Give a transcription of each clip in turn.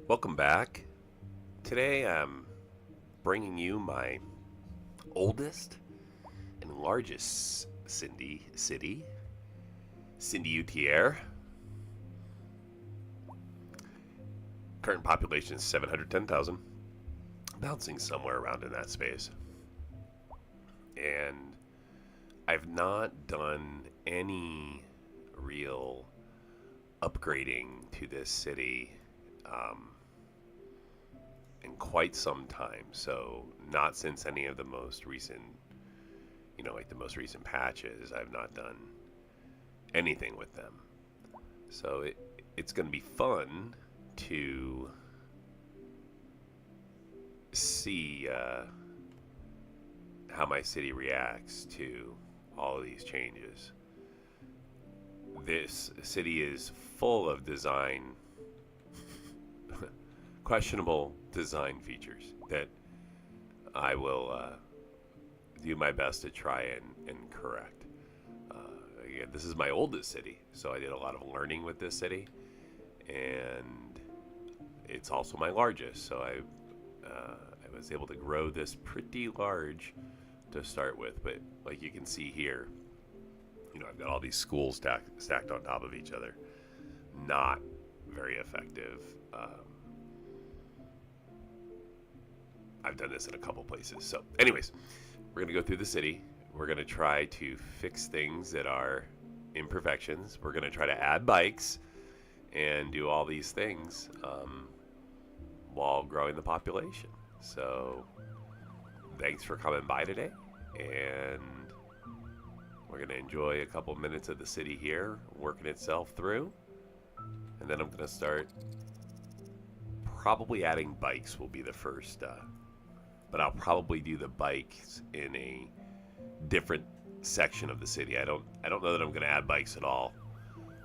Welcome back. Today I'm bringing you my oldest and largest city, Cindyutier. Current population is 710,000, bouncing somewhere around in that space. And I've not done any real upgrading to this city in quite some time. So not since any of the most recent, like the most recent patches, I've not done anything with them. So it's going to be fun to see how my city reacts to all of these changes. This city is full of questionable design features that I will do my best to try and correct. Again, this is my oldest city, so I did a lot of learning with this city, and it's also my largest, so I was able to grow this pretty large to start with. But like you can see here, I've got all these schools stacked on top of each other. Not very effective. I've done this in a couple places. So anyways, we're going to go through the city. We're going to try to fix things that are imperfections. We're going to try to add bikes and do all these things while growing the population. So thanks for coming by today, and we're going to enjoy a couple minutes of the city here, working itself through, and then I'm going to start probably adding bikes will be the first, but I'll probably do the bikes in a different section of the city. I don't know that I'm going to add bikes at all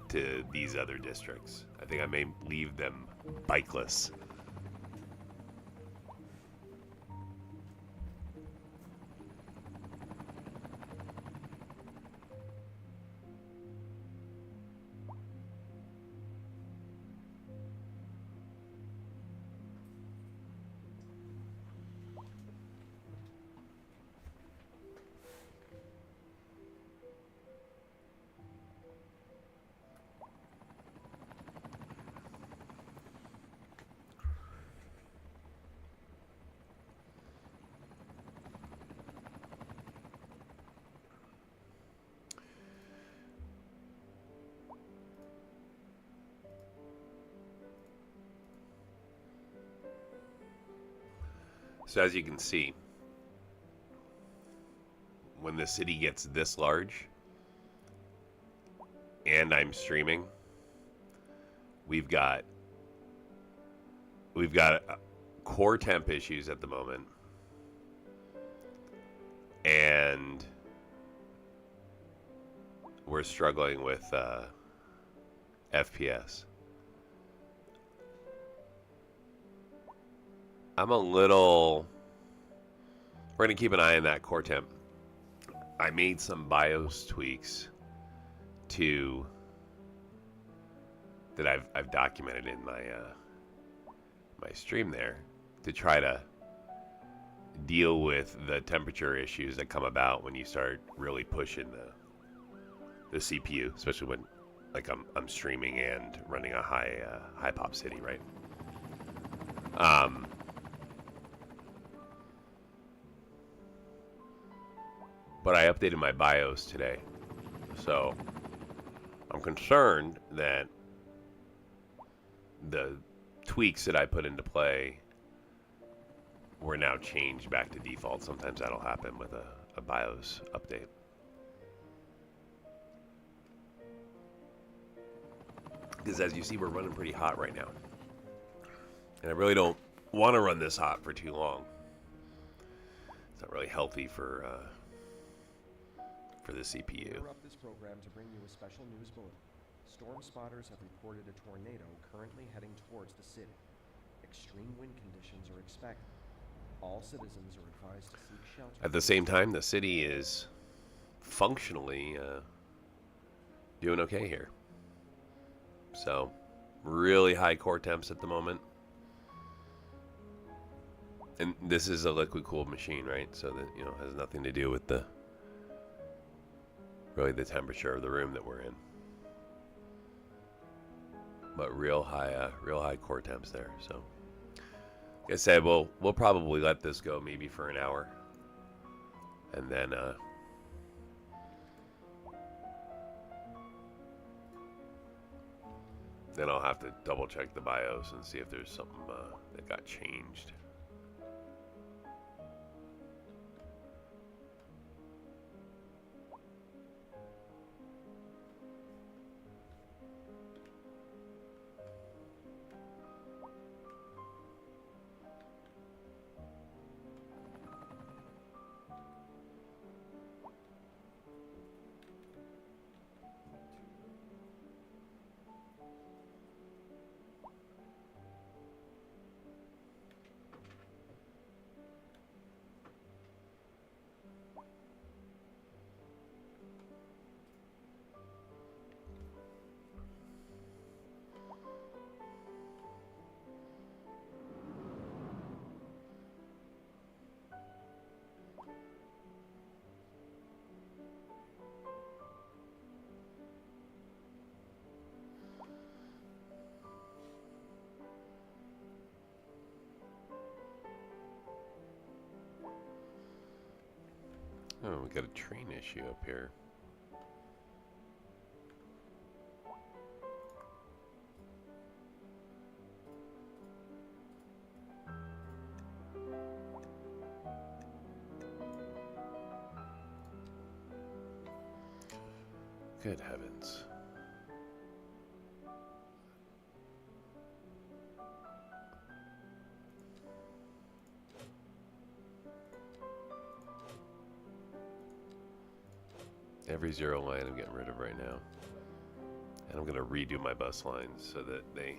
to these other districts. I think I may leave them bikeless. So as you can see, when the city gets this large and I'm streaming, we've got core temp issues at the moment, and we're struggling with FPS. We're going to keep an eye on that core temp. I made some BIOS tweaks that I've documented in my my stream there to try to deal with the temperature issues that come about when you start really pushing the CPU, especially when like I'm streaming and running a high pop city, right? But I updated my BIOS today, so I'm concerned that the tweaks that I put into play were now changed back to default. Sometimes that'll happen with a BIOS update. Because as you see, we're running pretty hot right now. And I really don't want to run this hot for too long. It's not really healthy for the CPU. Interrupt this program to bring you a special news bulletin. Storm spotters have reported a tornado currently heading towards the city. Extreme wind conditions are expected. All citizens are advised to seek shelter. At the same time, the city is functionally doing okay here. So, really high core temps at the moment. And this is a liquid cooled machine, right? So that, you know, has nothing to do with the really the temperature of the room that we're in. But real high core temps there. So like I said, we'll probably let this go maybe for an hour, and then I'll have to double check the BIOS and see if there's something that got changed. Oh, we got a train issue up here. Good heavens. Every zero line I'm getting rid of right now. And I'm going to redo my bus lines so that they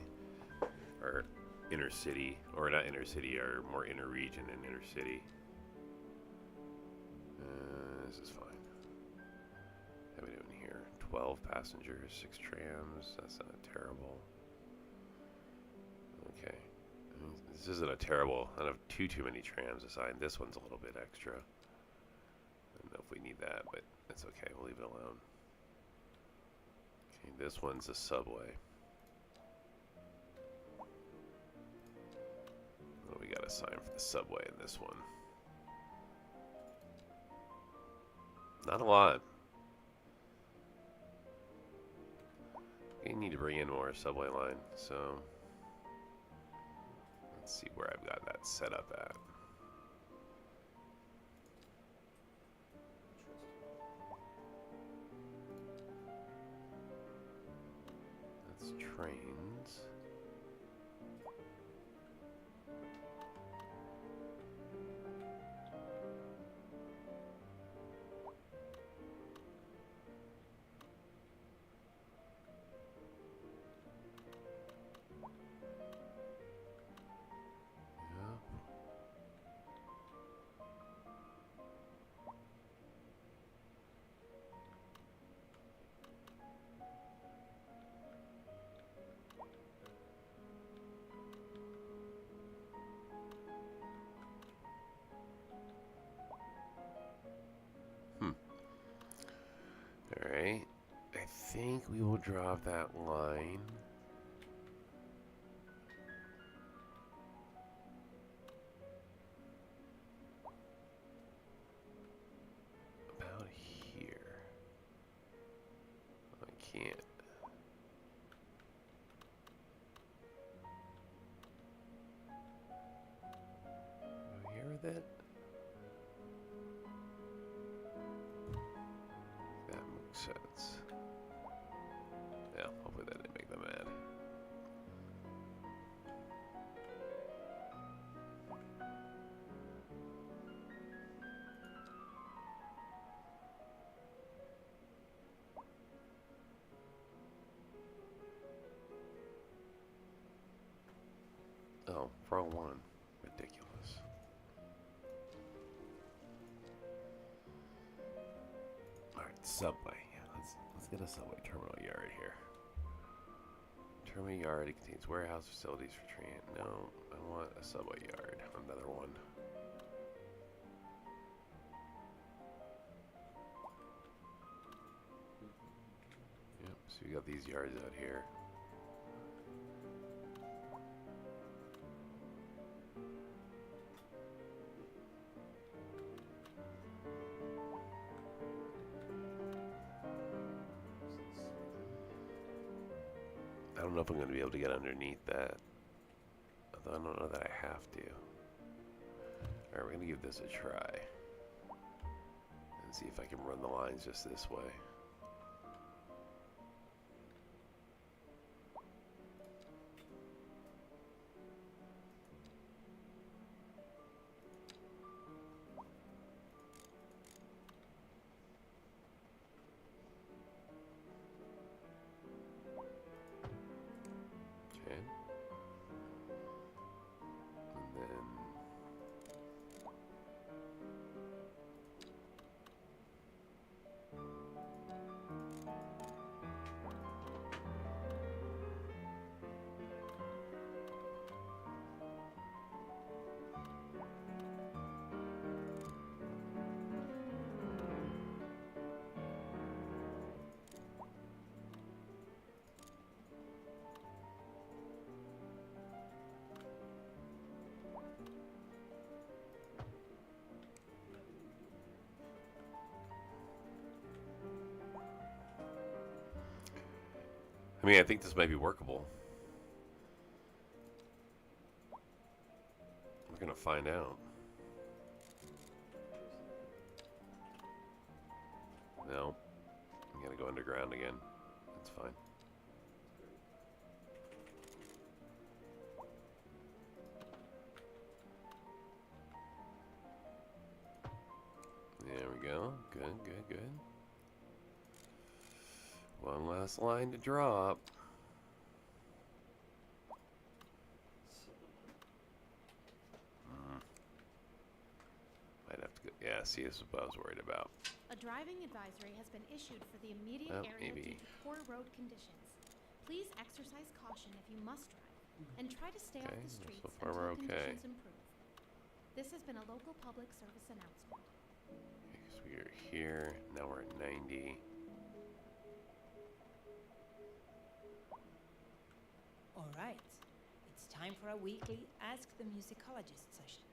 are inner city, or not inner city, are more inner region and inner city. This is fine. What are we doing here? 12 passengers, 6 trams. That's not terrible. Okay. This isn't a terrible. I don't have too many trams assigned. This one's a little bit extra. I don't know if we need that, but it's okay. We'll leave it alone. Okay, this one's a subway. What do we got assigned for the subway in this one? Not a lot. We need to bring in more subway line, so let's see where I've got that set up at. That's trains. Alright, I think we will drop that line. About here. I can't. Go here with it? Sense. Yeah, hopefully that didn't make them mad. Oh, wrong one. Ridiculous. Alright, subway. Let's get a subway terminal yard here. Terminal yard. It contains warehouse facilities for train. No, I want a subway yard. Another one. Yep. So we got these yards out here. I don't know if I'm going to be able to get underneath that. Although I don't know that I have to. Alright, we're going to give this a try. And see if I can run the lines just this way. I mean, I think this might be workable. We're gonna find out. No. I'm gonna go underground again. That's fine. There we go. Good, good, good. One last line to drop. Might have to go. Yeah, see, this is what I was worried about. A driving advisory has been issued for the immediate area due to poor road conditions. Please exercise caution if you must drive, and try to stay off the streets so far we're until okay. conditions improve. This has been a local public service announcement. Okay, so we are here. Now we're at 90. All right, it's time for our weekly Ask the Musicologist session.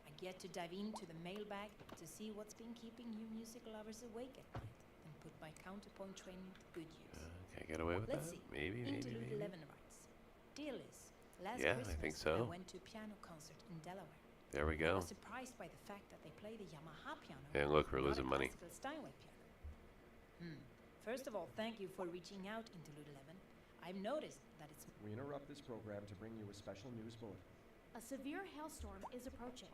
I get to dive into the mailbag to see what's been keeping you music lovers awake at night and put my counterpoint training to good use. Can I get away with Let's that? see. Maybe. Interlude 11 writes, Dear Liz, last Yeah, I Christmas think so. I went to a piano concert in Delaware. There we I go. was surprised by the fact that they play the Yamaha piano. And look, we're not a losing money. classical Steinway piano. First of all, thank you for reaching out, Interlude 11. I've noticed that it's... We interrupt this program to bring you a special news bulletin. A severe hailstorm is approaching.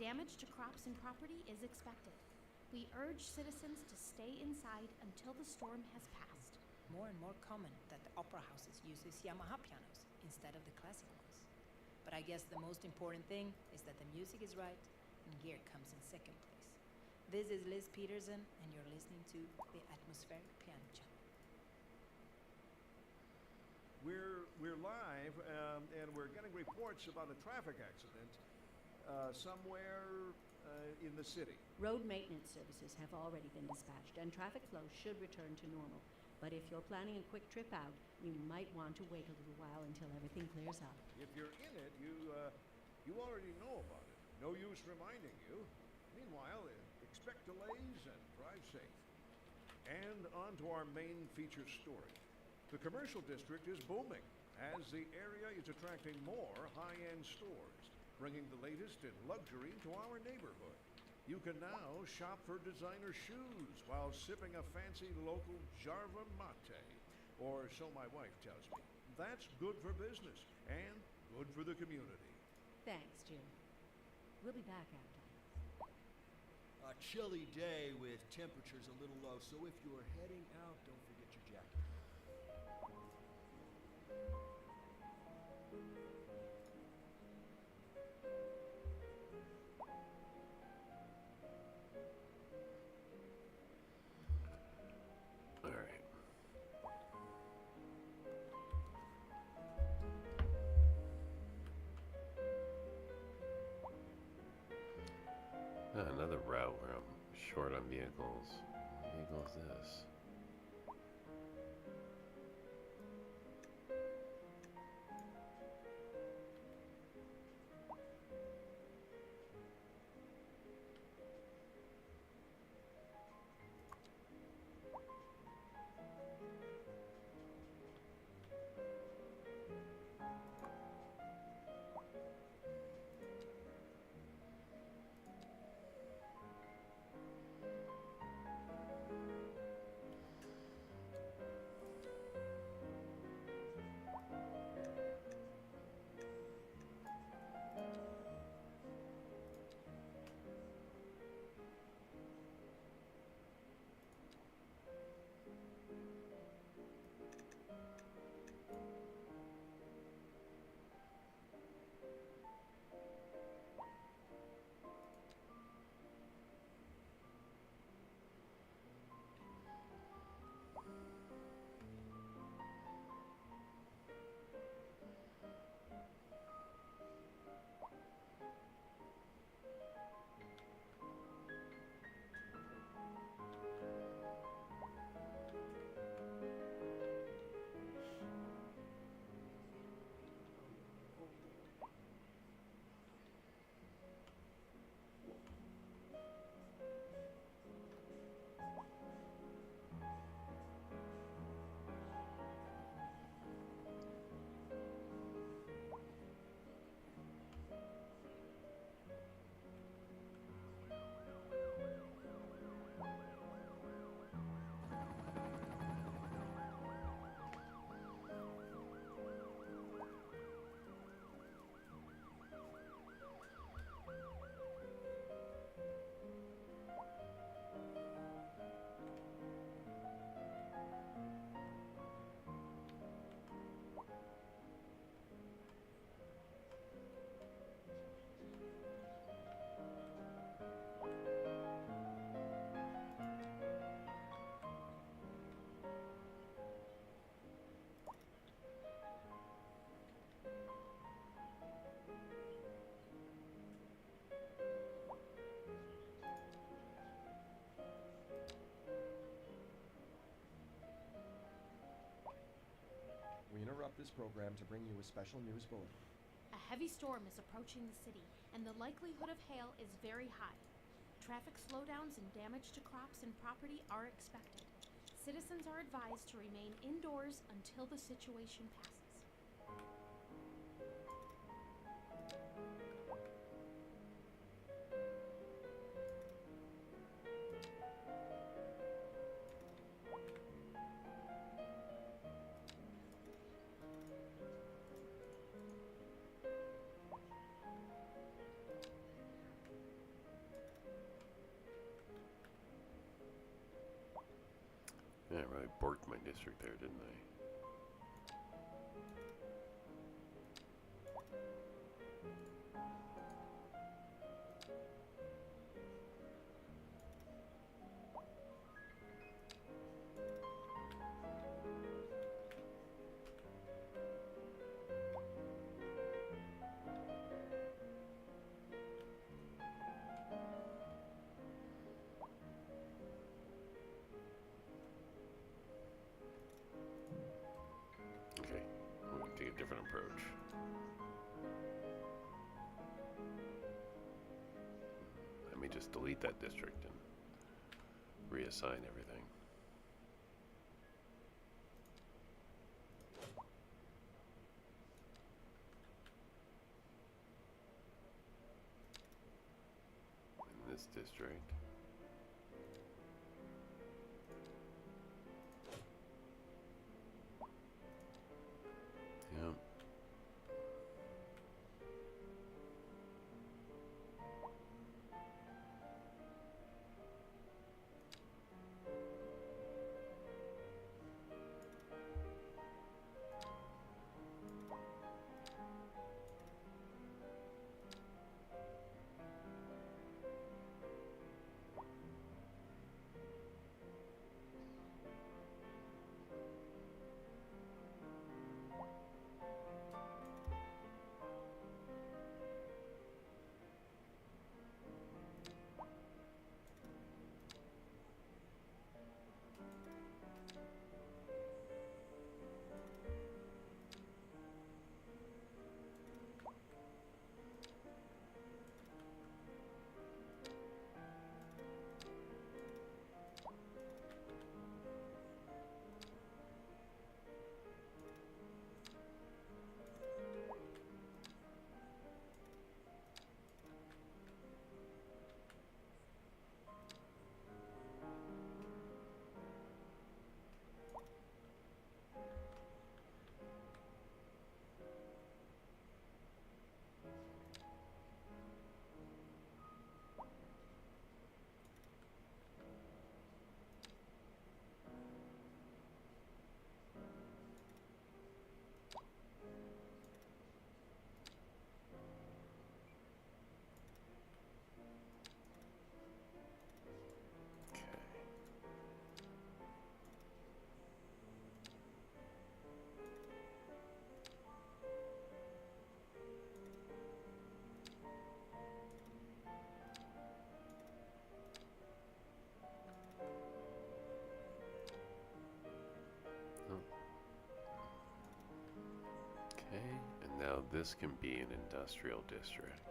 Damage to crops and property is expected. We urge citizens to stay inside until the storm has passed. more and more common that the opera houses uses Yamaha pianos instead of the classic ones. But I guess the most important thing is that the music is right and gear comes in second place. This is Liz Peterson, and you're listening to the Atmospheric Piano Channel. We're live, and we're getting reports about a traffic accident somewhere in the city. Road maintenance services have already been dispatched, and traffic flow should return to normal. But if you're planning a quick trip out, you might want to wait a little while until everything clears up. If you're in it, you already know about it. No use reminding you. Meanwhile, expect delays and drive safe. And on to our main feature story. The commercial district is booming as the area is attracting more high-end stores, bringing the latest in luxury to our neighborhood. You can now shop for designer shoes while sipping a fancy local Jarva mate, or so my wife tells me. That's good for business and good for the community. Thanks, Jim. We'll be back after this. A chilly day with temperatures a little low, so if you're heading out, don't forget your jacket. All right. short on vehicles. What vehicle is this? We interrupt this program to bring you a special news bulletin. A heavy storm is approaching the city, and the likelihood of hail is very high. Traffic slowdowns and damage to crops and property are expected. Citizens are advised to remain indoors until the situation passes. Yeah, I really borked my district there, didn't I? Okay, we'll take a different approach. Let me just delete that district and reassign everything. In this district. Yeah. this can be an industrial district.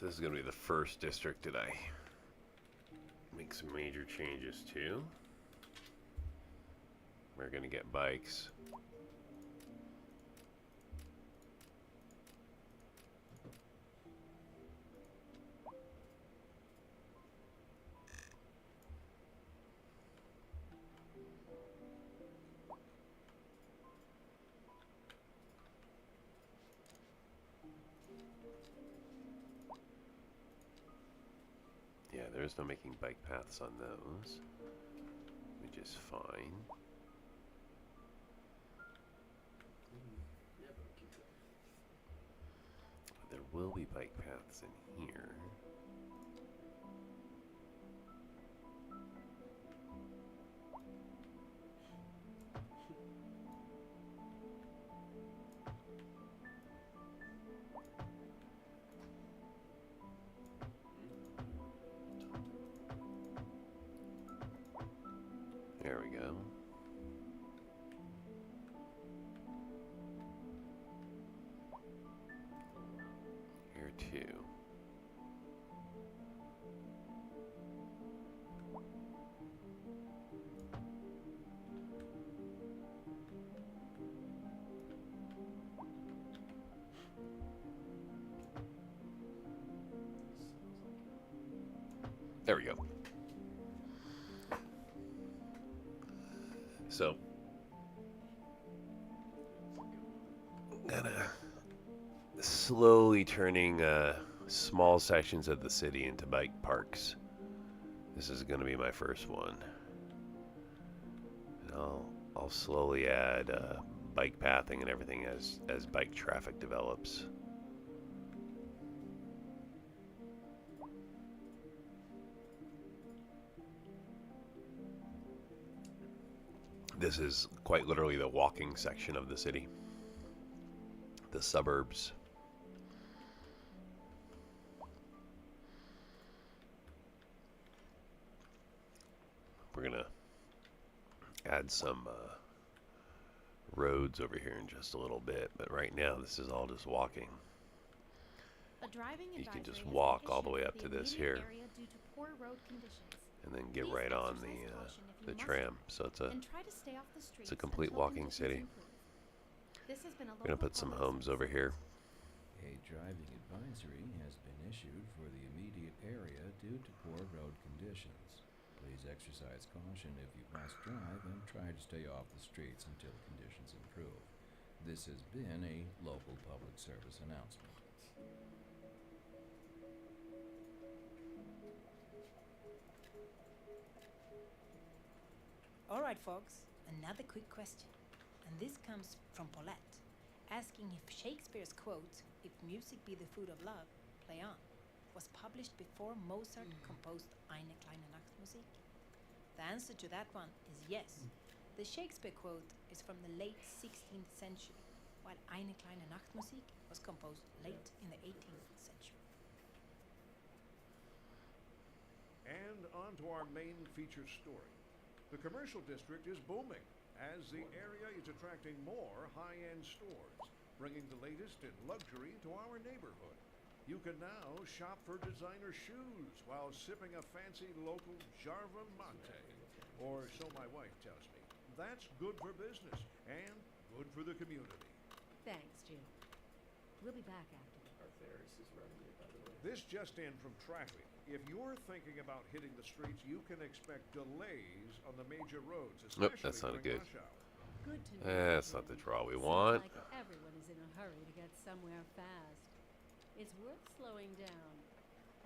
This is going to be the first district that I make some major changes to. We're going to get bikes. Yeah, there's no making bike paths on those, which is fine. There will be bike paths in here. There we go. There we go. So, kind of slowly turning small sections of the city into bike parks. This is going to be my first one. And I'll slowly add bike pathing and everything as bike traffic develops. This is quite literally the walking section of the city. The suburbs. We're gonna add some roads over here in just a little bit, but right now this is all just walking. A driving You can advisory just has been walk all the issued way for up to the this immediate here, area due to poor road conditions. and then get Please right on exercise caution if you the must tram. So it's a and try to stay off the streets complete until walking conditions city. improve. This has been a We're gonna local put some public homes service over here. A driving advisory has been issued for the immediate area due to poor road conditions. Please exercise caution if you must drive and try to stay off the streets until conditions improve. This has been a local public service announcement. All right, folks, another quick question. And this comes from Paulette, asking if Shakespeare's quote, "If music be the food of love, play on," was published before Mozart composed Eine kleine Nachtmusik. The answer to that one is yes. The Shakespeare quote is from the late 16th century, while Eine kleine Nachtmusik was composed late in the 18th century. And on to our main feature story. The commercial district is booming as the area is attracting more high-end stores, bringing the latest in luxury to our neighborhood. You can now shop for designer shoes while sipping a fancy local Jarva Mate, or so my wife tells me. That's good for business and good for the community. Thanks, Jim. We'll be back after this. This just in from traffic. If you're thinking about hitting the streets, you can expect delays on the major roads, Nope, especially that's not during good. rush hour. Good to know. That's not Jim. the draw we Seems want. like everyone is in a hurry to get somewhere fast. It's worth slowing down.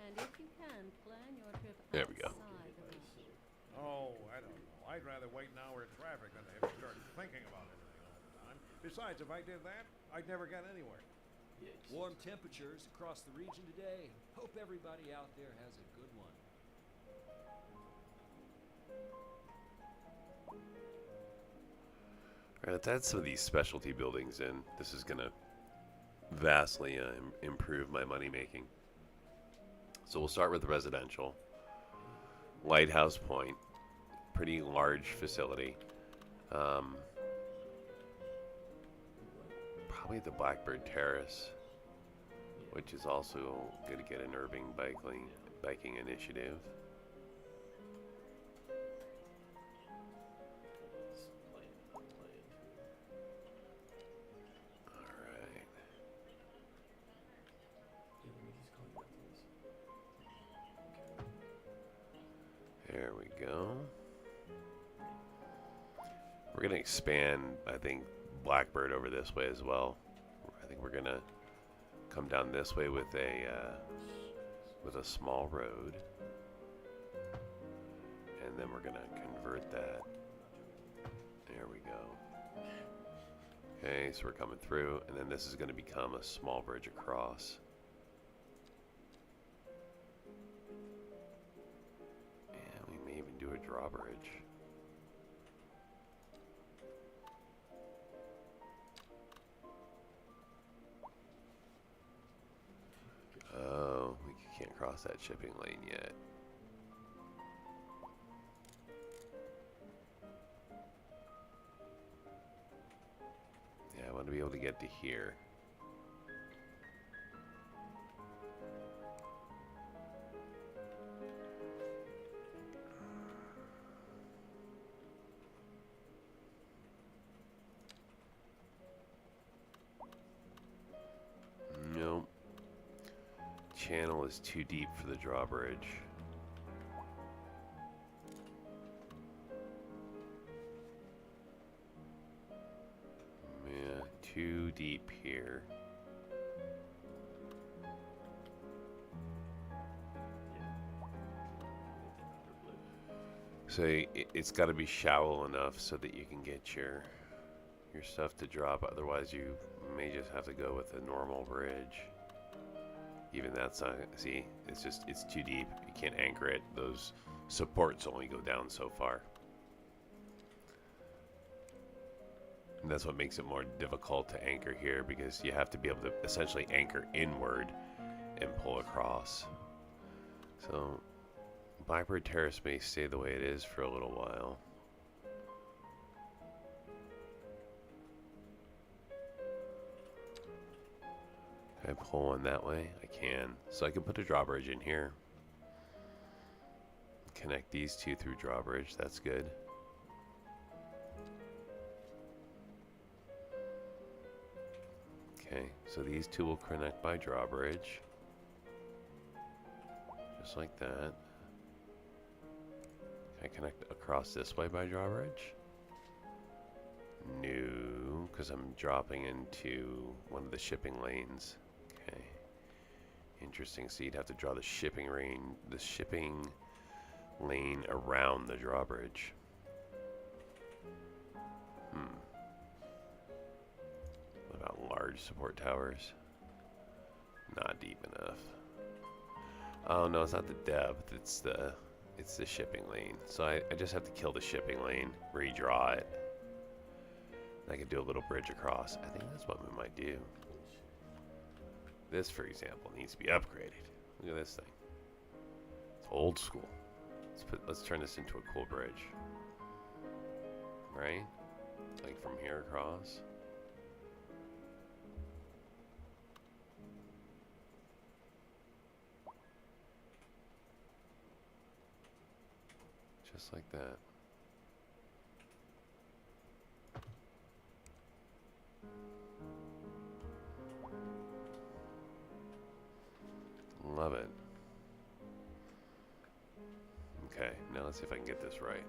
And if you can, plan your trip There we go. outside the rush. Oh, I don't know. I'd rather wait an hour in traffic than to have to start thinking about anything all the time. Besides, if I did that, I'd never get anywhere. Warm temperatures across the region today. Hope everybody out there has a good one. All right, let's add some of these specialty buildings in. This is gonna vastly improve my money making. So we'll start with the residential. Lighthouse Point, pretty large facility. Probably the Blackbird Terrace, which is also going to get an urban biking initiative. Alright. There we go. We're going to expand, I think, Blackbird over this way as well. I think we're going to come down this way with a small road. And then we're going to convert that. There we go. Okay, so we're coming through, and then this is going to become a small bridge across. And we may even do a drawbridge. Oh, we can't cross that shipping lane yet. Yeah, I want to be able to get to here. Nope. Channel is too deep for the drawbridge. too deep here. So it's got to be shallow enough so that you can get your stuff to drop. Otherwise, you may just have to go with a normal bridge. Even that's not, see, it's too deep. You can't anchor it. Those supports only go down so far. And that's what makes it more difficult to anchor here, because you have to be able to essentially anchor inward and pull across. So Blackbird Terrace may stay the way it is for a little while. Can I pull one that way? I can. So I can put a drawbridge in here. Connect these two through drawbridge. That's good. Okay, so these two will connect by drawbridge. Just like that. Can I connect across this way by drawbridge? No, because I'm dropping into one of the shipping lanes. Okay. Interesting. So you'd have to draw the shipping lane around the drawbridge. What about large support towers? Not deep enough. Oh no, it's not the depth, it's the shipping lane. So I just have to kill the shipping lane, redraw it. And I can do a little bridge across. I think that's what we might do. This, for example, needs to be upgraded. Look at this thing. It's old school. Let's turn this into a cool bridge. Right? Like from here across. Just like that. Love it. Okay, now let's see if I can get this right.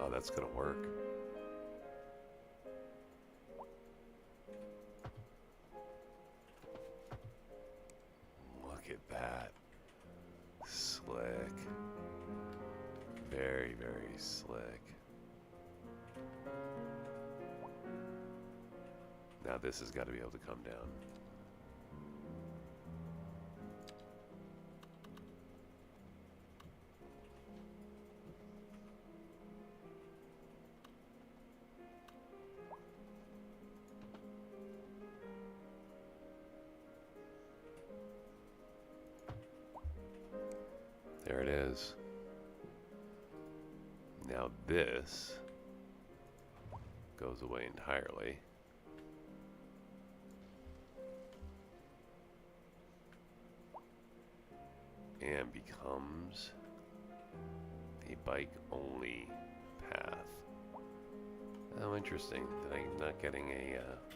Oh, that's gonna work. Look at that. Slick. Very, very slick. Now this has got to be able to come down. There it is. Now this goes away entirely. And becomes a bike-only path. Oh, interesting that I'm not getting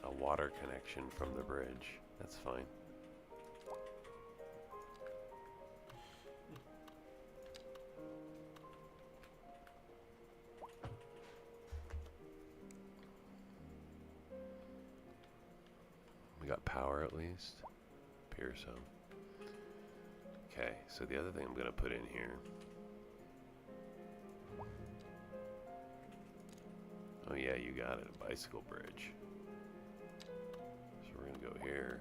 a water connection from the bridge. That's fine. We got power at least. Appears so. Okay, so the other thing I'm going to put in here. Oh yeah, you got it, a bicycle bridge. So we're going to go here.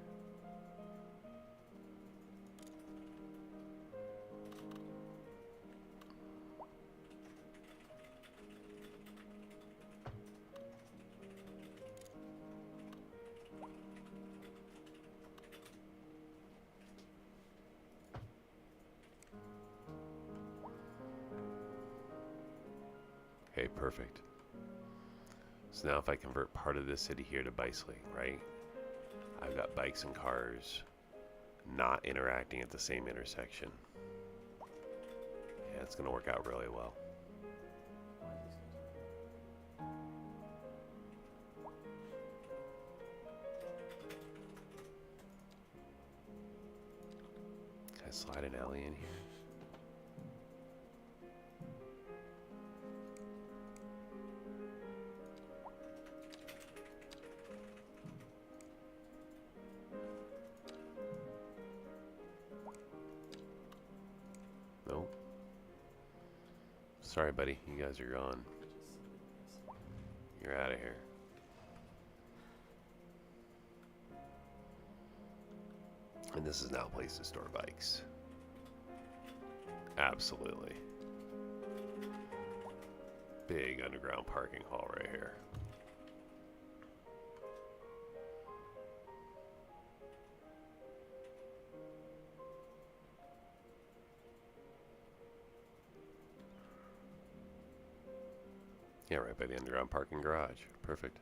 Okay, perfect. So now if I convert part of this city here to bicycling, right? I've got bikes and cars not interacting at the same intersection. Yeah, it's going to work out really well. Can I slide an alley in here? Nope. Sorry, buddy. You guys are gone. You're out of here. And this is now a place to store bikes. Absolutely. Big underground parking hall right here. Yeah, right by the underground parking garage. Perfect.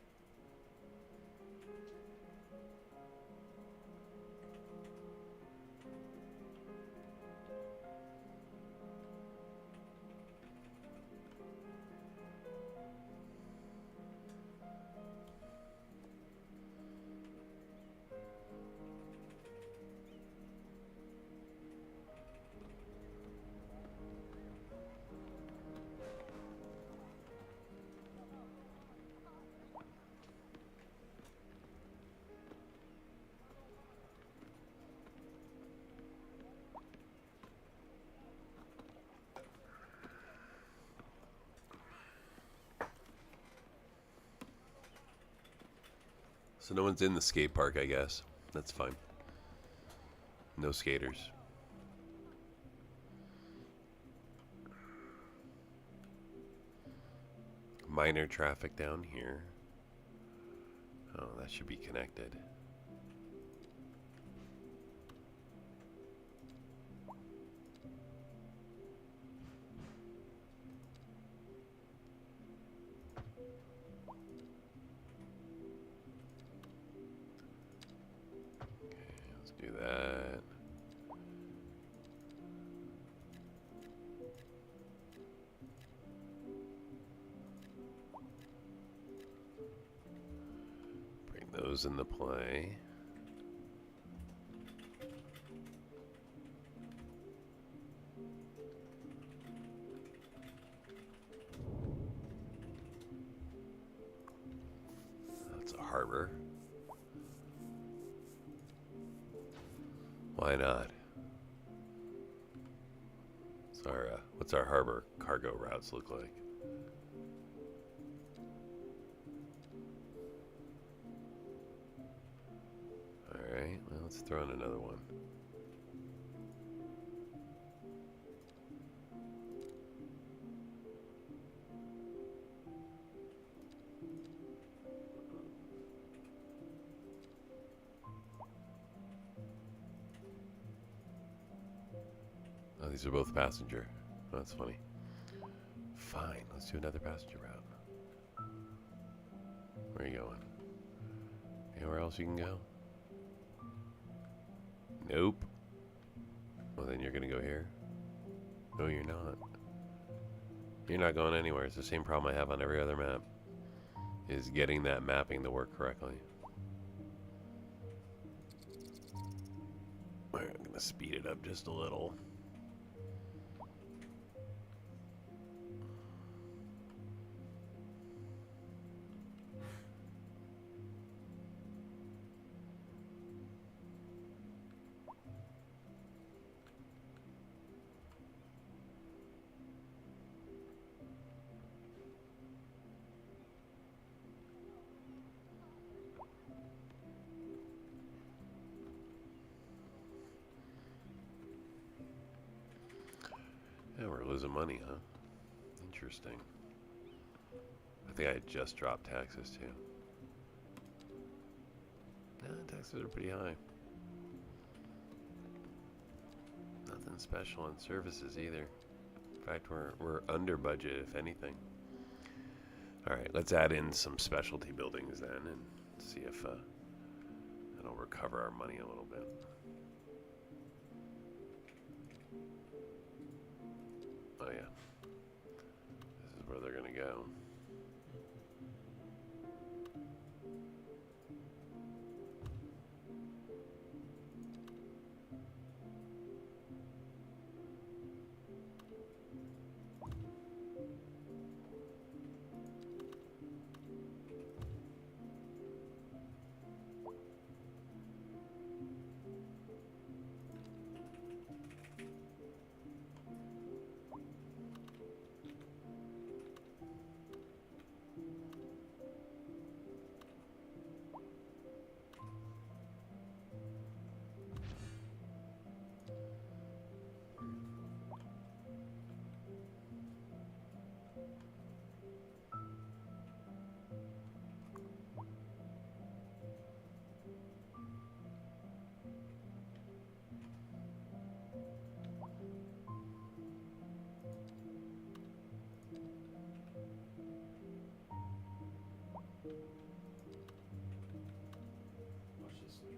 So no one's in the skate park, I guess. That's fine. No skaters. Minor traffic down here. Oh, that should be connected. Do that. Bring those into play. That's a harbor. Why not? What's our harbor cargo routes look like? Alright, well, let's throw in another one. Oh, these are both passenger. Oh, that's funny. Fine, let's do another passenger route. Where are you going? Anywhere else you can go? Nope. Well, then you're gonna go here? No, you're not. You're not going anywhere. It's the same problem I have on every other map. Is getting that mapping to work correctly. Alright, I'm gonna speed it up just a little. Yeah, we're losing money, huh? Interesting. I think I just dropped taxes too. Nah, taxes are pretty high. Nothing special on services either. In fact, we're under budget, if anything. All right, let's add in some specialty buildings then and see if that'll recover our money a little bit. Oh yeah. This is where they're gonna go. Watch this tree.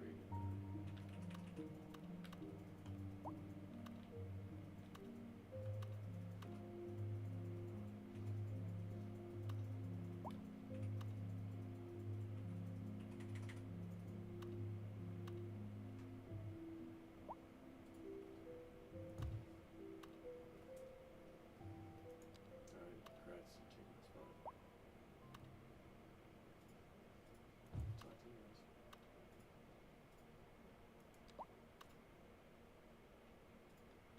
Alright, congrats on taking this spot. Talk to you guys.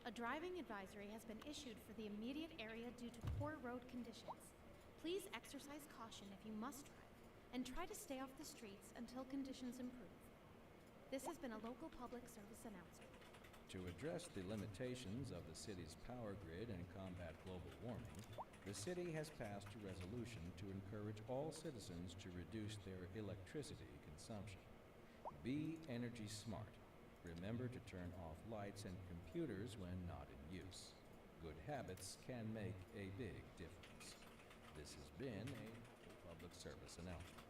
A driving advisory has been issued for the immediate area due to poor road conditions. Please exercise caution if you must drive, and try to stay off the streets until conditions improve. This has been a local public service announcement. To address the limitations of the city's power grid and combat global warming, the city has passed a resolution to encourage all citizens to reduce their electricity consumption. Be energy smart. Remember to turn off lights and computers when not in use. Good habits can make a big difference. This has been a public service announcement.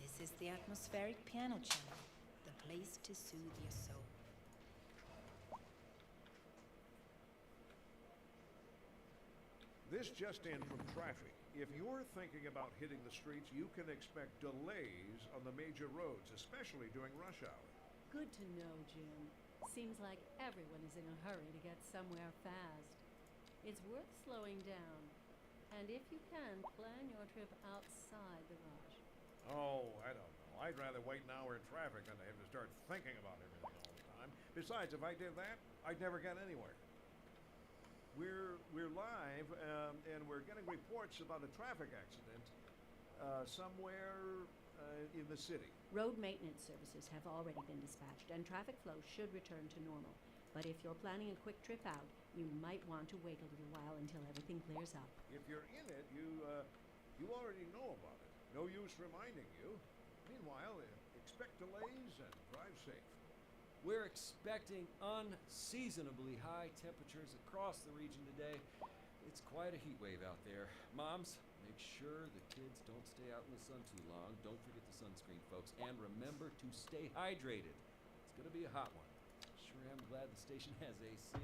This is the atmospheric piano channel, the place to soothe your soul. This just in from traffic. If you're thinking about hitting the streets, you can expect delays on the major roads, especially during rush hour. Good to know, Jim. Seems like everyone is in a hurry to get somewhere fast. It's worth slowing down. And if you can, plan your trip outside the rush. Oh, I don't know. I'd rather wait an hour in traffic than to have to start thinking about everything all the time. Besides, if I did that, I'd never get anywhere. We're live, and we're getting reports about a traffic accident somewhere in the city. Road maintenance services have already been dispatched, and traffic flow should return to normal. But if you're planning a quick trip out, you might want to wait a little while until everything clears up. If you're in it, you already know about it. No use reminding you. Meanwhile, expect delays and drive safe. We're expecting unseasonably high temperatures across the region today. It's quite a heat wave out there. Moms, make sure the kids don't stay out in the sun too long. Don't forget the sunscreen, folks. And remember to stay hydrated. It's going to be a hot one. Sure am glad the station has AC.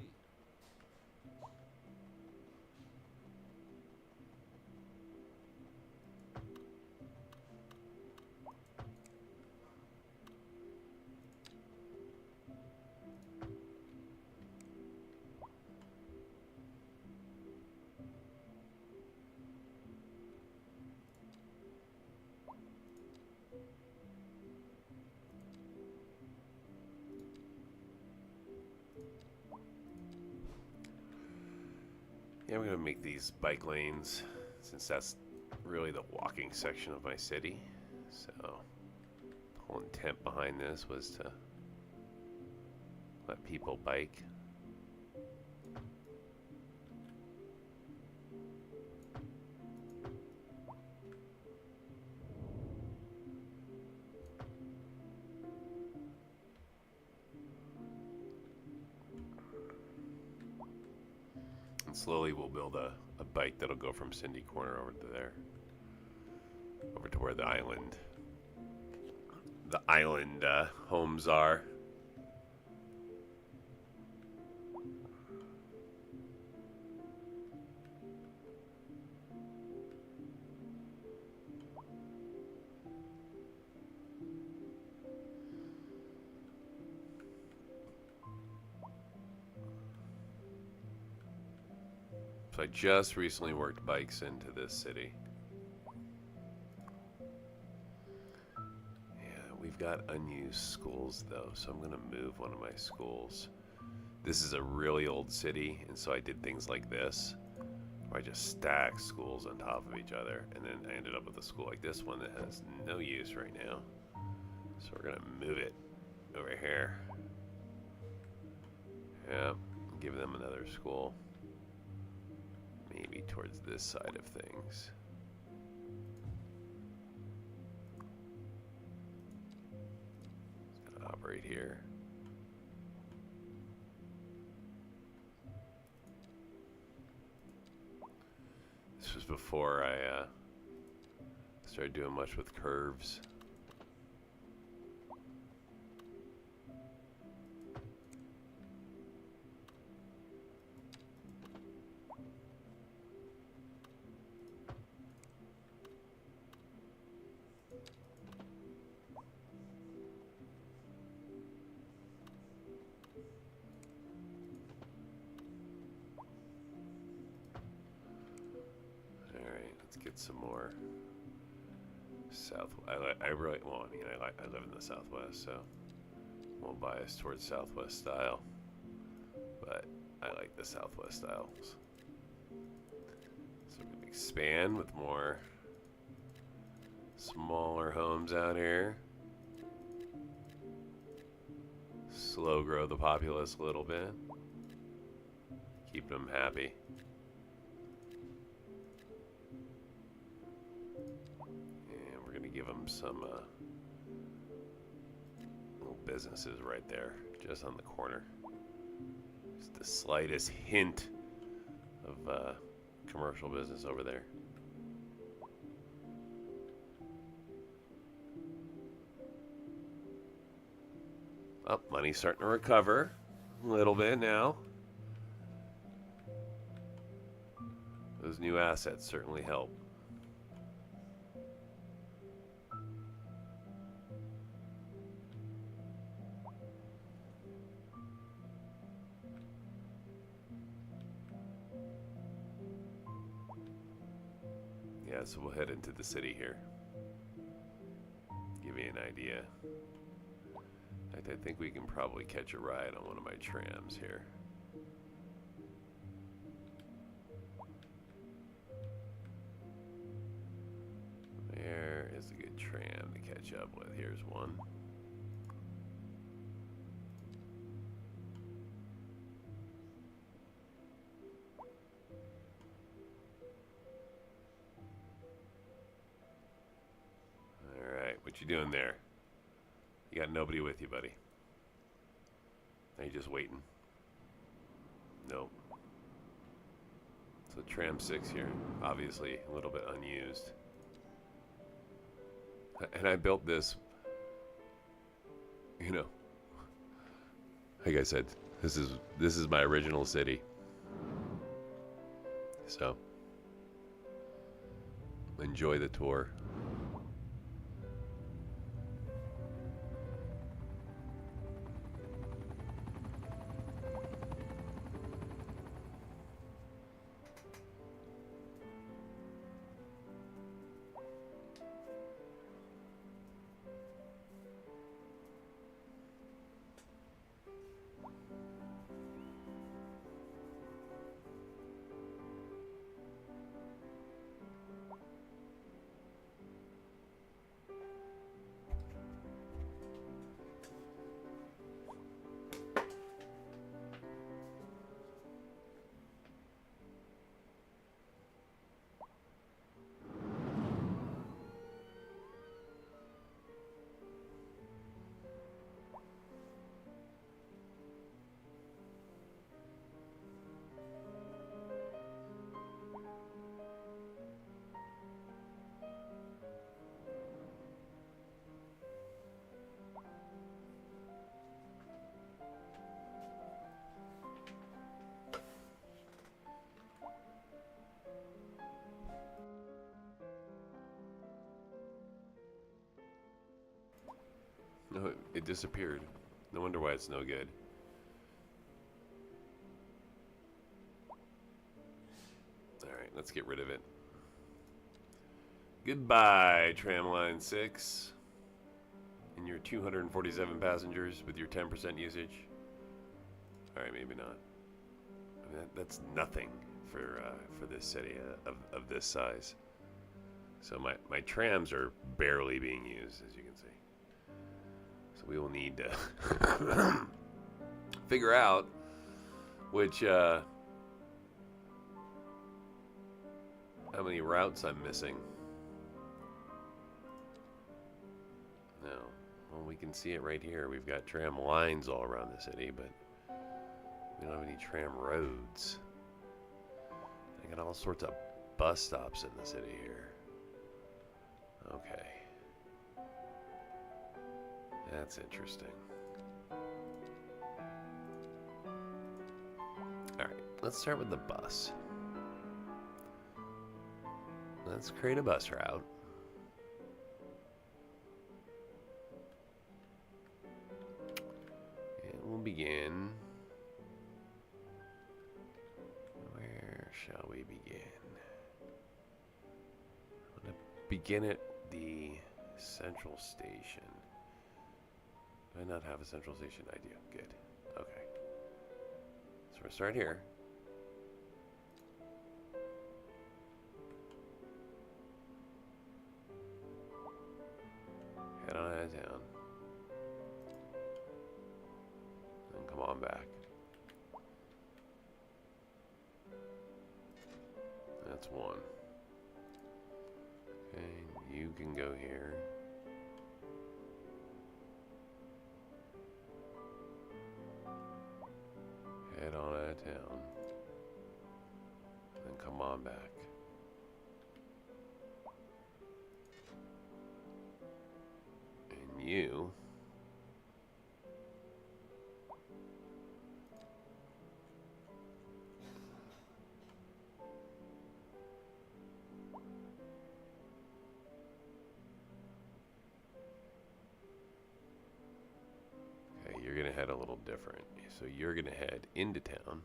Yeah, I'm gonna make these bike lanes since that's really the walking section of my city. So the whole intent behind this was to let people bike. And slowly we'll build a bike that'll go from Cindy Corner over to there. Over to where the island the island homes are. So I just recently worked bikes into this city. Yeah, we've got unused schools though, so I'm going to move one of my schools. This is a really old city, and so I did things like this, where I just stacked schools on top of each other, and then I ended up with a school like this one that has no use right now. So we're going to move it over here. Yeah, give them another school. Maybe towards this side of things. It's gonna operate here. This was before I started doing much with curves. Get some more south. I really, well, I mean, I live in the Southwest, so I'm more biased towards Southwest style, but I like the Southwest styles. So we're gonna expand with more smaller homes out here. Slow grow the populace a little bit. Keep them happy. Give them some little businesses right there, just on the corner. Just the slightest hint of commercial business over there. Oh, money's starting to recover a little bit now. Those new assets certainly help. Yeah, so we'll head into the city here. Give you an idea. In fact, I think we can probably catch a ride on one of my trams here. Where is a good tram to catch up with? Here's one. What you doing there? You got nobody with you, buddy. Are you just waiting? Nope. So tram 6 here, obviously a little bit unused. And I built this, you know, like I said, this is my original city. So enjoy the tour. it disappeared. No wonder why it's no good. Alright, let's get rid of it. Goodbye, Tramline 6. And your 247 passengers with your 10% usage. Alright, maybe not. I mean, that's nothing for this city of this size. So my trams are barely being used, as you can see. So we will need to figure out which how many routes I'm missing. No. Well, we can see it right here. We've got tram lines all around the city, but we don't have any tram roads. I got all sorts of bus stops in the city here. Okay. That's interesting. Alright, let's start with the bus. Let's create a bus route. And we'll begin. Where shall we begin? I'm going to begin at the central station. Do I not have a central station? I do. Good. Okay. So we'll start here. Head on out of town. And come on back. That's one. Okay, you can go here. Head on out of town. Then come on back. And you you're going to head a little different. So you're going to head into town.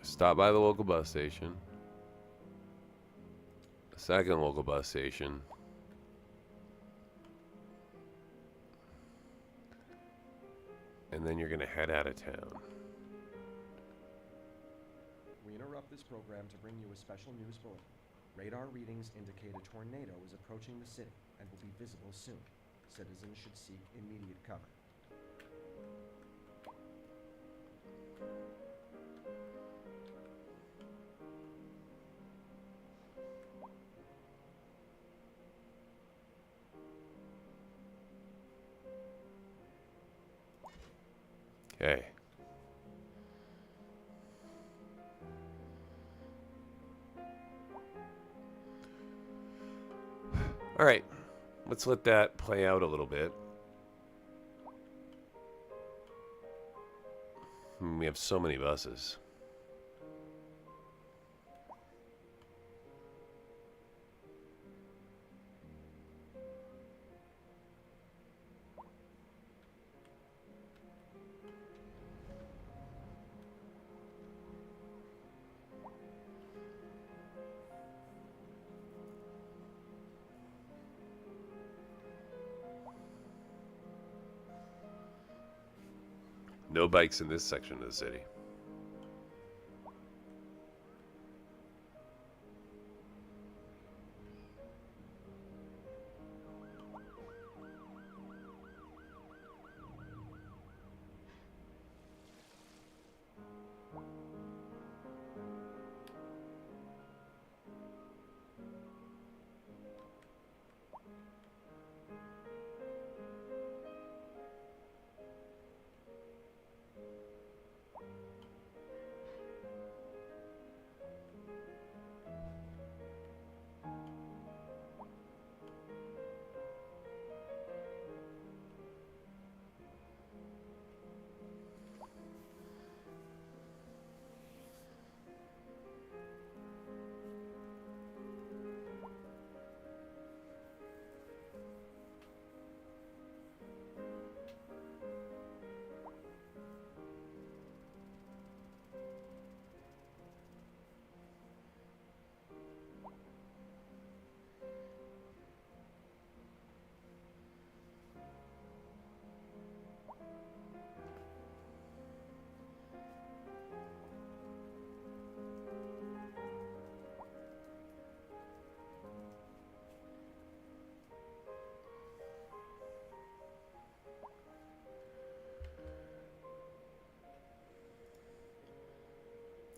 Stop by the local bus station. The second local bus station. And then you're going to head out of town. We interrupt this program to bring you a special news bulletin. Radar readings indicate a tornado is approaching the city and will be visible soon. Citizens should seek immediate cover. Okay. All right. Let's let that play out a little bit. We have so many buses. No bikes in this section of the city.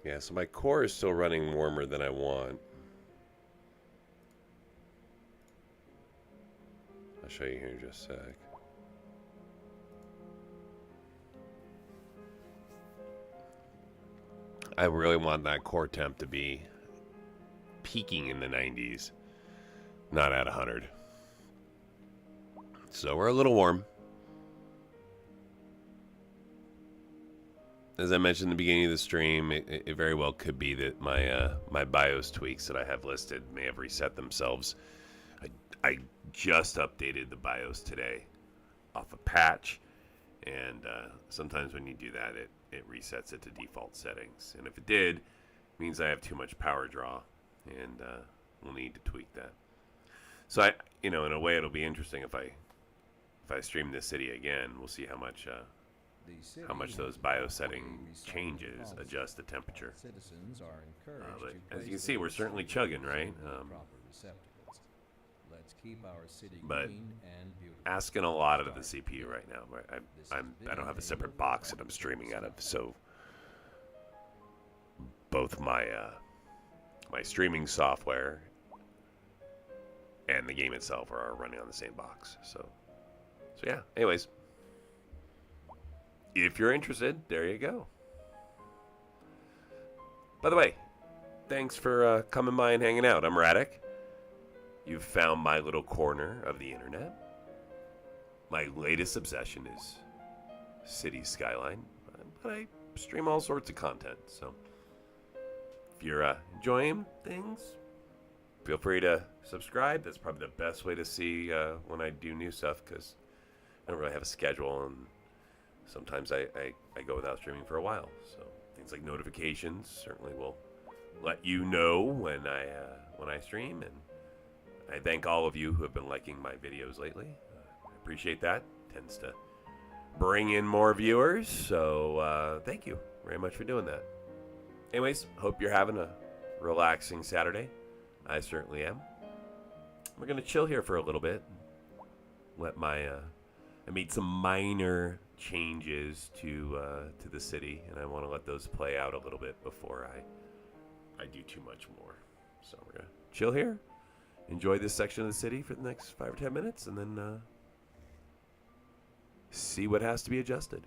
Yeah, so my core is still running warmer than I want. I'll show you here in just a sec. I really want that core temp to be peaking in the 90s, not at 100. So we're a little warm. As I mentioned in the beginning of the stream, it very well could be that my BIOS tweaks that I have listed may have reset themselves. I just updated the BIOS today off a patch, and sometimes when you do that, it resets it to default settings. And if it did, it means I have too much power draw, and we'll need to tweak that. So in a way, it'll be interesting if I stream this city again. We'll see how much those BIOS setting changes adjust the temperature. Citizens are encouraged but as you can see, we're certainly chugging, right? Let's keep our city But green and beautiful. asking a lot of the CPU right now. I don't have a separate box that I'm streaming out of, so both my streaming software and the game itself are running on the same box. So yeah. Anyways, if you're interested, there you go. By the way, thanks for coming by and hanging out. I'm Radic. You've found my little corner of the internet. My latest obsession is City Skyline, but I stream all sorts of content. So if you're enjoying things, feel free to subscribe. That's probably the best way to see when I do new stuff, because I don't really have a schedule, and sometimes I go without streaming for a while. So things like notifications certainly will let you know when I stream, and I thank all of you who have been liking my videos lately. I appreciate that. Tends to bring in more viewers, so thank you very much for doing that. Anyways, hope you're having a relaxing Saturday. I certainly am. We're going to chill here for a little bit. Let I made some minor changes to the city, and I want to let those play out a little bit before I do too much more. So we're going to chill here, enjoy this section of the city for the next 5 or 10 minutes, and then see what has to be adjusted.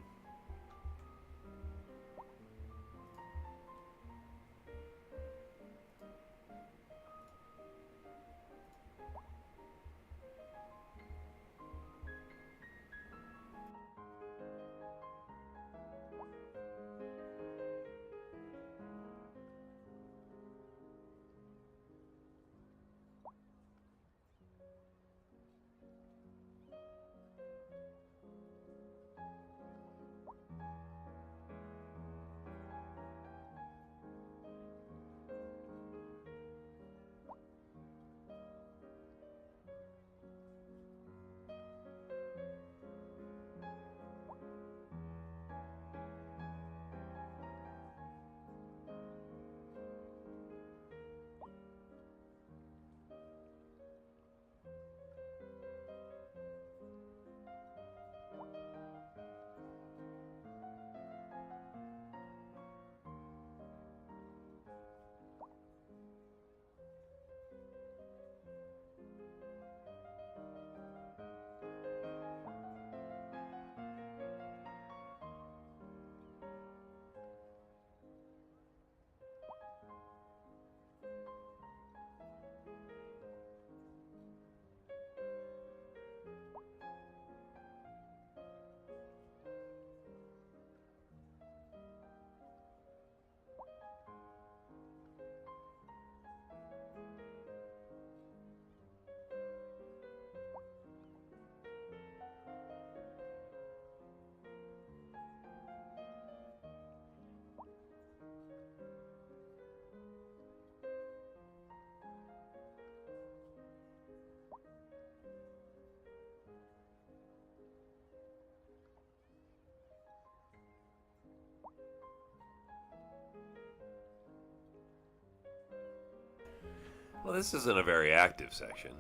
Well, this isn't a very active section.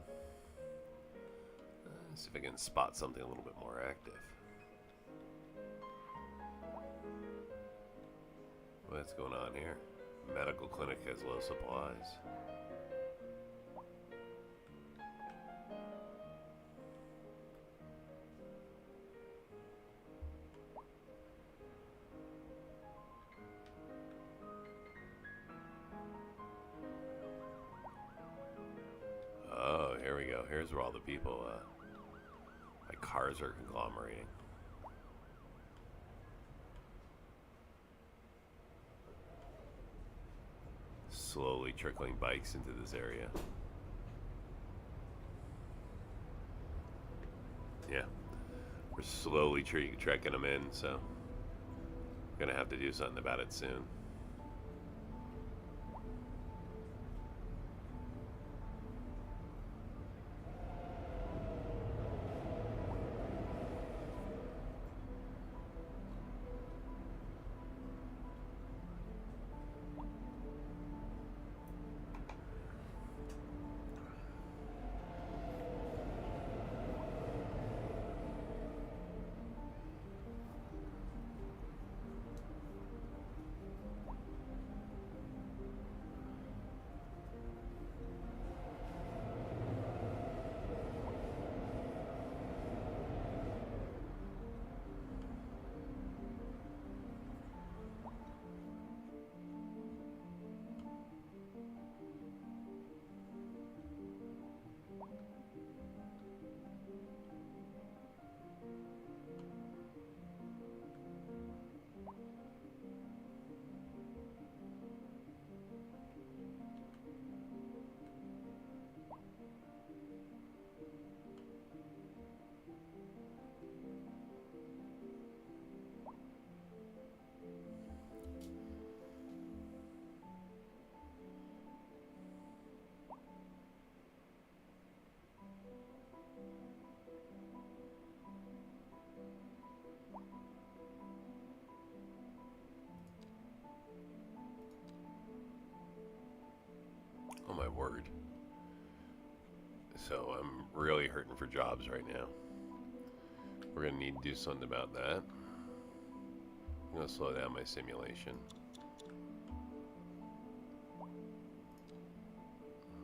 See if I can spot something a little bit more active. What's going on here? Medical clinic has low supplies. Oh, here we go. Here's where all the people, like cars are conglomerating. Slowly trickling bikes into this area. Yeah, we're slowly trekking them in, so we're gonna have to do something about it soon. Oh my word. So I'm really hurting for jobs right now. We're going to need to do something about that. I'm going to slow down my simulation.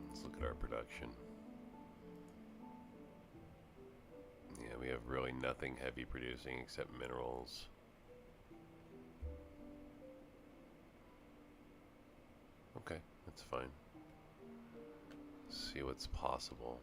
Let's look at our production. Yeah, we have really nothing heavy producing except minerals. Okay, that's fine. See what's possible.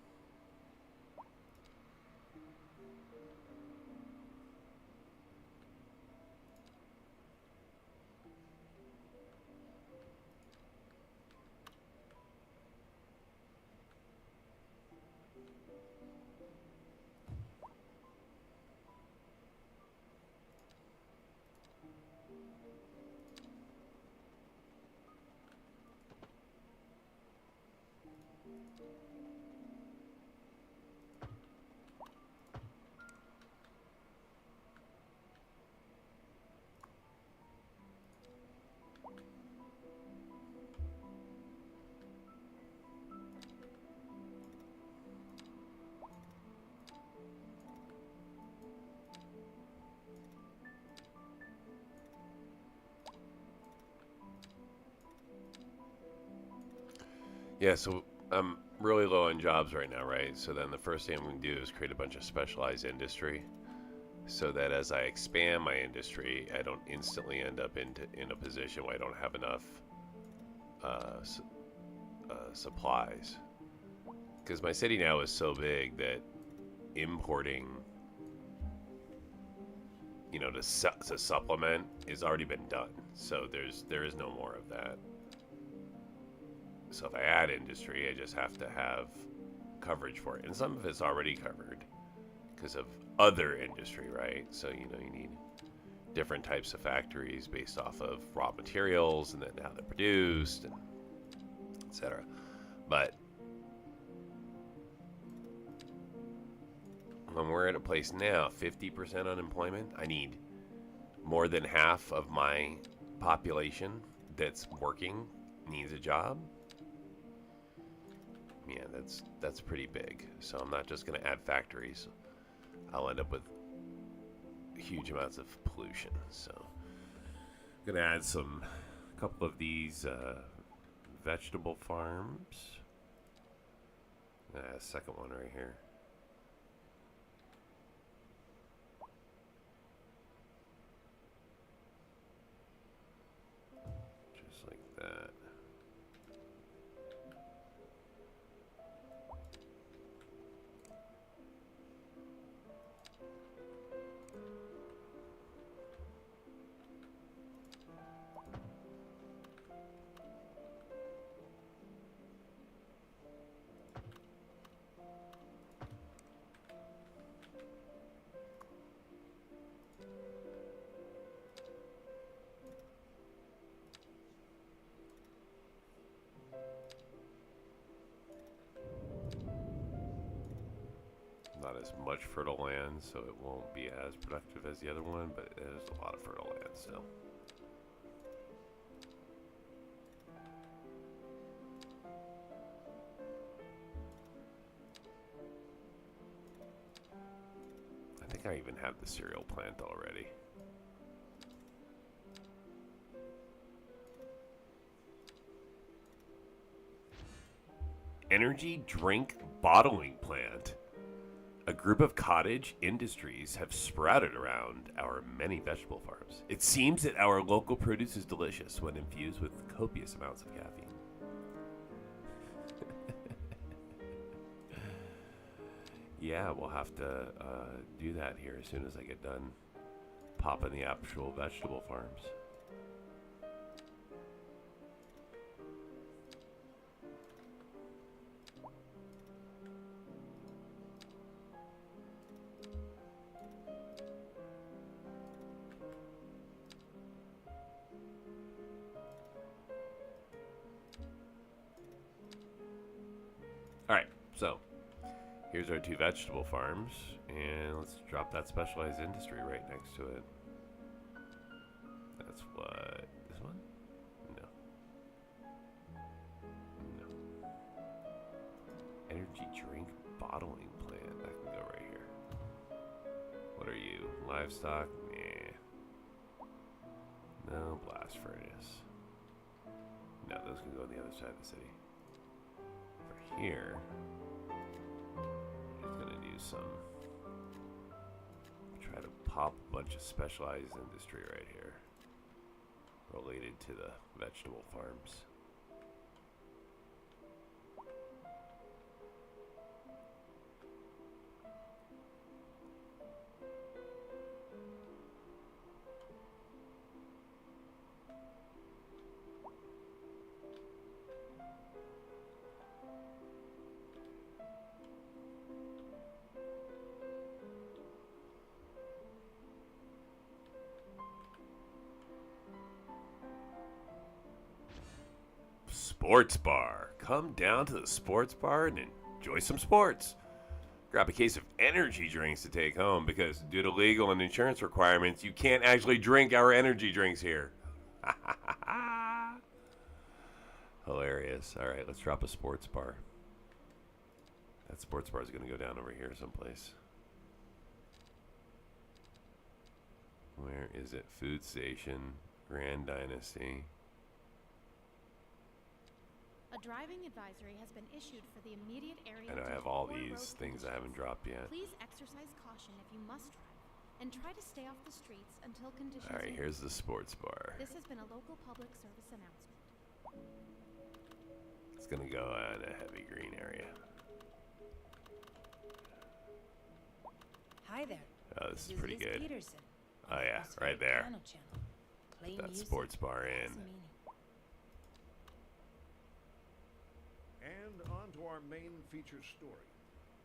Yeah, so I'm really low on jobs right now, right? So then the first thing I'm going to do is create a bunch of specialized industry so that as I expand my industry, I don't instantly end up in a position where I don't have enough supplies. Because my city now is so big that importing, you know, to supplement has already been done. So there is no more of that. So if I add industry, I just have to have coverage for it. And some of it's already covered because of other industry, right? So, you know, you need different types of factories based off of raw materials and then how they're produced, and etc. But when we're at a place now, 50% unemployment, I need more than half of my population that's working needs a job. Yeah, that's pretty big. So I'm not just going to add factories. I'll end up with huge amounts of pollution. So I'm going to add a couple of these vegetable farms. Second one right here. Just like that. Not as much fertile land, so it won't be as productive as the other one, but there's a lot of fertile land still. I think I even have the cereal plant already. Energy drink bottling plant. A group of cottage industries have sprouted around our many vegetable farms. It seems that our local produce is delicious when infused with copious amounts of caffeine. Yeah, we'll have to do that here as soon as I get done popping the actual vegetable farms. Alright, so here's our two vegetable farms, and let's drop that specialized industry right next to it. That's what, this one? No. No. Energy drink bottling plant, that can go right here. What are you, livestock? Nah. No, blast furnace. No, those can go on the other side of the city. For here, I'm just gonna do some, try to pop a bunch of specialized industry right here related to the vegetable farms. Sports bar. Come down to the sports bar and enjoy some sports. Grab a case of energy drinks to take home because due to legal and insurance requirements, you can't actually drink our energy drinks here. Hilarious. All right, let's drop a sports bar. That sports bar is going to go down over here someplace. Where is it? Food station, Grand Dynasty. A driving advisory has been issued for the immediate area. And I have all these things I haven't dropped yet. Please exercise caution if you must drive, and try to stay off the streets until conditions. All right, here's the sports bar. This has been a local public service announcement. It's gonna go in a heavy green area. Hi there. Oh, this is pretty Liz good. Peterson, Oh yeah, Atmospheric right there. Piano Channel. Play That music sports bar has in. meaning. And on to our main feature story.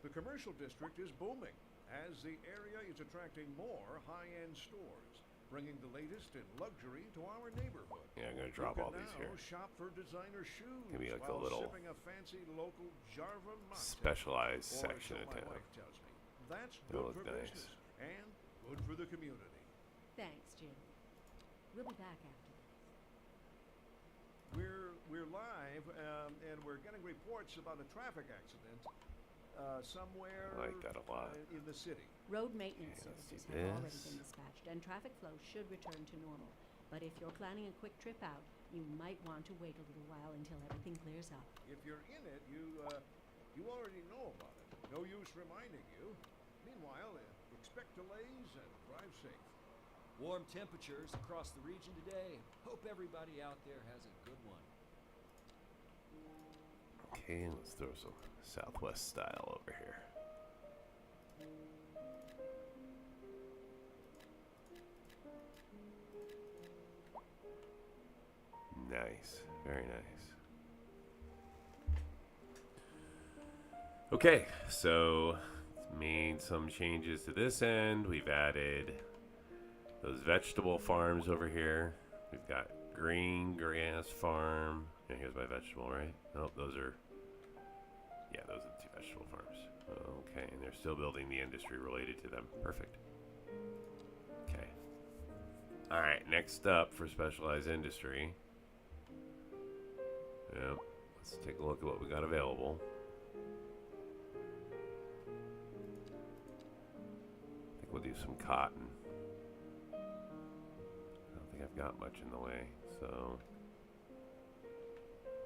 The commercial district is booming as the area is attracting more high-end stores, bringing the latest in luxury to our neighborhood. Yeah, I'm gonna drop you all can these now here. shop for designer shoes Give me like a while little sipping a fancy local Jarva mocktail. specialized Or, section so of my town. wife tells me, that's That good look for nice. business and good for the community. Thanks, Jim. We'll be back after this. We're we're live, and we're getting reports about a traffic accident somewhere I like that a lot. In the city. Road maintenance Okay, let's services do have already this. been dispatched, and traffic flow should return to normal. But if you're planning a quick trip out, you might want to wait a little while until everything clears up. If you're in it, you already know about it. No use reminding you. Meanwhile, expect delays and drive safe. Warm temperatures across the region today. Hope everybody out there has a good one. Okay, let's throw some Southwest style over here. Nice, very nice. Okay, so made some changes to this end. We've added those vegetable farms over here. We've got green grass farm. And here's my vegetable, right? Oh, those are, yeah, those are the 2 vegetable farms. Okay, and they're still building the industry related to them. Perfect. Okay. All right, next up for specialized industry. Yep, let's take a look at what we got available. I think we'll do some cotton. I don't think I've got much in the way, so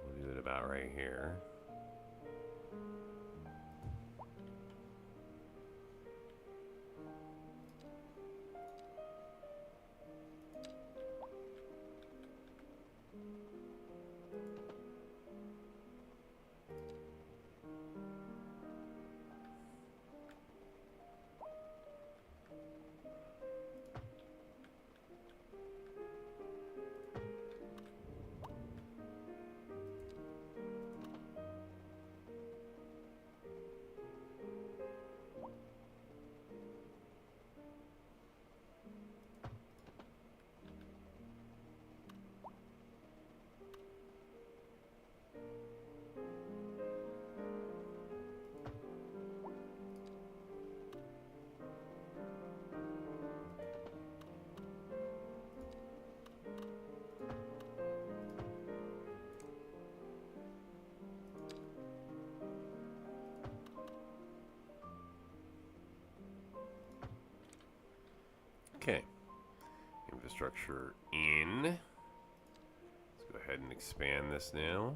we'll do it about right here. Okay. Infrastructure in. Let's go ahead and expand this now.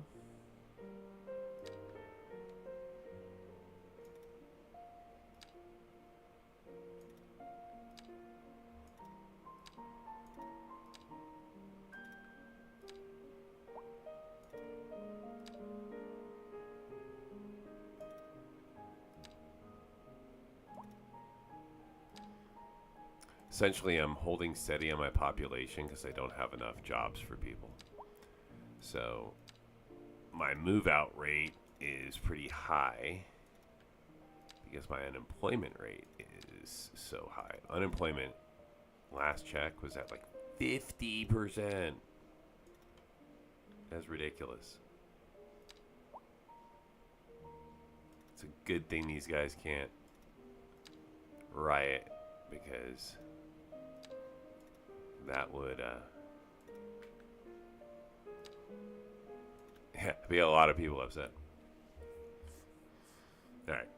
Essentially, I'm holding steady on my population because I don't have enough jobs for people. So, my move-out rate is pretty high because my unemployment rate is so high. Unemployment, last check, was at like 50%. That's ridiculous. It's a good thing these guys can't riot because that would yeah, be a lot of people upset. All right,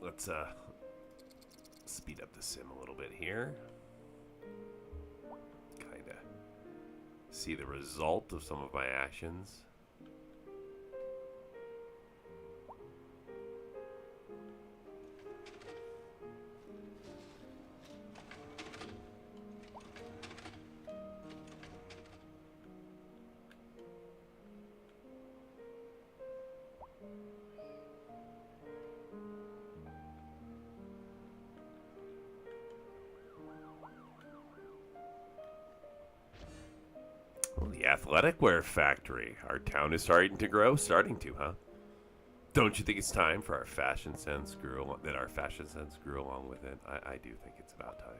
let's speed up the sim a little bit here. Kind of see the result of some of my actions. The athletic wear factory. Our town is starting to grow. Starting to, huh? Don't you think it's time for our fashion sense grew along, that our fashion sense grew along with it? I do think it's about time.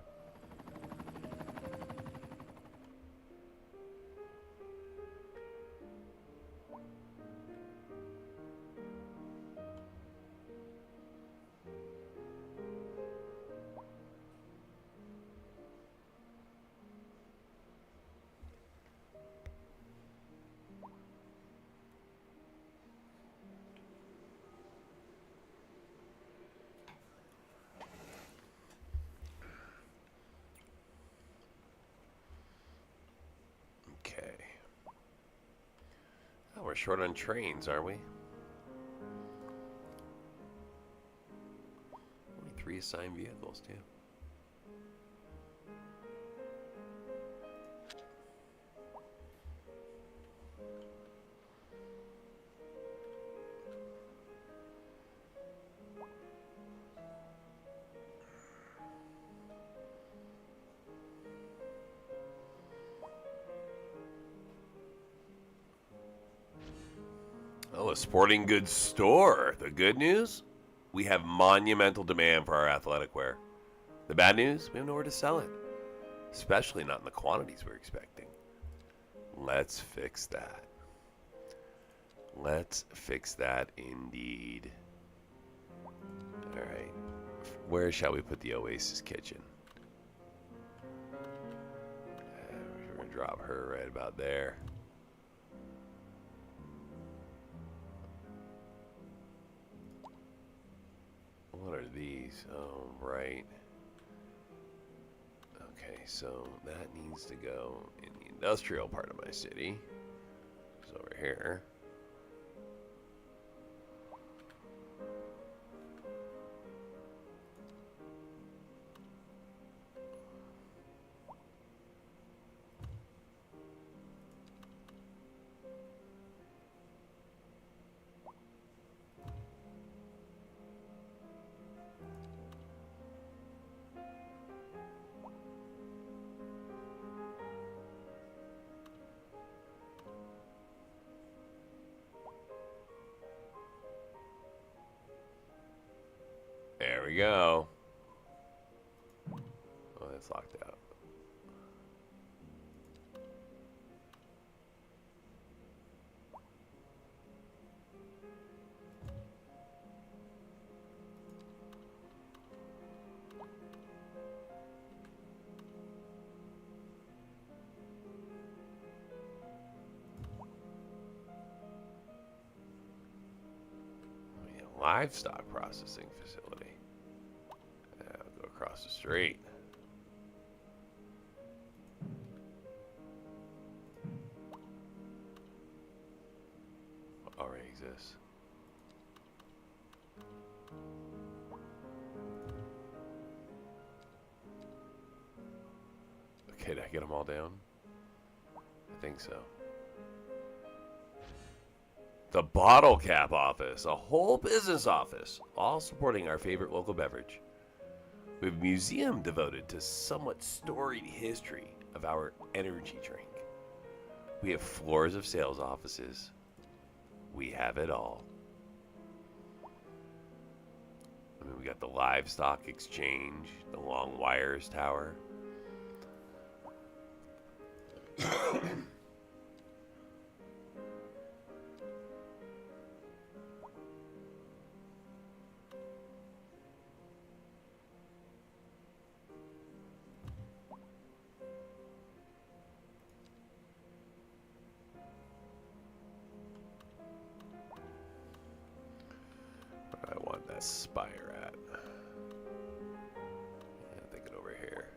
short on trains, are we? Only 3 assigned vehicles, too. Oh, a sporting goods store. The good news? We have monumental demand for our athletic wear. The bad news? We have nowhere to sell it. Especially not in the quantities we're expecting. Let's fix that. Let's fix that indeed. Alright. Where shall we put the Oasis kitchen? We're going to drop her right about there. What are these? Oh, right. Okay, so that needs to go in the industrial part of my city. It's over here. There we go. Oh, that's locked out. Oh, yeah, livestock processing facility. I'll go across the street. Already exists. Okay, did I get them all down? I think so. The Bottle Cap Office, a whole business office, all supporting our favorite local beverage. We have a museum devoted to somewhat storied history of our energy drink. We have floors of sales offices. We have it all. I mean, we got the livestock exchange, the long wires tower. I want that spire at. Yeah, I'm thinking over here.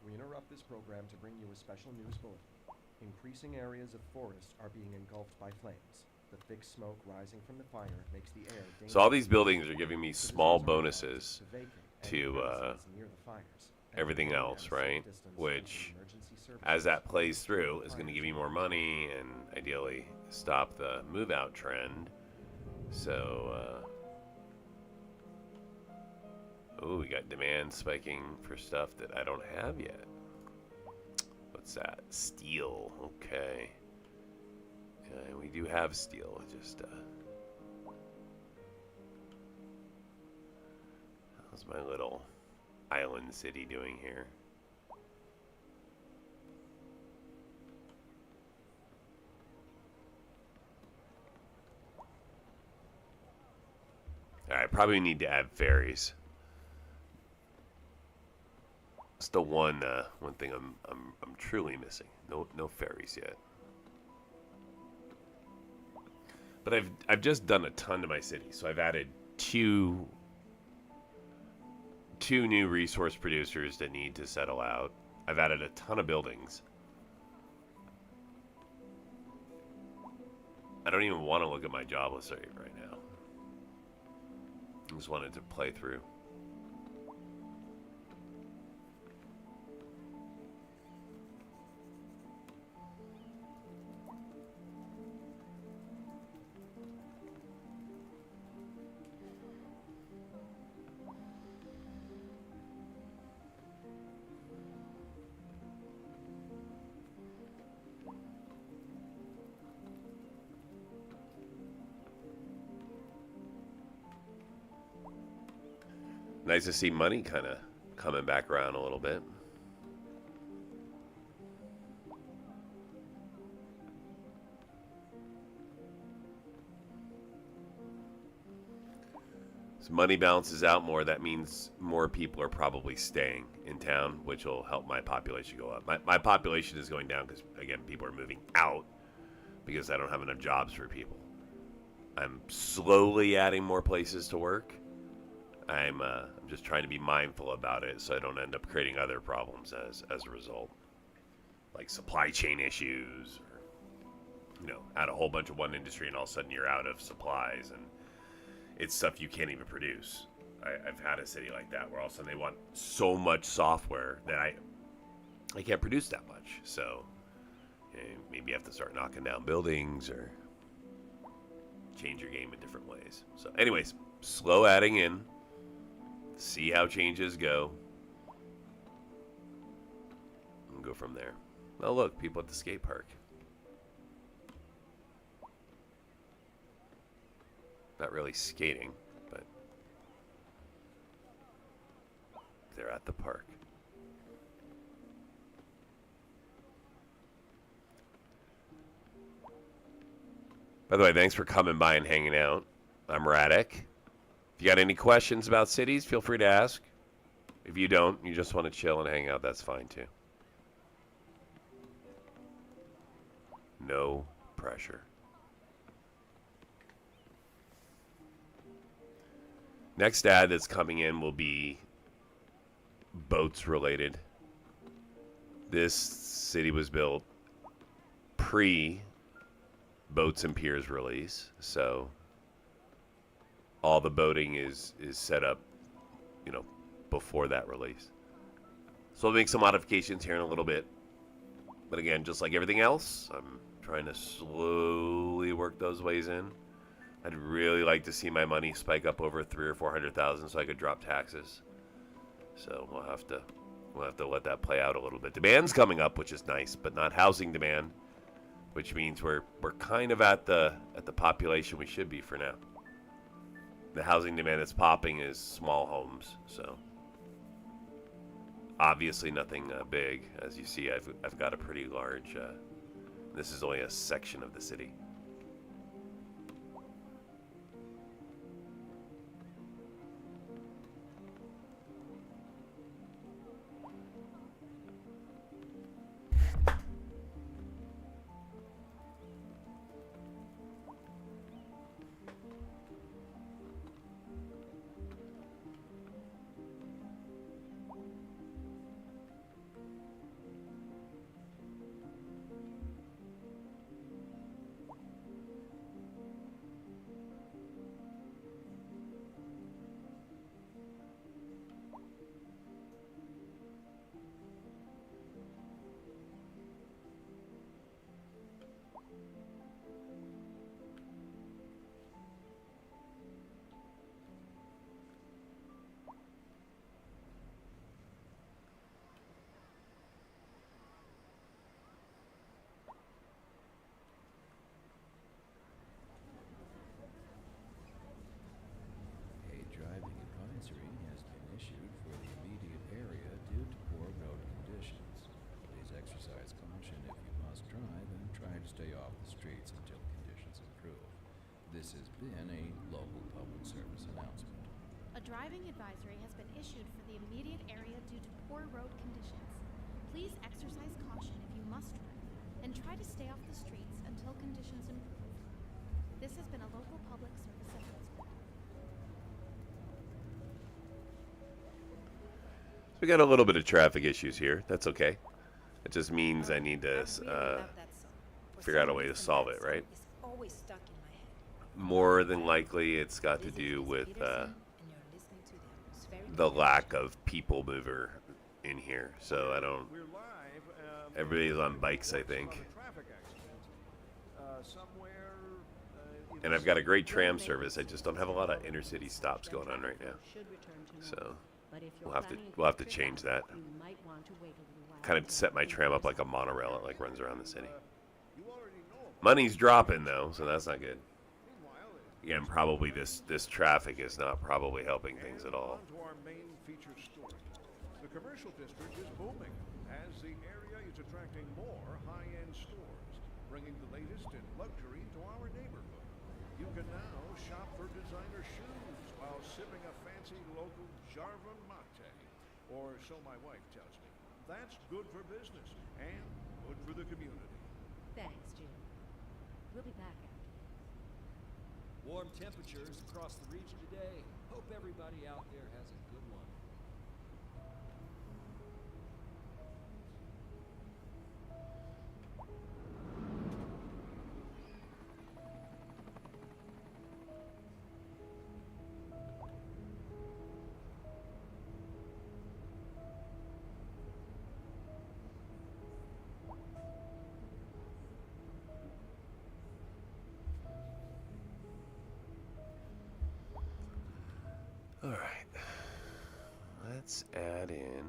We interrupt this program to bring you a special news bulletin. Increasing areas of forest are being engulfed by flames. The thick smoke rising from the fire makes the air dangerous. So all these buildings are giving me small Citizens are advised bonuses vacate any to premises near the fires and everything remain else, at a safe right? distance from Which, emergency as services that plays and through, is going to fire give you more money and ideally stop the move-out trend. So, oh, we got demand spiking for stuff that I don't have yet. What's that? Steel. Okay. Yeah, we do have steel. Just, how's my little island city doing here? Alright, probably need to add ferries. It's the one thing I'm truly missing. No ferries yet. But I've just done a ton to my city. So I've added two new resource producers that need to settle out. I've added a ton of buildings. I don't even want to look at my job list right now. I just wanted to play through. Nice to see money kind of coming back around a little bit. As money balances out more, that means more people are probably staying in town, which will help my population go up. My population is going down because, again, people are moving out because I don't have enough jobs for people. I'm slowly adding more places to work. I'm just trying to be mindful about it so I don't end up creating other problems as a result. Like supply chain issues, or, add a whole bunch of one industry and all of a sudden you're out of supplies and it's stuff you can't even produce. I've had a city like that where all of a sudden they want so much software that I can't produce that much. So maybe you have to start knocking down buildings or change your game in different ways. So anyways, slow adding in. See how changes go. And go from there. Oh, look, people at the skate park. Not really skating, but they're at the park. By the way, thanks for coming by and hanging out. I'm Radek. If you got any questions about cities, feel free to ask. If you don't, you just want to chill and hang out, that's fine too. No pressure. Next ad that's coming in will be boats related. This city was built pre Boats and Piers release, so all the boating is set up, before that release. So I'll make some modifications here in a little bit. But again, just like everything else, I'm trying to slowly work those ways in. I'd really like to see my money spike up over 300,000 or 400,000 so I could drop taxes. So we'll have to let that play out a little bit. Demand's coming up, which is nice, but not housing demand, which means we're kind of at the population we should be for now. The housing demand that's popping is small homes, so obviously nothing big. As you see, I've got a pretty large. This is only a section of the city. This has been a local public service announcement. A driving advisory has been issued for the immediate area due to poor road conditions. Please exercise caution if you must drive, and try to stay off the streets until conditions improve. This has been a local public service announcement. We got a little bit of traffic issues here. That's okay. It just means I need to That's weird about that song. For figure out some a way to reason, solve that it, song right? is always stuck in my head. More than likely, it's got to This is do Lisa with Peterson, and you're listening to the atmospheric the lack connection. of people mover in here. So I don't. We're live. Everybody's on bikes, I think. About a traffic accident. Somewhere. In And the I've got a city. great tram service. I just don't have a lot of intercity stops going on right now. Should return to So normal. But if you're we'll have to planning a we'll have to trip change out, that. you might want to wait a little while Kind of until set my things tram up like a settle. monorail. It like runs around the city. You already know about Money's dropping though, so that's not good. Meanwhile, Again, probably this traffic is not probably helping things at all. On to our main feature story. The commercial district is booming as the area is attracting more high-end stores, bringing the latest in luxury to our neighborhood. You can now shop for designer shoes while sipping a fancy local Jarvan mate, or so my wife tells me. That's good for business and good for the community. Thanks, Jim. We'll be back after this. Warm temperatures across the region today. Hope everybody out there has a good one. All right. Let's add in.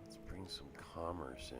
Let's bring some commerce in.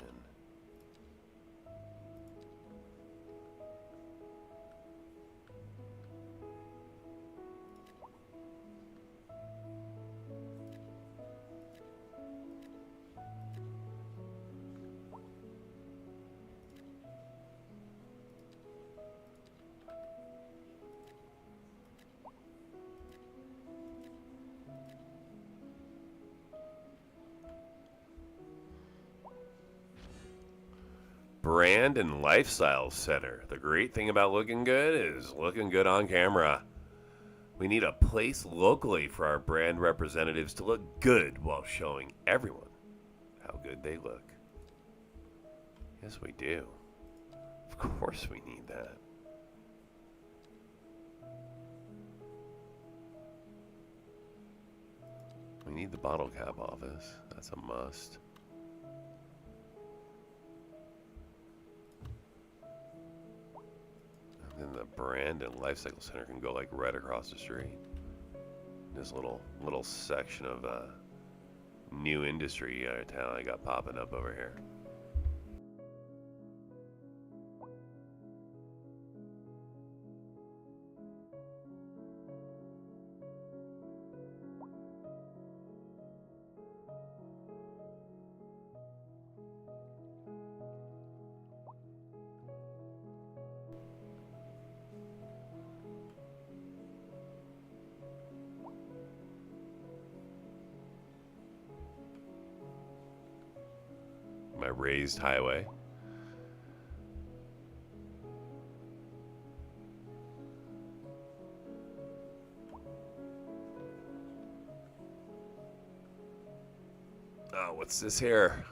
Brand and Lifestyle Center. The great thing about looking good is looking good on camera. We need a place locally for our brand representatives to look good while showing everyone how good they look. Yes, we do. Of course we need that. We need the bottle cap office. That's a must. And then the brand and lifecycle center can go like right across the street. This little section of new industry town I got popping up over here. My raised highway. Oh, what's this here?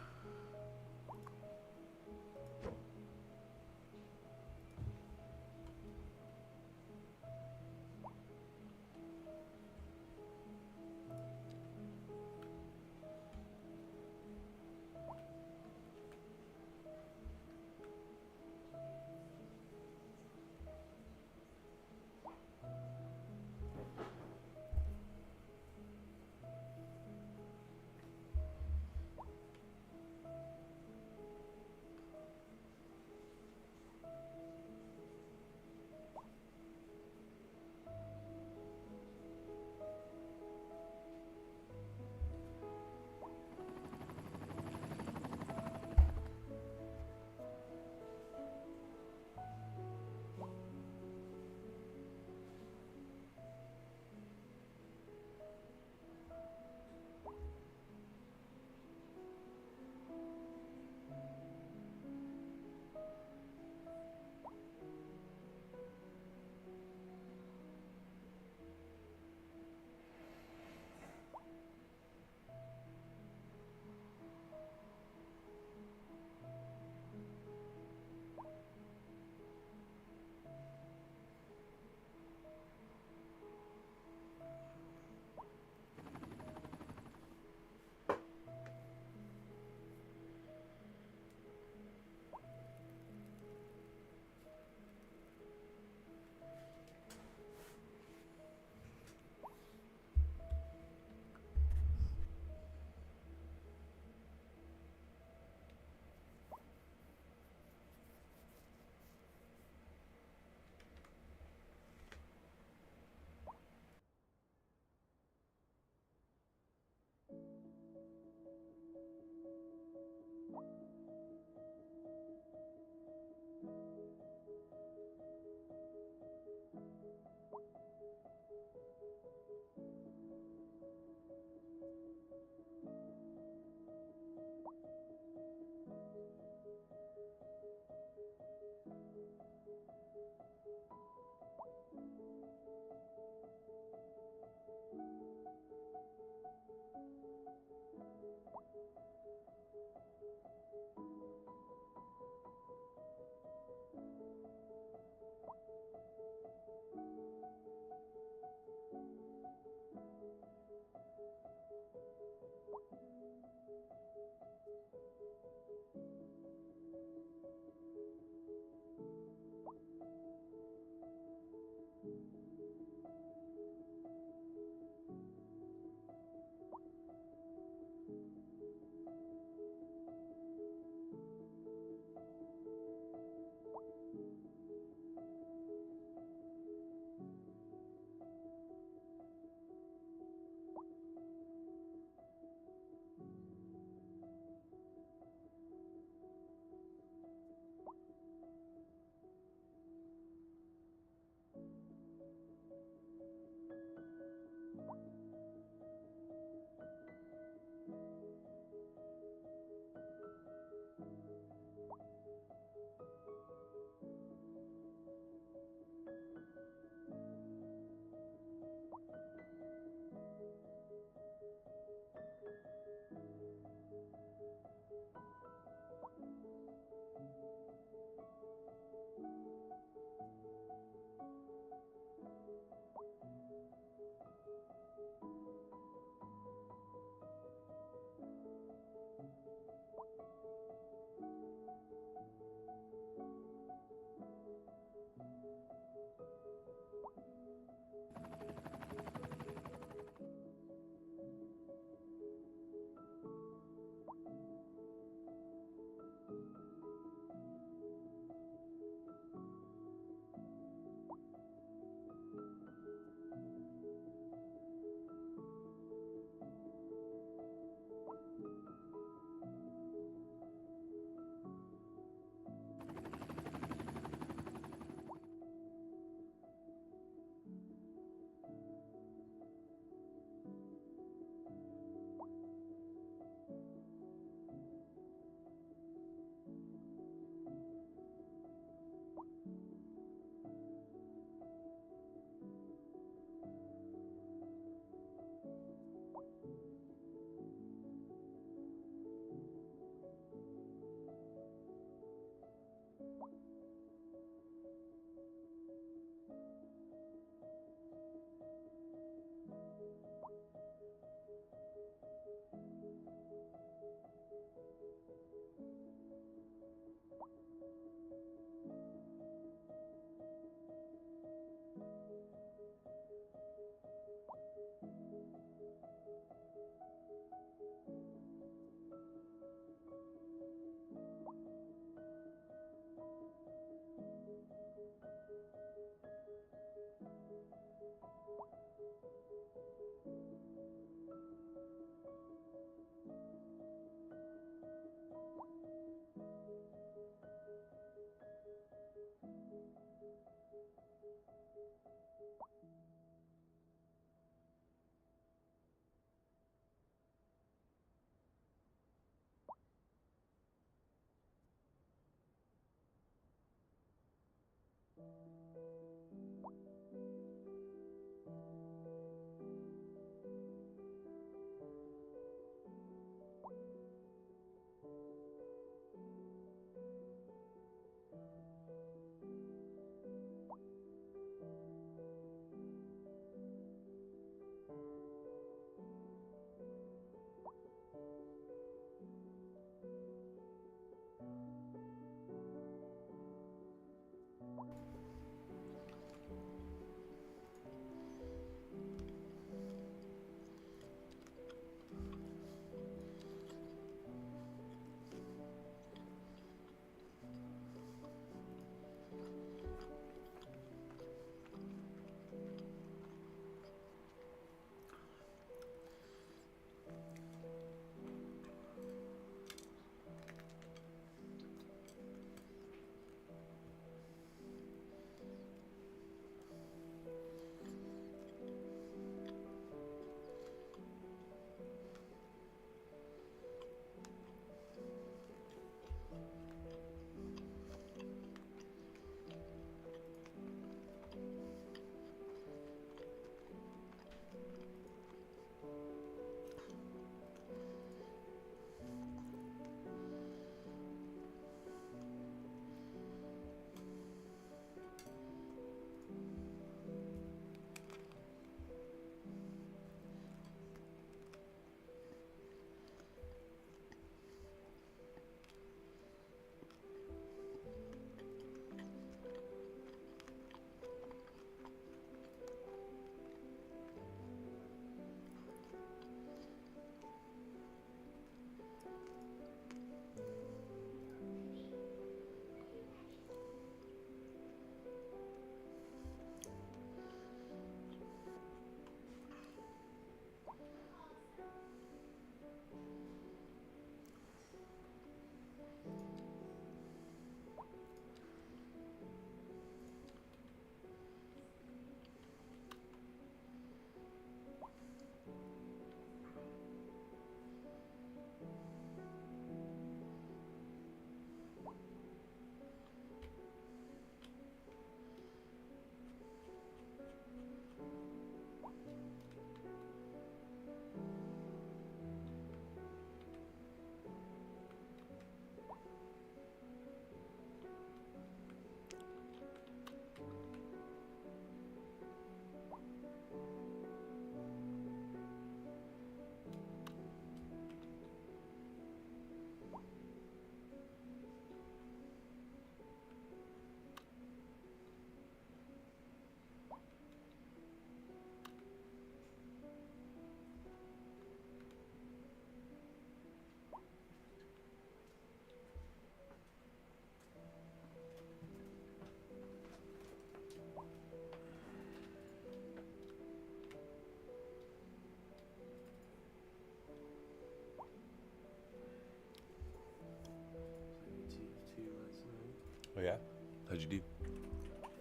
How'd you do?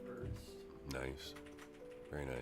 First. Nice. Very nice.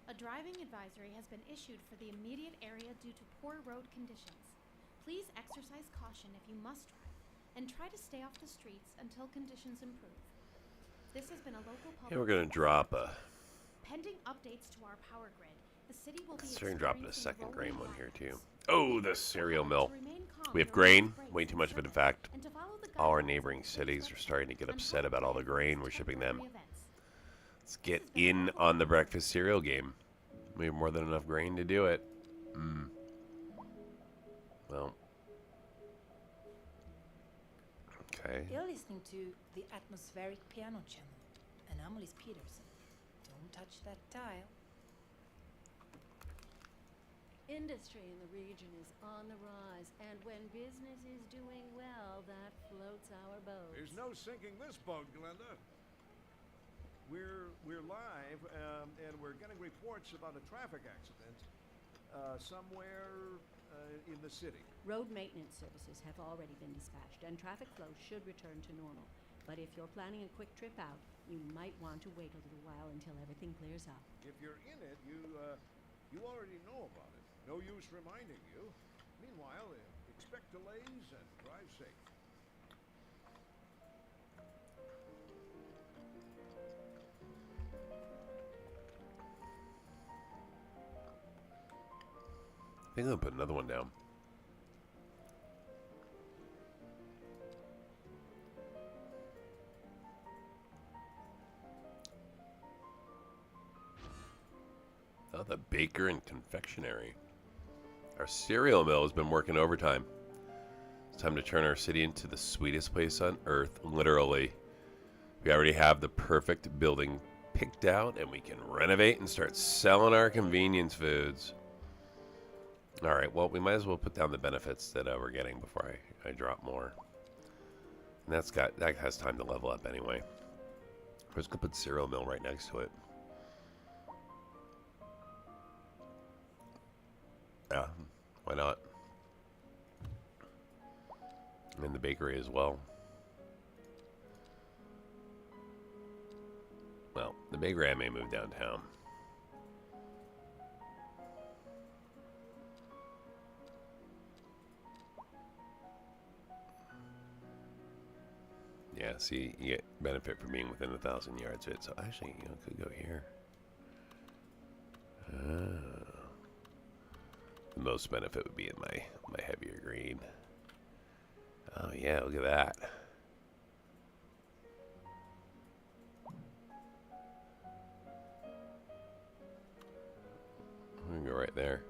A driving advisory has been issued for the immediate area due to poor road conditions. Please exercise caution if you must drive, and try to stay off the streets until conditions improve. This has been a local public... Yeah, we're gonna drop a... Pending updates to our power grid, the city will be Considering dropping a experiencing second grain rolling one here too. blackouts. Oh, the cereal mill. To remain calm We have during grain, these way breaks too much of it in and fact. and to follow the All our guidelines neighboring of the cities are police starting to get on upset how to about all the plan grain we're these shipping them. temporary events. Let's get in on the breakfast cereal game. We have more than enough grain to do it. Well. Okay. You're listening to the atmospheric piano channel. Anomalies Peterson. Don't touch that dial. Industry in the region is on the rise, and when business is doing well, that floats our boat. There's no sinking this boat, Glenda. We're live, and we're getting reports about a traffic accident somewhere in the city. Road maintenance services have already been dispatched, and traffic flow should return to normal. But if you're planning a quick trip out, you might want to wait a little while until everything clears up. If you're in it, you already know about it. No use reminding you. Meanwhile, expect delays and drive safe. I think I'll put another one down. Oh, the baker and confectionery. Our cereal mill has been working overtime. It's time to turn our city into the sweetest place on earth, literally. We already have the perfect building picked out, and we can renovate and start selling our convenience foods. All right, well, we might as well put down the benefits that we're getting before I drop more. And that has time to level up anyway. We're just gonna put cereal mill right next to it. Yeah, why not? And the bakery as well. Well, the bakery I may move downtown. Yeah, see, you get benefit from being within 1,000 yards of it. So actually, you know, could go here. The most benefit would be in my heavier green. Oh yeah, look at that. We can go right there.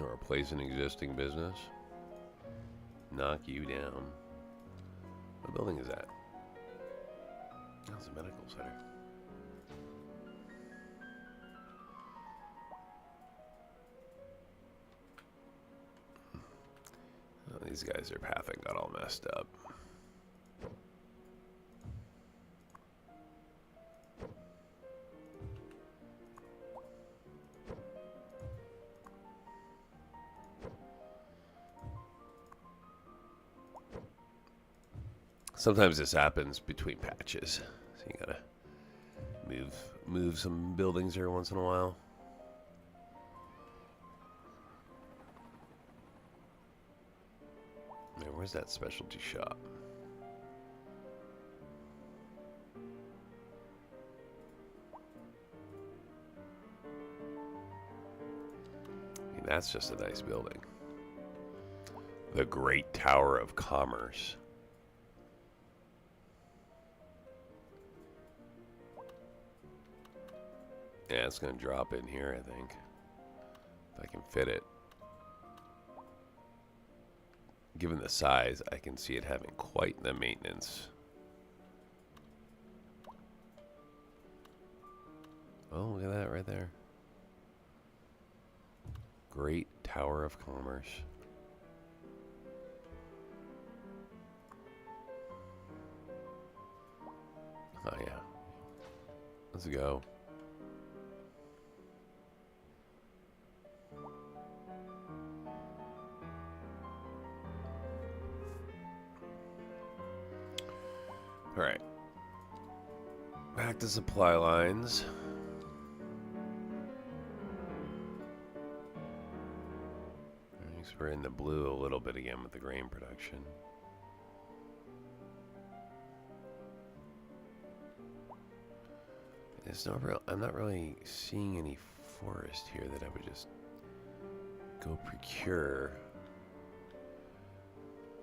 Or replace an existing business. Knock you down. What building is that? That's a medical center. Oh, these guys are pathing got all messed up. Sometimes this happens between patches, so you gotta move some buildings every once in a while. Yeah, Where's that specialty shop? I mean, that's just a nice building. The Great Tower of Commerce. Yeah, it's going to drop in here, I think. If I can fit it. Given the size, I can see it having quite the maintenance. Oh, look at that right there. Great Tower of Commerce. Oh, yeah. Let's go. All right. Back to supply lines. I guess we're in the blue a little bit again with the grain production. There's no real, I'm not really seeing any forest here that I would just go procure.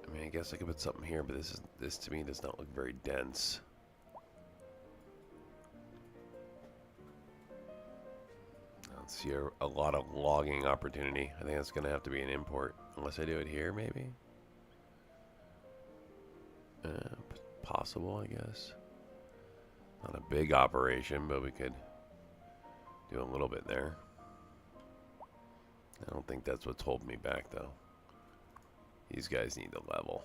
I mean, I guess I could put something here, but this to me does not look very dense. I don't see a lot of logging opportunity. I think that's going to have to be an import, unless I do it here, maybe. Possible, I guess. Not a big operation, but we could do a little bit there. I don't think that's what's holding me back, though. These guys need to level.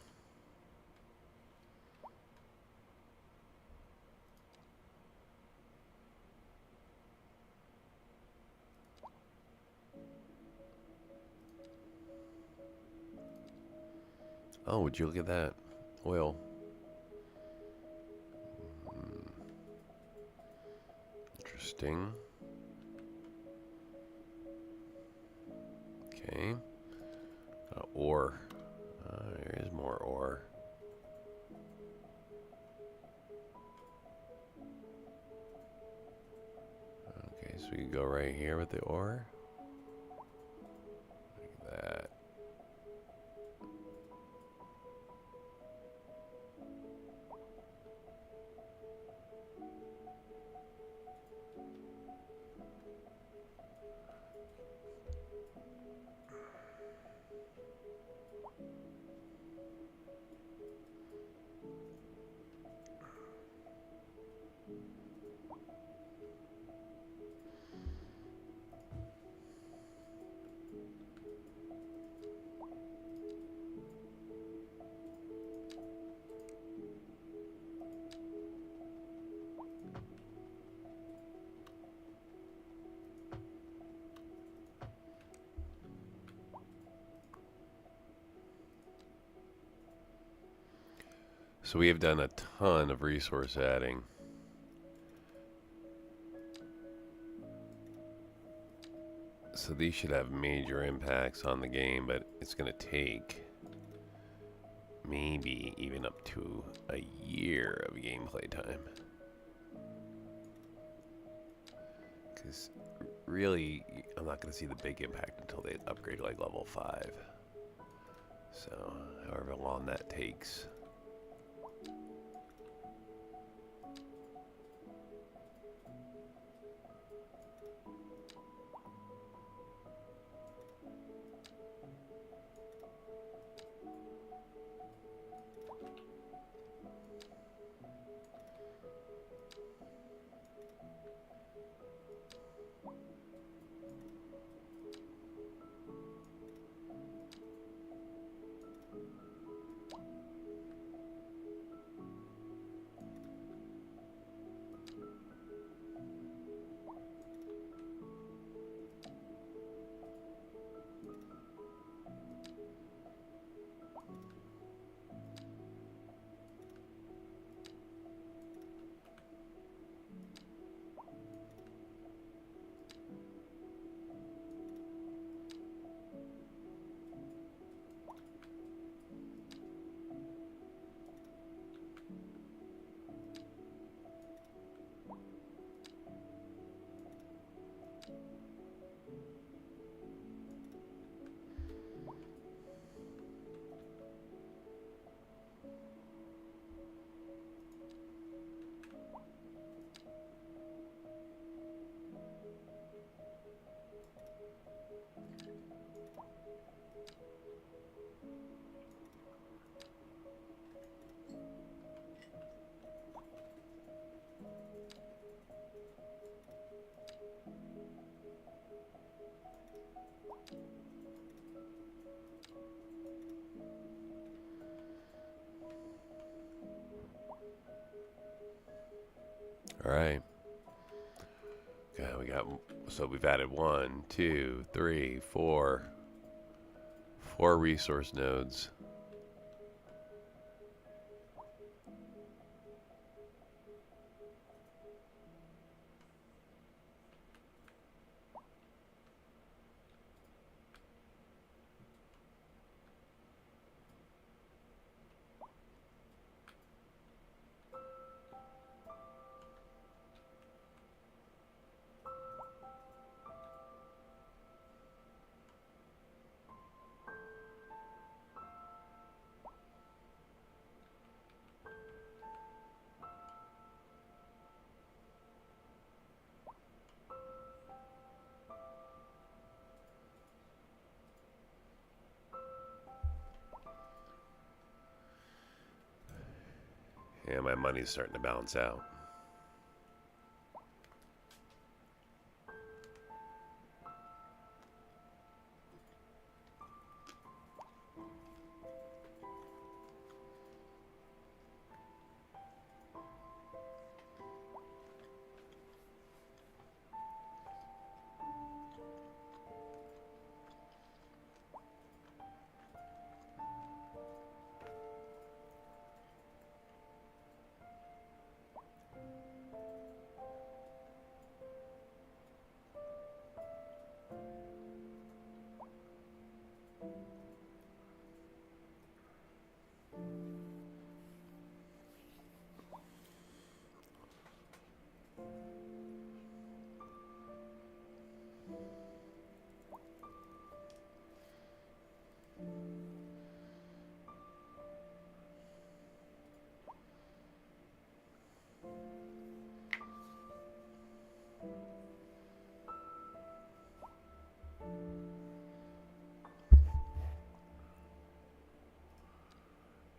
Oh, would you look at that? Oil. Interesting. Okay. Ore. There is more ore. Okay, so we can go right here with the ore. Like that. So we have done a ton of resource adding. So these should have major impacts on the game, but it's going to take maybe even up to a year of gameplay time. Because really, I'm not going to see the big impact until they upgrade like level 5. So however long that takes. right. Okay, so we've added 1, 2, 3, 4 resource nodes. And my money's starting to balance out.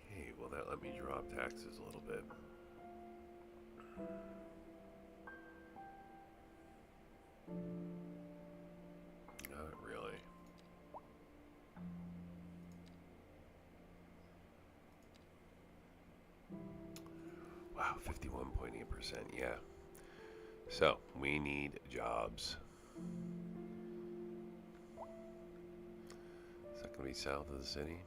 Okay, will that let me drop taxes a little bit? Not really. Wow, 51.8%, yeah. So, we need jobs. Is that going to be south of the city?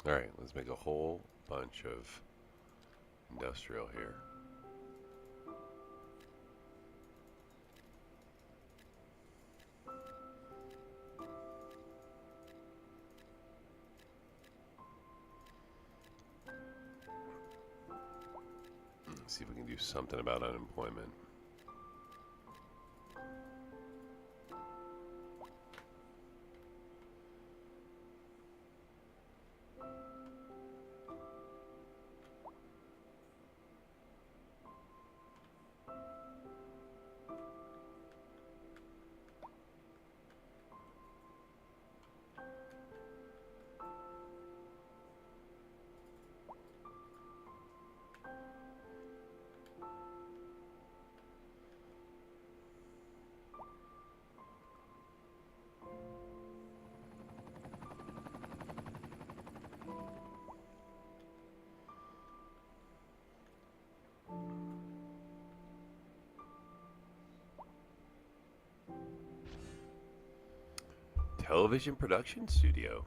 Alright, let's make a whole bunch of industrial here. See if we can do something about unemployment. Television production studio.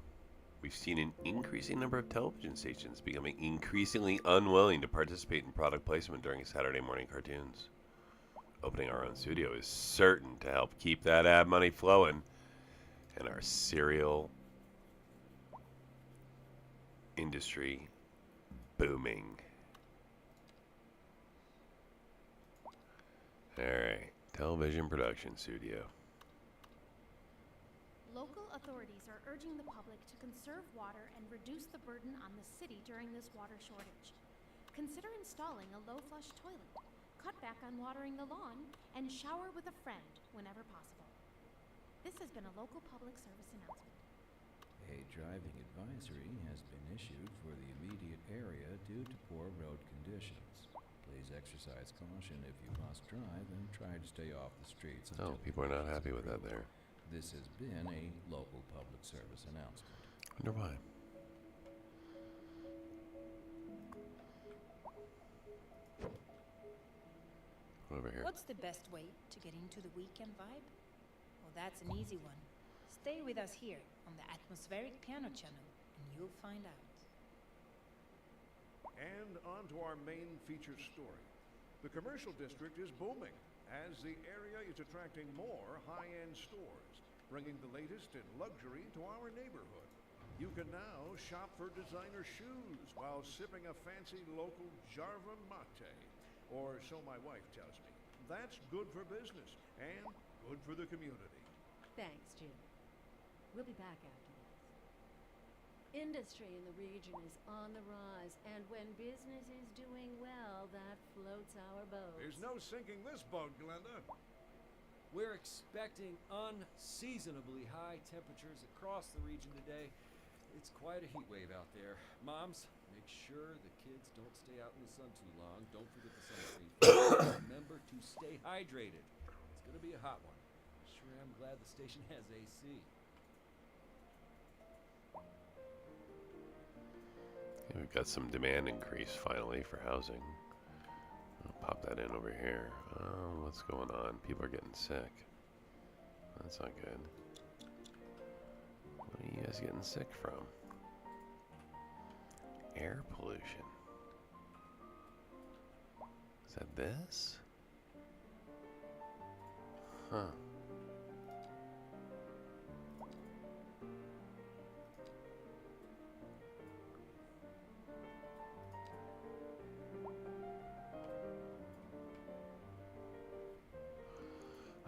We've seen an increasing number of television stations becoming increasingly unwilling to participate in product placement during Saturday morning cartoons. Opening our own studio is certain to help keep that ad money flowing and our serial industry booming. Alright, television production studio. Local authorities are urging the public to conserve water and reduce the burden on the city during this water shortage. Consider installing a low-flush toilet, cut back on watering the lawn, and shower with a friend whenever possible. This has been a local public service announcement. A driving advisory has been issued for the immediate area due to poor road conditions. Please exercise caution if you must drive and try to stay off the streets Oh, until people are not conditions happy with that improve. there. This has been a local public service announcement. Wonder why. Over here. What's the best way to get into the weekend vibe? Well, that's an easy one. Stay with us here on the atmospheric piano channel, and you'll find out. And on to our main feature story. The commercial district is booming as the area is attracting more high-end stores, bringing the latest in luxury to our neighborhood. You can now shop for designer shoes while sipping a fancy local Jarva mate. Or so my wife tells me. That's good for business and good for the community. Thanks, Jim. We'll be back after this. Industry in the region is on the rise, and when business is doing well, that floats our boat. There's no sinking this boat, Glenda. We're expecting unseasonably high temperatures across the region today. It's quite a heat wave out there. Moms, make sure the kids don't stay out in the sun too long. Don't forget the sunscreen. Remember to stay hydrated. It's going to be a hot one. Sure am glad the station has AC. Yeah, we've got some demand increase finally for housing. I'll pop that in over here. Oh, what's going on? People are getting sick. That's not good. What are you guys getting sick from? Air pollution. Is that this? Huh.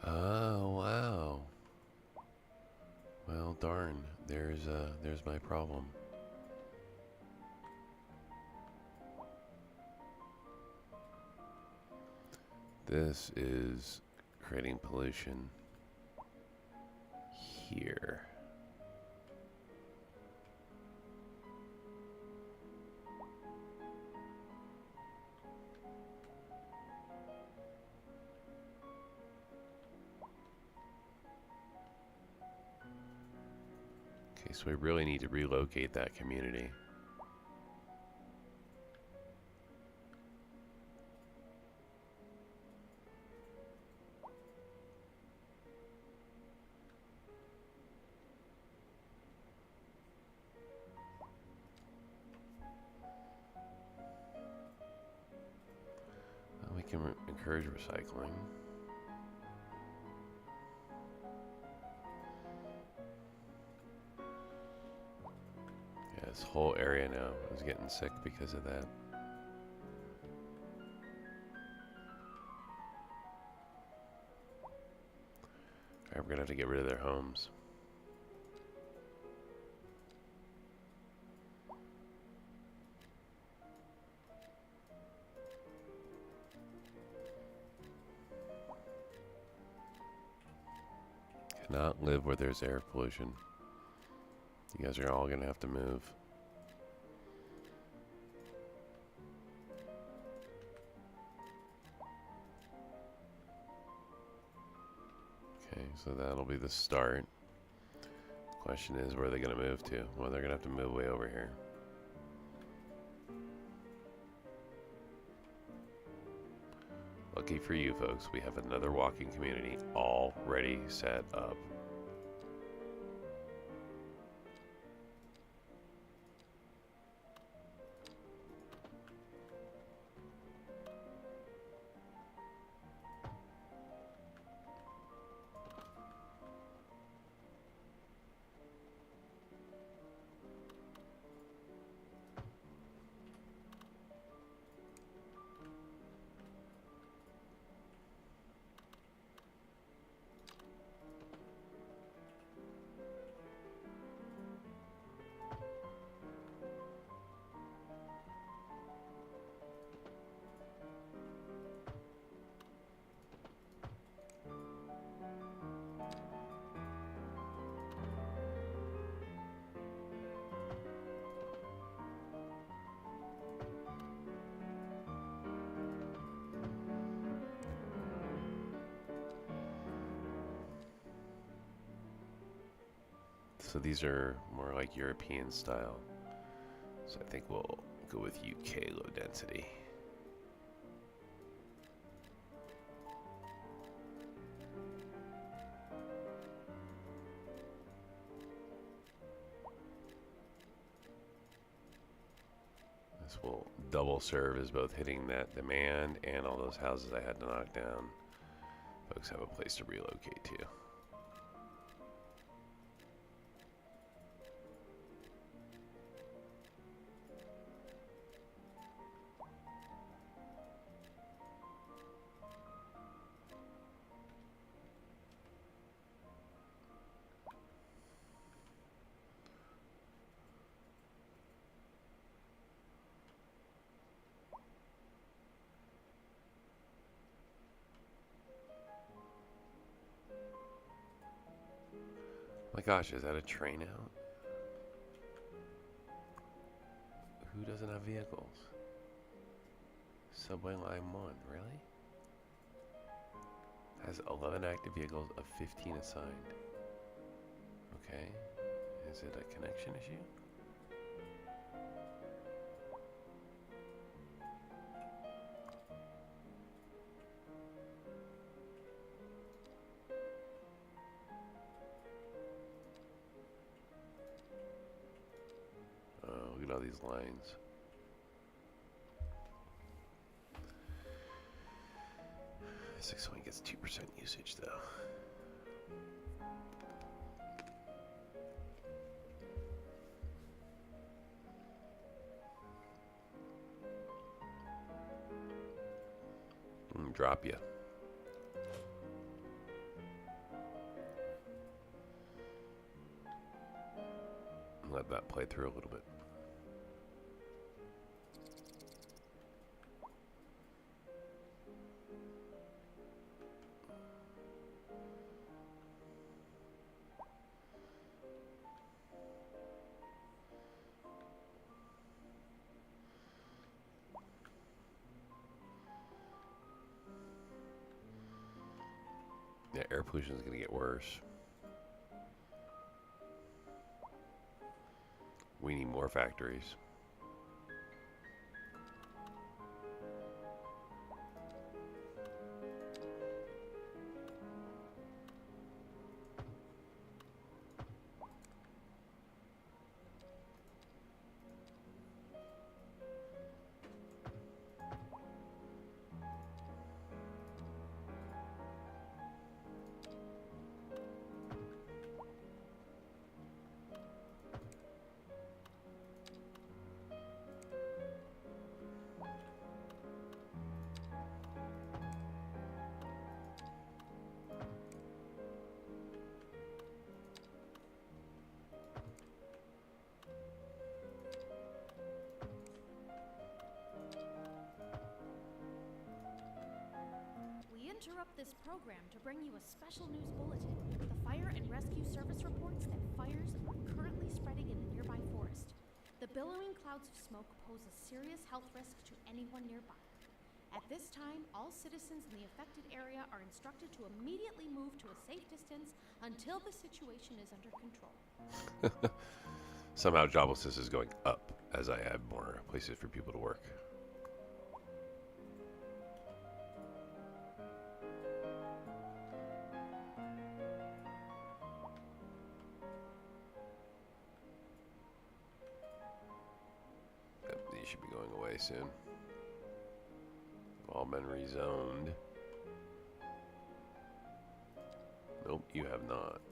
Oh, wow. Well, darn. There's my problem. This is creating pollution here. Okay, so we really need to relocate that community. We can encourage recycling. Yeah, this whole area now is getting sick because of that. Alright, we're gonna have to get rid of their homes. Cannot live where there's air pollution. You guys are all gonna have to move. Okay, so that'll be the start. Question is, where are they gonna move to? Well, they're gonna have to move way over here. Lucky for you folks, we have another walking community already set up. So these are more like European style. So I think we'll go with UK low density. This will double serve as both hitting that demand and all those houses I had to knock down. Folks have a place to relocate to. My gosh, is that a train out? Who doesn't have vehicles? Subway line 1, really? Has 11 active vehicles of 15 assigned. Okay. Is it a connection issue? Look at all these lines. This one gets 2% usage though. Drop you. Let that play through a little bit. Yeah, air pollution is going to get worse. We need more factories. Interrupt this program to bring you a special news bulletin. The fire and rescue service reports that fires are currently spreading in the nearby forest. The billowing clouds of smoke pose a serious health risk to anyone nearby. At this time, all citizens in the affected area are instructed to immediately move to a safe distance until the situation is under control. Somehow joblessness is going up as I add more places for people to work. These should be going away soon. All been rezoned. Nope, you have not.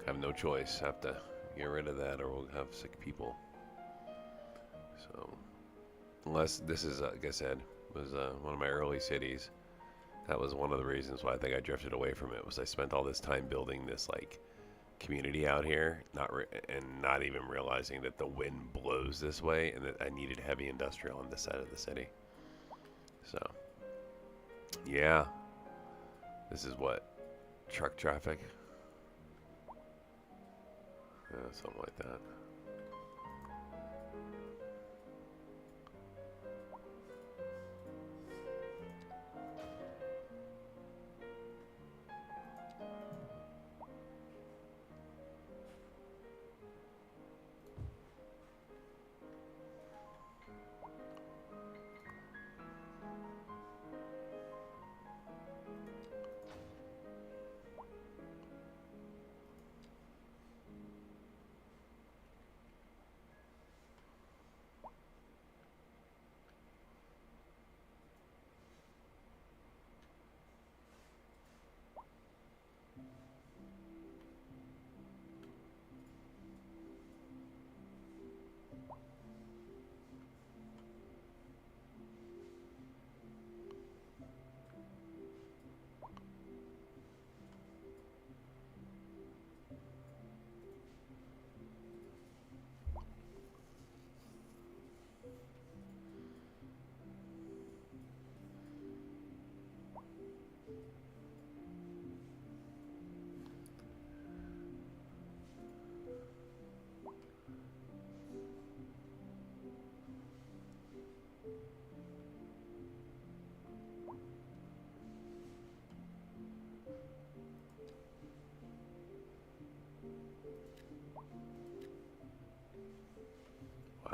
Have no choice. Have to get rid of that or we'll have sick people. So, unless this is, like I said, was one of my early cities. That was one of the reasons why I think I drifted away from it. Was I spent all this time building this like community out here, not even realizing that the wind blows this way, and that I needed heavy industrial on this side of the city. So, yeah, this is what, truck traffic, something like that.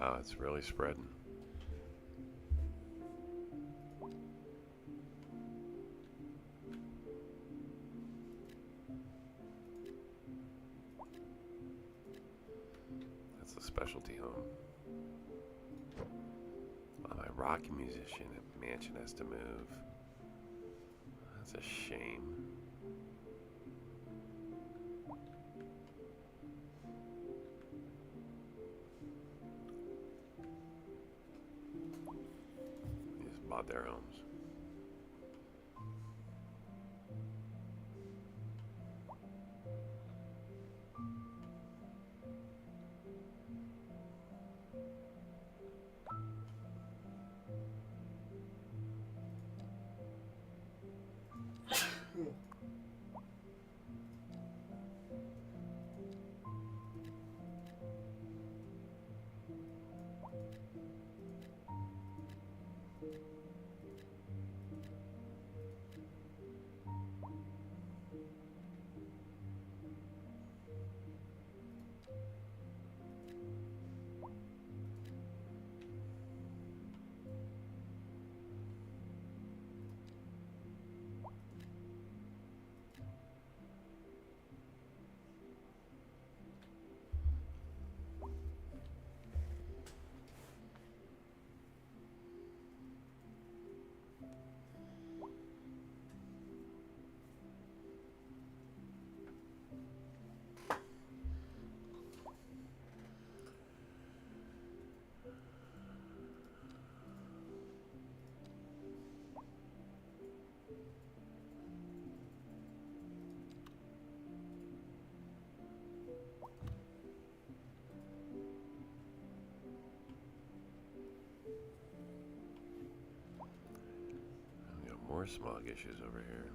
Wow, it's really spreading. That's a specialty home. Oh, my rock musician mansion has to move. That's a shame. They just bought their homes. We got more smog issues over here.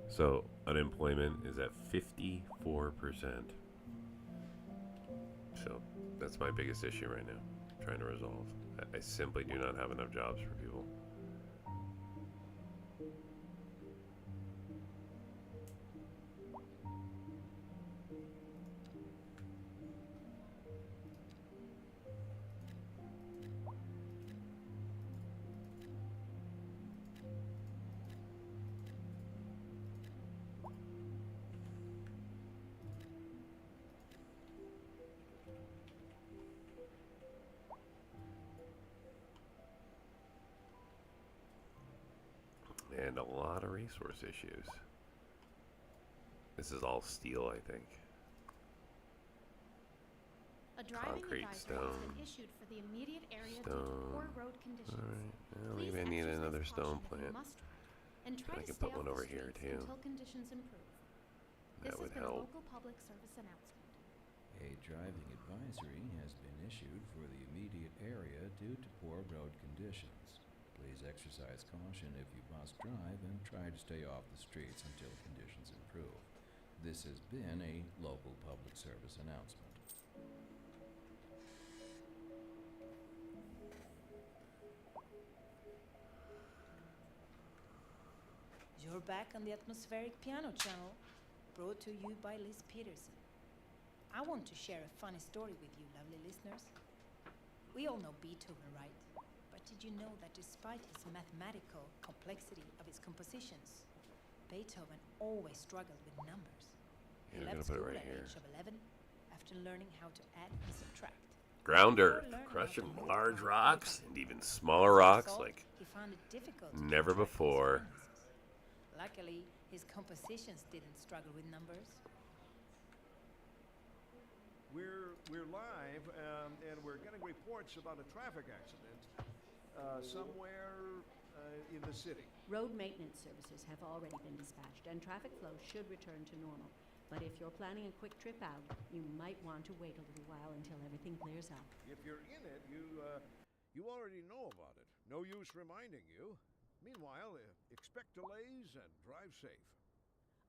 So unemployment is at 54%. So that's my biggest issue right now, trying to resolve. I simply do not have enough jobs for people. And a lot of resource issues. This is all steel, I think. A driving Concrete, advisory has stone. been issued for the immediate area due to Stone. poor road conditions. Alright, well, Please maybe I need exercise another stone caution if you plant. must drive, and try I to can stay put off one the over here, streets too. until conditions improve. That This would has been help. a local public service announcement. A driving advisory has been issued for the immediate area due to poor road conditions. Please exercise caution if you must drive and try to stay off the streets until conditions improve. This has been a local public service announcement. You're back on the atmospheric piano channel, brought to you by Liz Peterson. I want to share a funny story with you, lovely listeners. We all know Beethoven, right? But did you know that despite his mathematical complexity of his compositions, Beethoven always struggled with numbers? Yeah, He I'm left gonna put it school right at here. age of 11 after learning how to add and subtract. ground earth, crushing large rocks and even smaller rocks like He found it difficult to never keep track of his before. runs. Luckily, his compositions didn't struggle with numbers. We're live, and we're getting reports about a traffic accident somewhere in the city. Road maintenance services have already been dispatched, and traffic flow should return to normal. But if you're planning a quick trip out, you might want to wait a little while until everything clears up. If you're in it, you already know about it. No use reminding you. Meanwhile, expect delays and drive safe.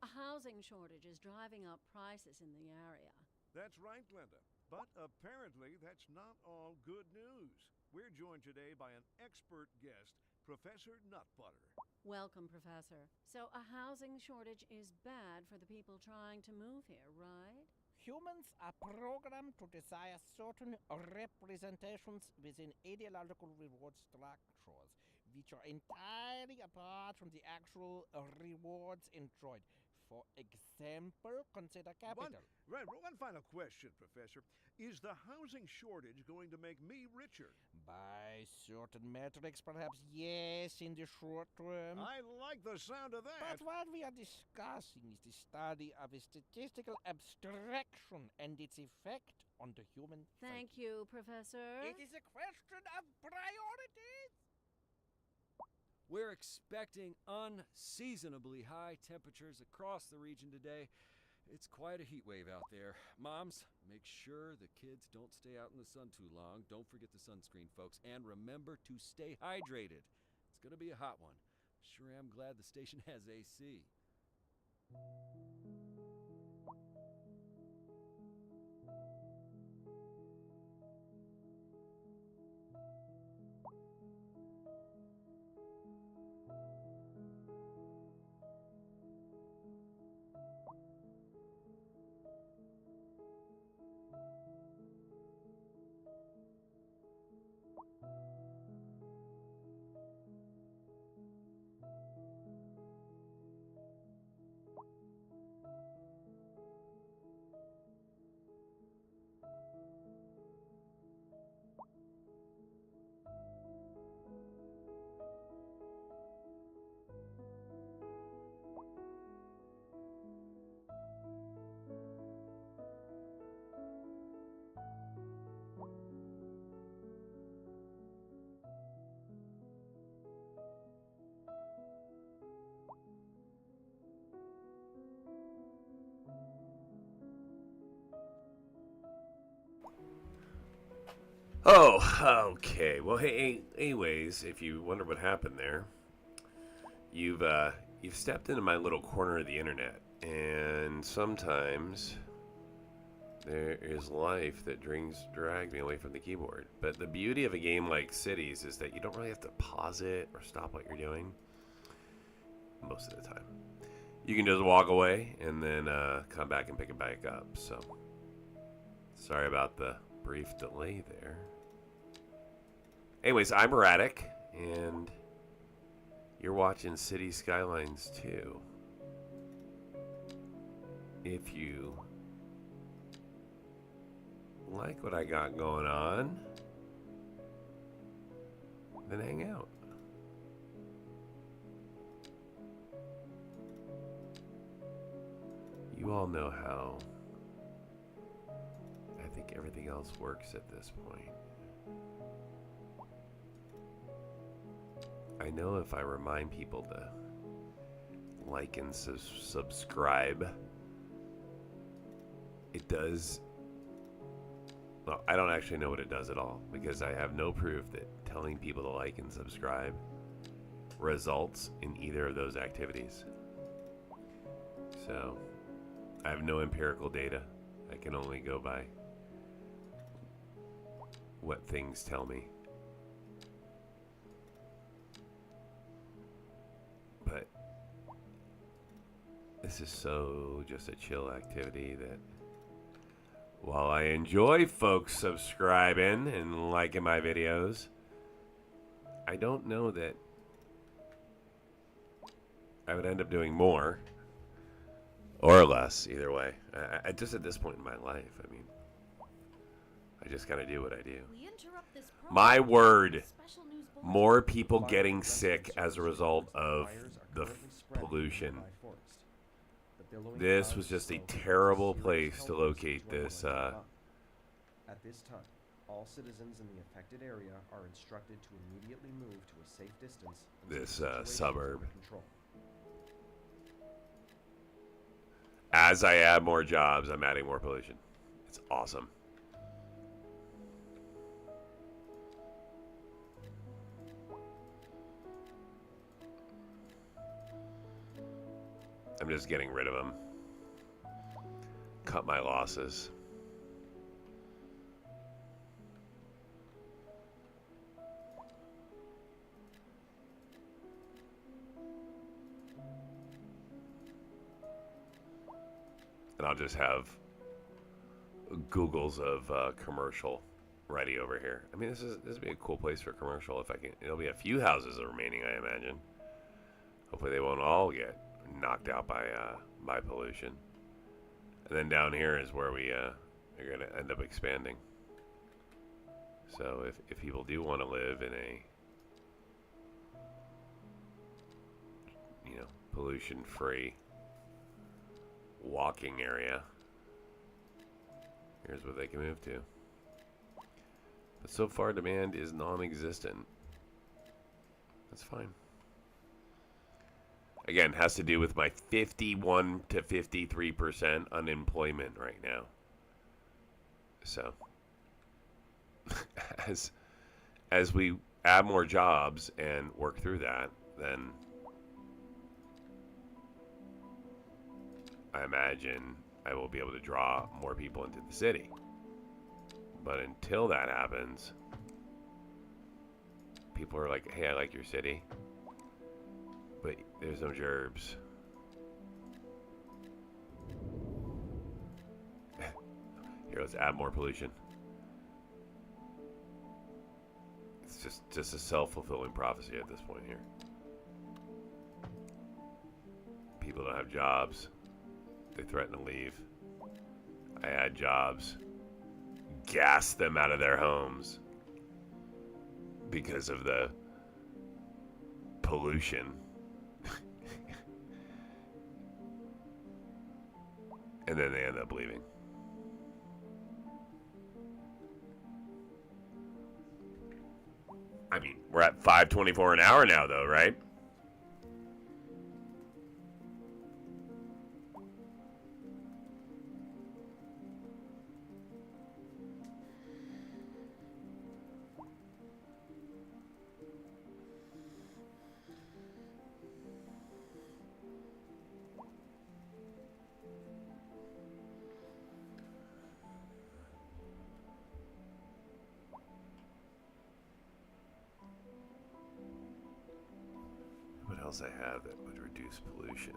A housing shortage is driving up prices in the area. That's right, Glenda. But apparently, that's not all good news. We're joined today by an expert guest, Professor Nutbutter. Welcome, Professor. So a housing shortage is bad for the people trying to move here, right? Humans are programmed to desire certain representations within ideological reward structures, which are entirely apart from the actual rewards enjoyed. For example, consider capital. One final question, Professor. Is the housing shortage going to make me richer? By certain metrics, perhaps yes, in the short term. I like the sound of that. But what we are discussing is the study of a statistical abstraction and its effect on the human Thank psyche. you, Professor. It is a question of priorities. We're expecting unseasonably high temperatures across the region today. It's quite a heat wave out there. Moms, make sure the kids don't stay out in the sun too long. Don't forget the sunscreen, folks. And remember to stay hydrated. It's going to be a hot one. Sure am glad the station has AC. Oh, okay. Well, hey, anyways, if you wonder what happened there, you've stepped into my little corner of the internet, and sometimes there is life that drags me away from the keyboard. But the beauty of a game like Cities is that you don't really have to pause it or stop what you're doing most of the time. You can just walk away and then come back and pick it back up. So, sorry about the brief delay there. Anyways, I'm Erratic, and you're watching City Skylines II. If you like what I got going on, then hang out. You all know how I think everything else works at this point. I know if I remind people to like and subscribe, it does. Well, I don't actually know what it does at all, because I have no proof that telling people to like and subscribe results in either of those activities. So, I have no empirical data. I can only go by what things tell me. But this is so just a chill activity that while I enjoy folks subscribing and liking my videos, I don't know that I would end up doing more or less, either way. I just at this point in my life, I mean, I just gotta do what I do. We interrupt this My program word. with a special news bulletin. More people Fire getting and rescue sick as a service result reports that of fires are the currently spreading in pollution. nearby forest. The billowing This clouds was of just a smoke pose terrible serious place to health locate risks to this, anyone nearby. At this time, all citizens in the affected area are instructed to immediately move to a safe distance until This, the situation is suburb. under control. As I add more jobs, I'm adding more pollution. It's awesome. I'm just getting rid of them. Cut my losses. And I'll just have Googles of commercial ready over here. I mean, this would be a cool place for commercial if I can. There'll be a few houses remaining, I imagine. Hopefully, they won't all get knocked out by pollution. And then down here is where we are going to end up expanding. So if people do want to live in a pollution-free walking area, here's what they can move to. But so far, demand is non-existent. That's fine. Again, has to do with my 51 to 53% unemployment right now. So, as we add more jobs and work through that, then I imagine I will be able to draw more people into the city. But until that happens, people are like, hey, I like your city, but there's no gerbs. Here, let's add more pollution. It's just a self-fulfilling prophecy at this point here. People don't have jobs. They threaten to leave. I add jobs. Gas them out of their homes because of the pollution. And then they end up leaving. I mean, we're at $5.24 an hour now, though, right? What else I have that would reduce pollution?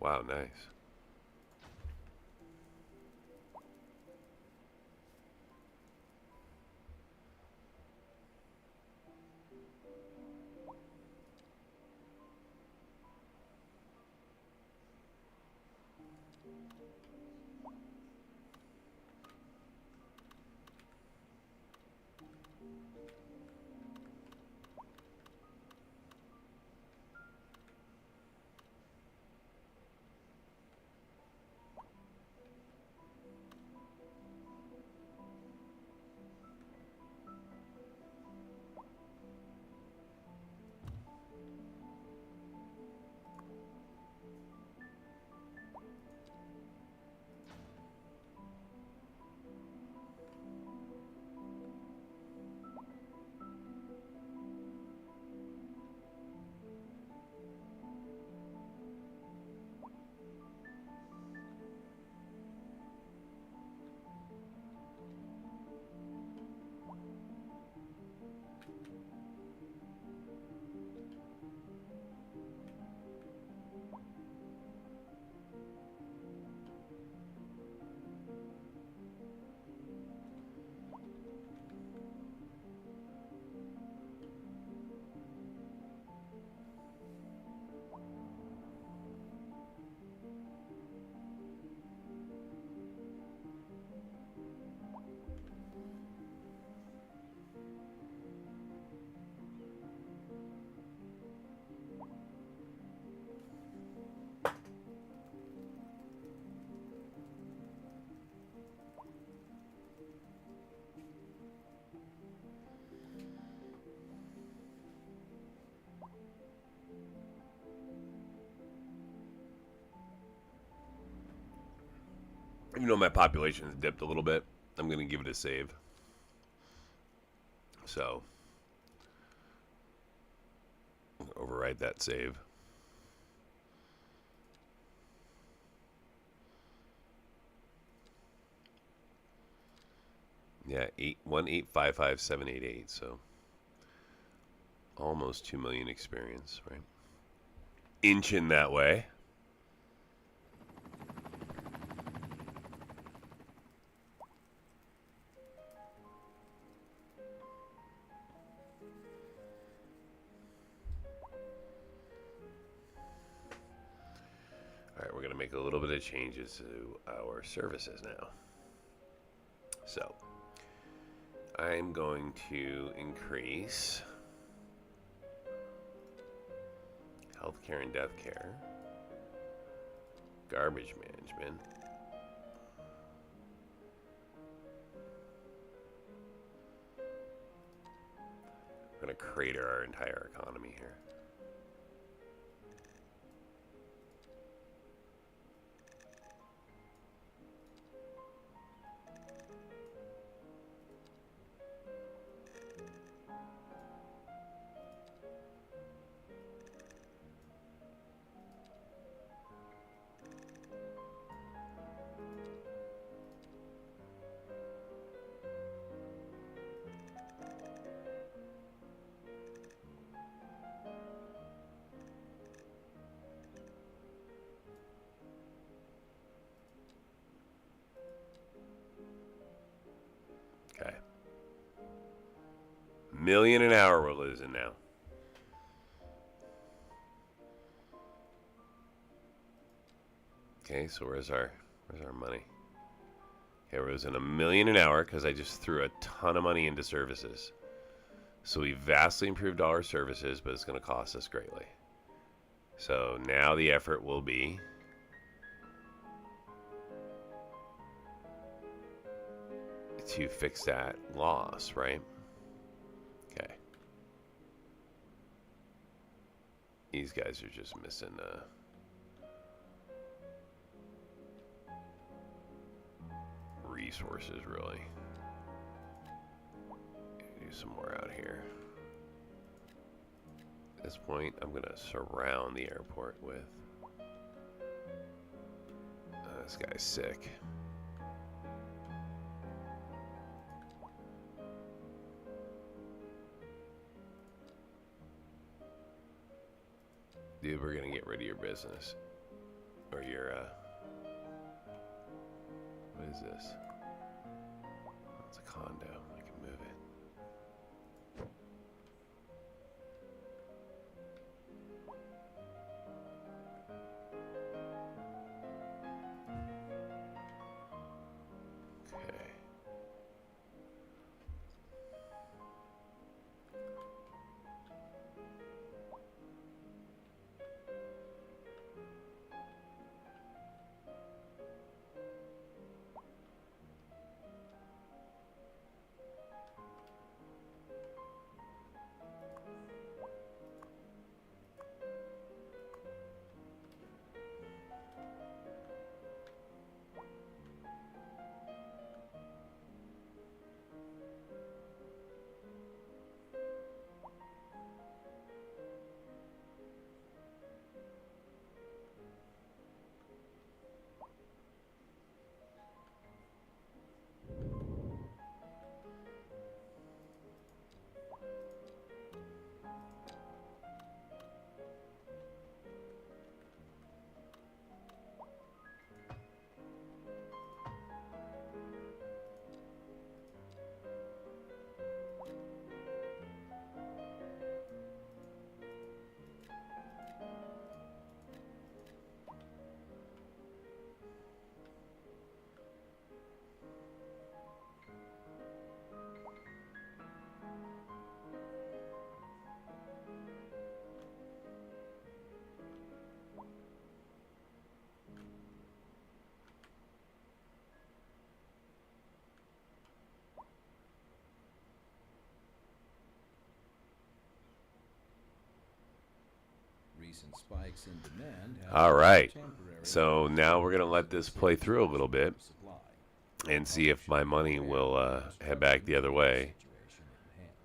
Wow, nice. Even though my population has dipped a little bit, I'm going to give it a save. So, overwrite that save. Yeah, 1855788. So, almost 2 million experience, right? Inching that way. All right, we're going to make a little bit of changes to our services now. So, I'm going to increase healthcare and death care, garbage management, we're going to crater our entire economy here. Okay. $1,000,000 an hour we're losing now. Okay, so where's our money? Okay, we're losing $1,000,000 an hour because I just threw a ton of money into services. So we vastly improved all our services, but it's going to cost us greatly. So now the effort will be to fix that loss, right? Okay. These guys are just missing resources, really. Do some more out here. At this point, I'm going to surround the airport with... this guy's sick. Dude, we're going to get rid of your business. Or your, what is this? It's a condo. I can move it. Okay. Recent spikes in demand have All right. temporary So now we're going to let this play through a little bit. supply. and see if my money will head back the other way Situation in hand.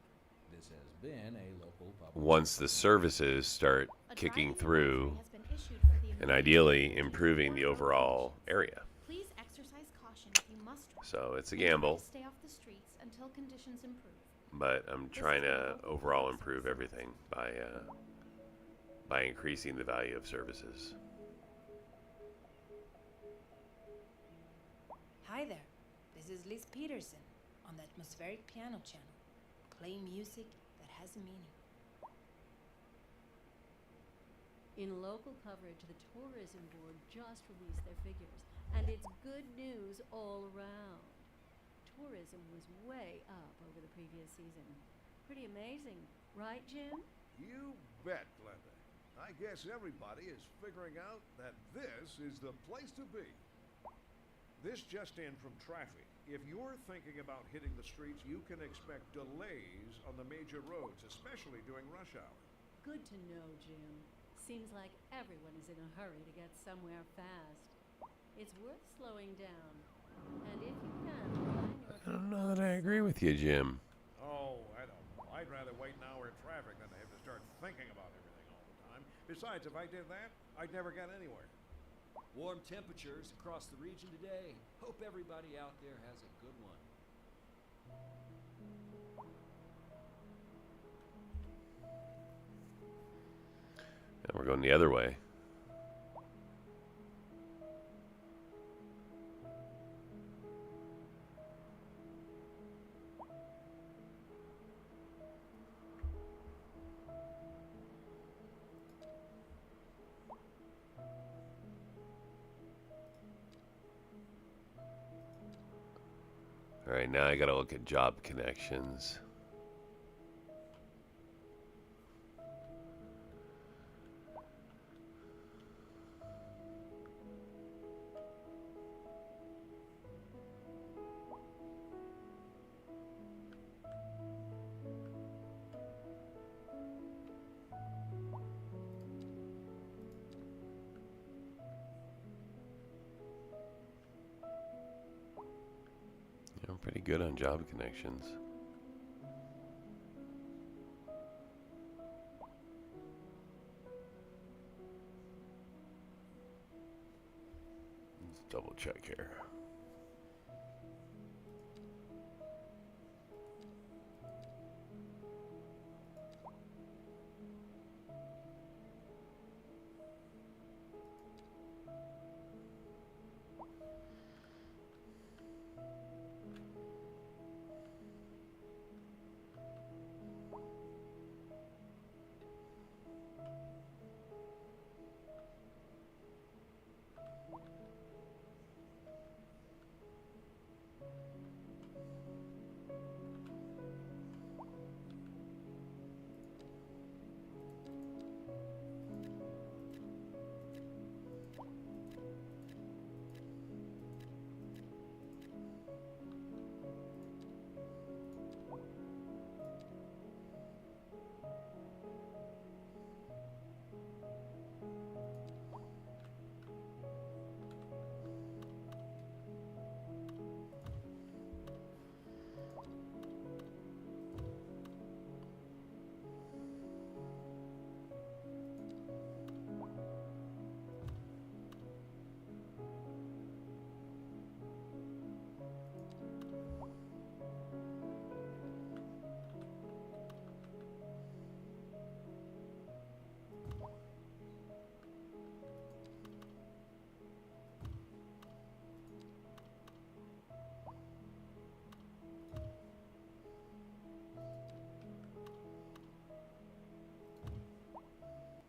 This has been a local public once the services start A kicking driving through advisory has been issued for the and immediate ideally vicinity of improving the GeForce overall locations. area. Please exercise caution if you must drive. So it's a and try to gamble, stay off the streets until conditions improve. but I'm This trying is to a local overall public improve service everything by increasing the value of services. Hi there, this is Liz Peterson on the atmospheric piano channel, playing music that has meaning. In local coverage, the Tourism Board just released their figures, and it's good news all around. Tourism was way up over the previous season. Pretty amazing, right, Jim? You bet, Glenda. I guess everybody is figuring out that this is the place to be. This just in from traffic. If you're thinking about hitting the streets, you can expect delays on the major roads, especially during rush hour. Good to know, Jim. Seems like everyone is in a hurry to get somewhere fast. It's worth slowing down. And if you can, plan your I don't know that I agree with you, Jim. Oh, I don't know. I'd rather wait an hour in traffic than to have to start thinking about everything all the time. Besides, if I did that, I'd never get anywhere. Warm temperatures across the region today. Hope everybody out there has a good one. And we're going the other way. All right, now I gotta look at job connections. Yeah, I'm pretty good on job connections. Let's double check here.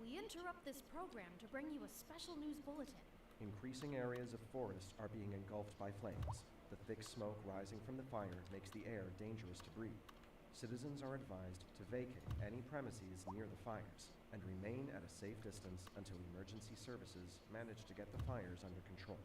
We interrupt this program to bring you a special news bulletin. Increasing areas of forest are being engulfed by flames. The thick smoke rising from the fire makes the air dangerous to breathe. Citizens are advised to vacate any premises near the fires and remain at a safe distance until emergency services manage to get the fires under control.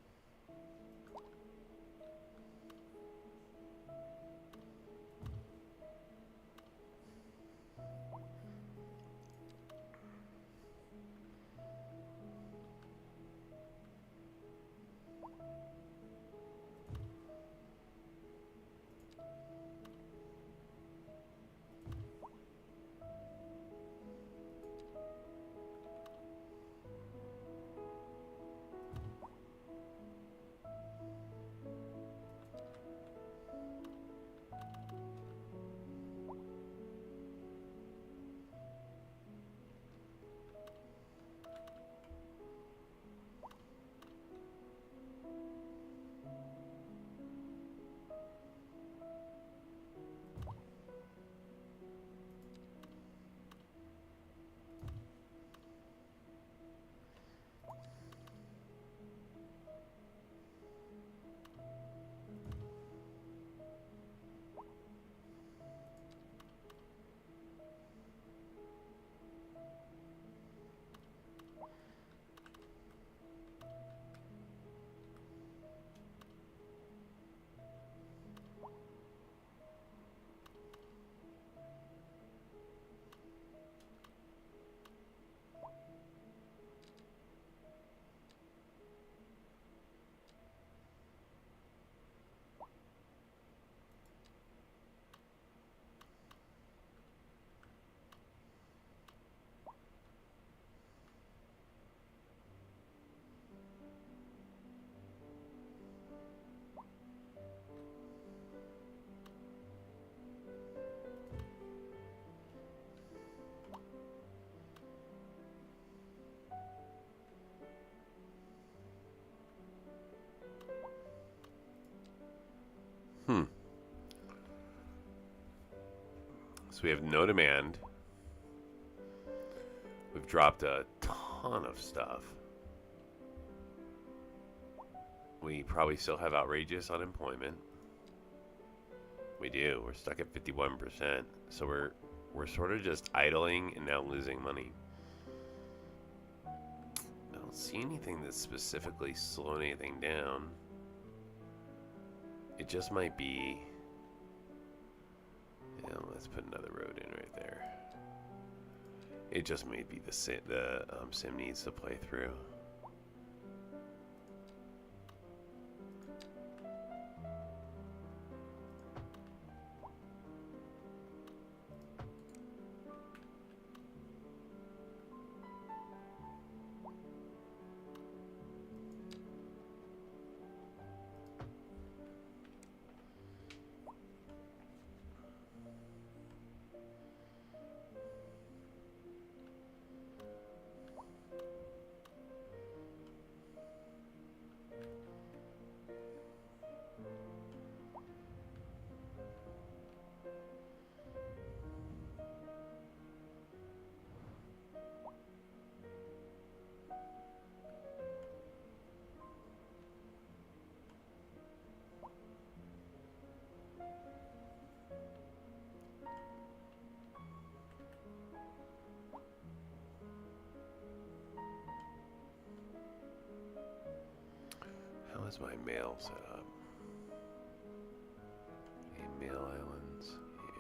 So we have no demand. We've dropped a ton of stuff. We probably still have outrageous unemployment. We do. We're stuck at 51%. So we're sort of just idling and now losing money. I don't see anything that's specifically slowing anything down. It just might be... Yeah, let's put another road in right there. It just may be the sim needs to play through. How is my mail set up? Mail islands,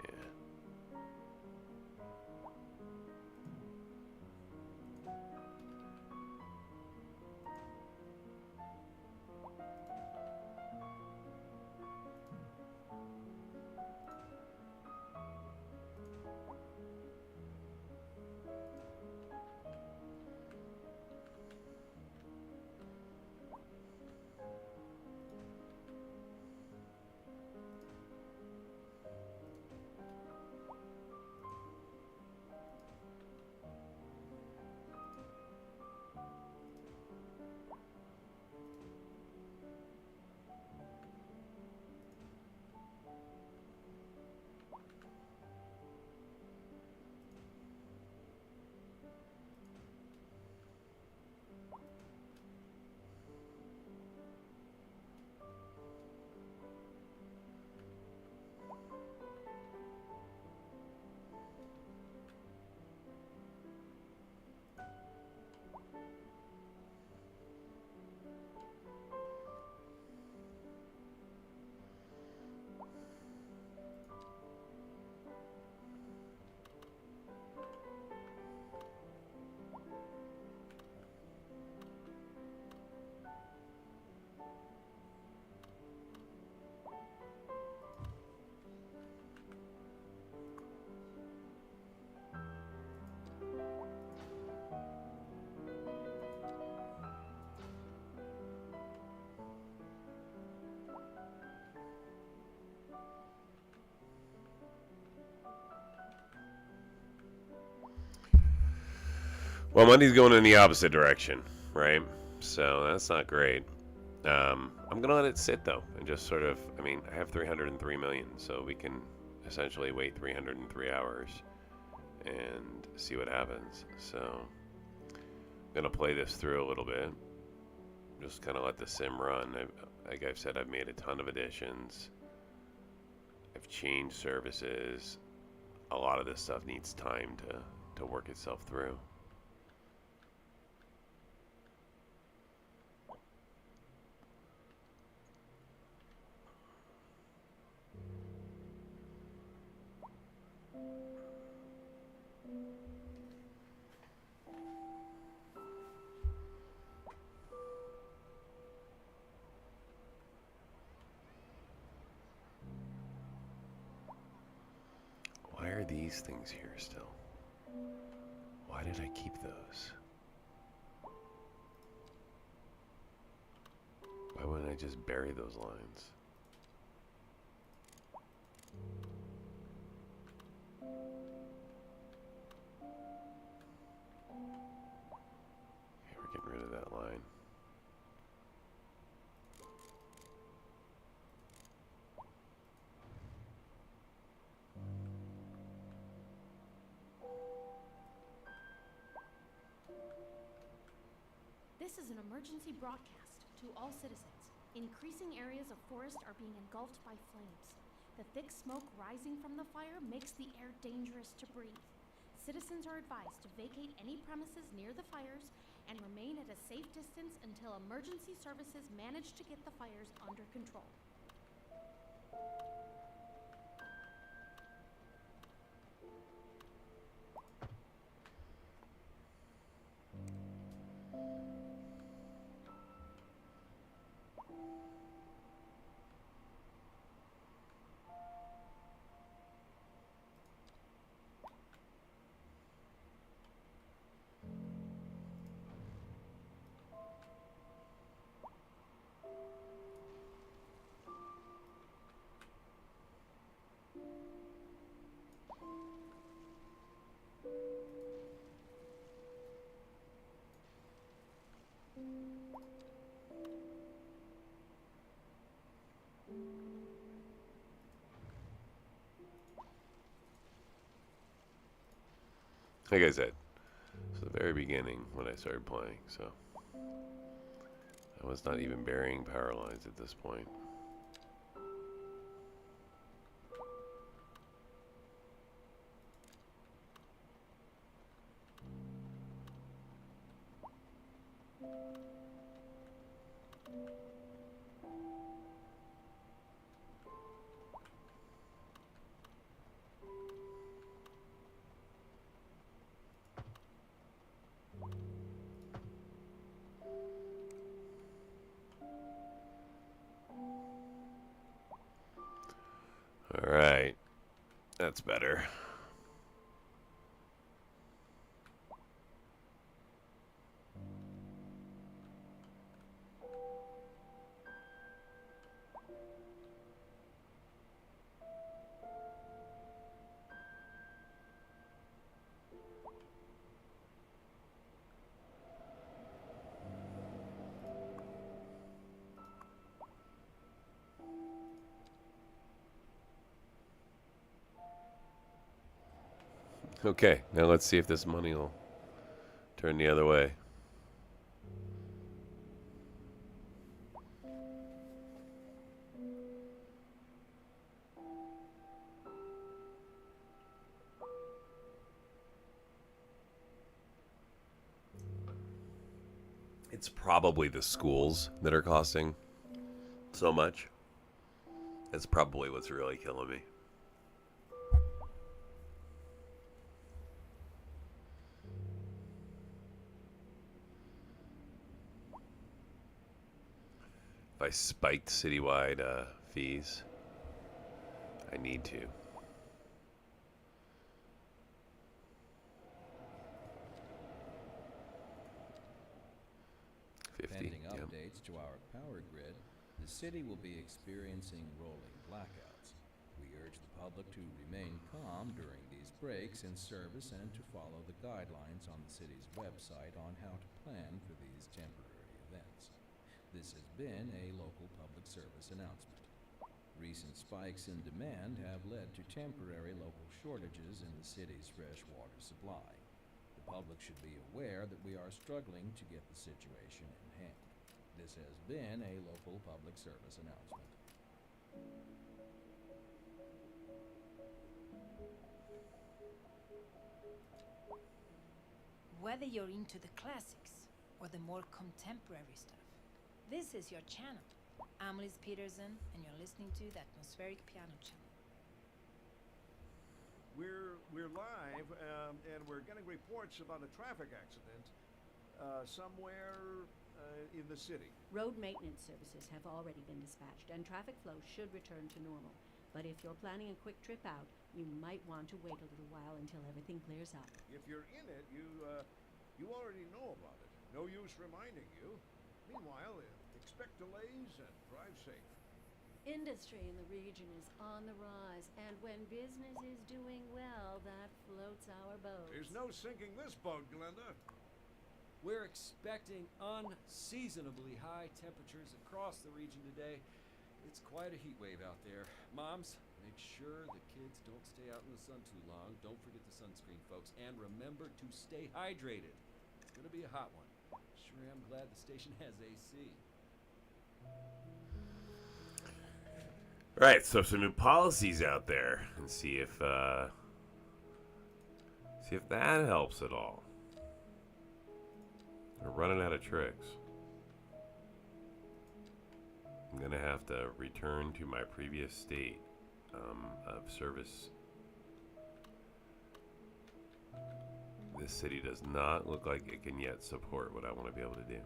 yeah. Well, money's going in the opposite direction, right? So that's not great. I'm going to let it sit, though, and just sort of, I mean, I have 303 million, so we can essentially wait 303 hours and see what happens. So I'm going to play this through a little bit. Just kind of let the sim run. Like I've said, I've made a ton of additions. I've changed services. A lot of this stuff needs time to work itself through. Why are these things here still? Why did I keep those? Why wouldn't I just bury those lines? Okay, we're getting rid of that line. This is an emergency broadcast to all citizens. Increasing areas of forest are being engulfed by flames. The thick smoke rising from the fire makes the air dangerous to breathe. Citizens are advised to vacate any premises near the fires and remain at a safe distance until emergency services manage to get the fires under control. Like I said, it's the very beginning when I started playing, so I was not even burying power lines at this point. Alright, that's better. Okay, now let's see if this money will turn the other way. It's probably the schools that are costing so much. That's probably what's really killing me. If I spiked citywide fees, I need to. Pending updates to our power grid, the city will be experiencing rolling blackouts. We urge the public to remain calm during these breaks in service and to follow the guidelines on the city's website on how to plan for these temporary events. This has been a local public service announcement. Recent spikes in demand have led to temporary local shortages in the city's fresh water supply. The public should be aware that we are struggling to get the situation in hand. This has been a local public service announcement. Whether you're into the classics or the more contemporary stuff, this is your channel. I'm Liz Peterson, and you're listening to the Atmospheric Piano Channel. We're live, and we're getting reports about a traffic accident somewhere in the city. Road maintenance services have already been dispatched, and traffic flow should return to normal. But if you're planning a quick trip out, you might want to wait a little while until everything clears up. If you're in it, you already know about it. No use reminding you. Meanwhile, expect delays and drive safe. Industry in the region is on the rise, and when business is doing well, that floats our boat. There's no sinking this boat, Glenda. We're expecting unseasonably high temperatures across the region today. It's quite a heat wave out there. Moms, make sure the kids don't stay out in the sun too long. Don't forget the sunscreen, folks. And remember to stay hydrated. It's going to be a hot one. Sure am glad the station has AC. All right, so some new policies out there, and see if that helps at all. We're running out of tricks. I'm gonna have to return to my previous state of service. This city does not look like it can yet support what I want to be able to do.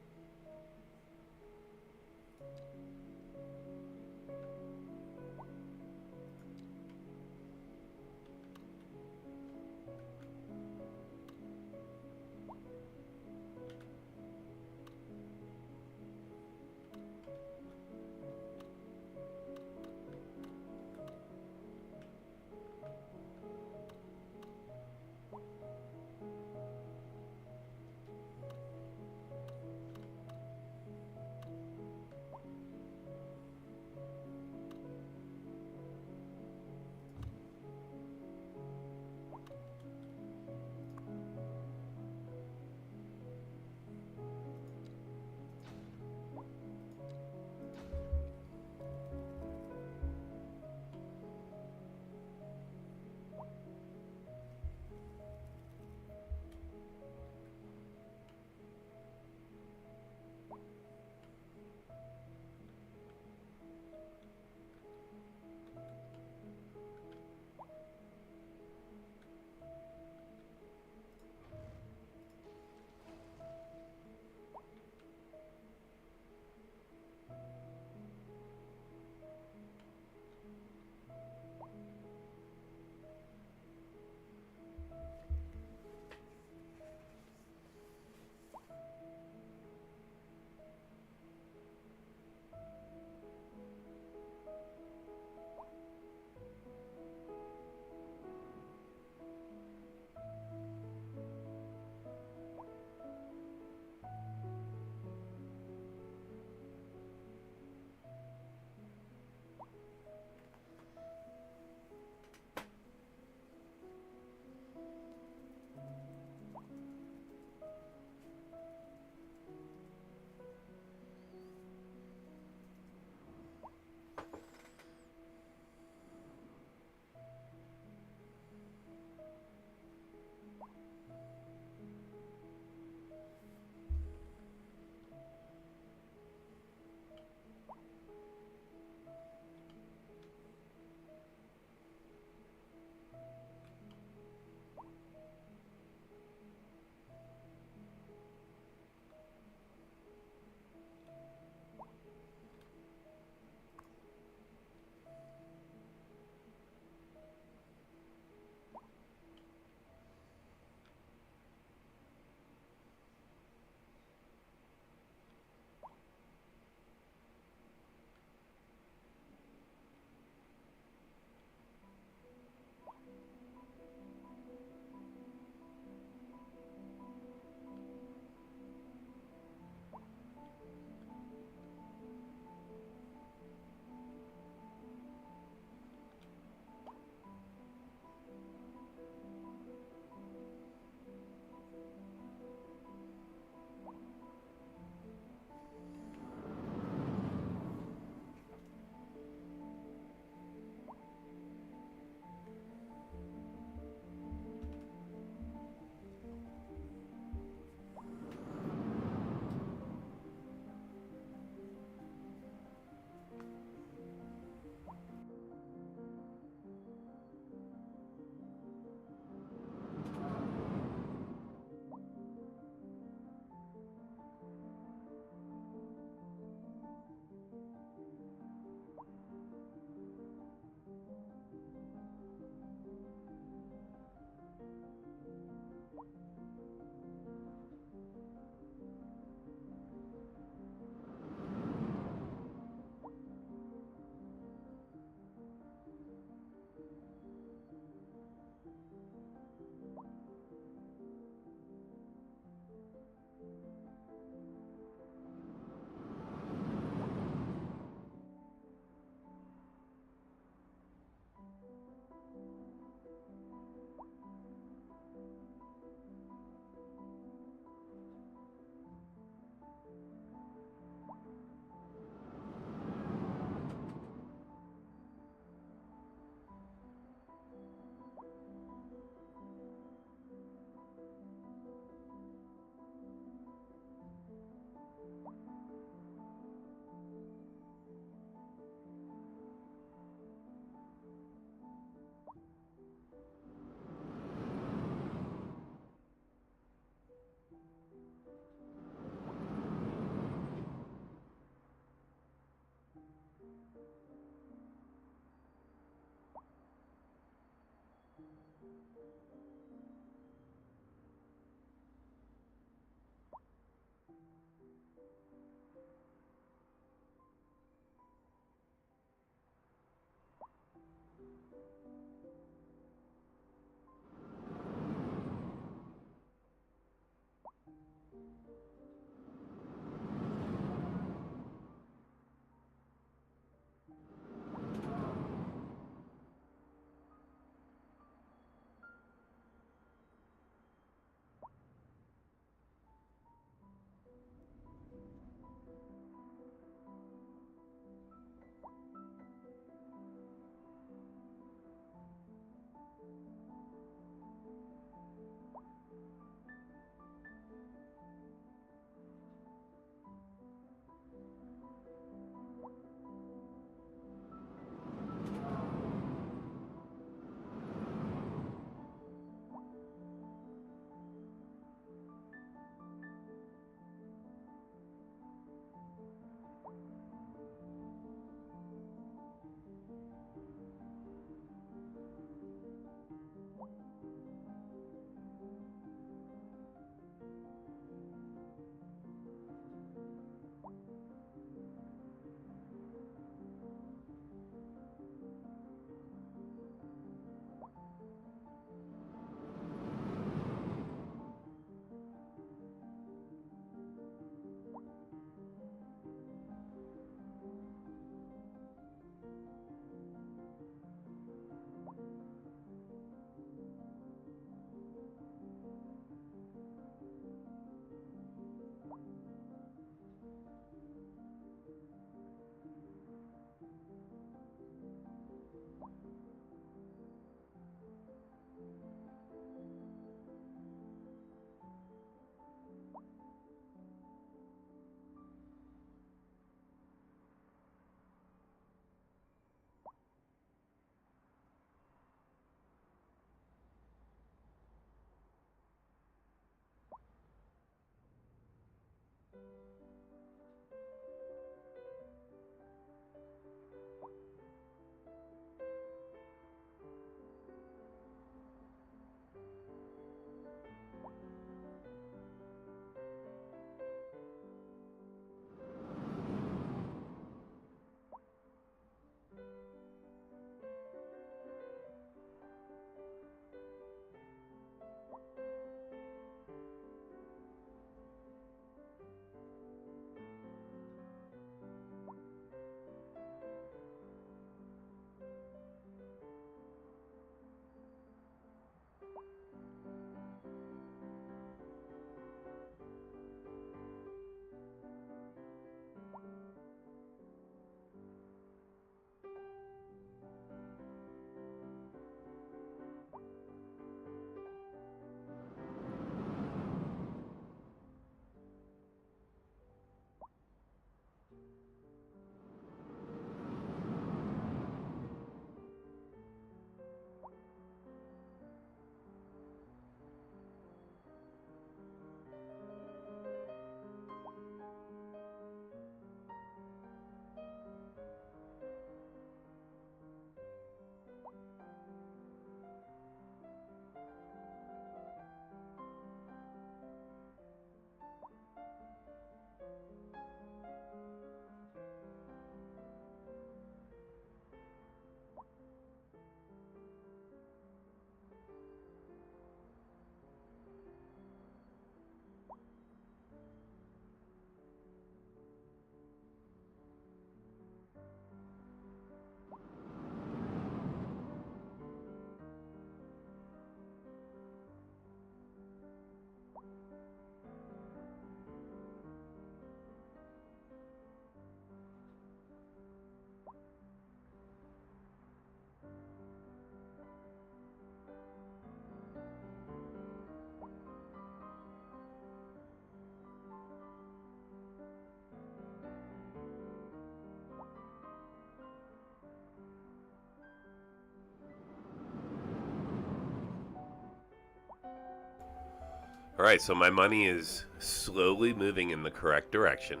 Alright, so my money is slowly moving in the correct direction.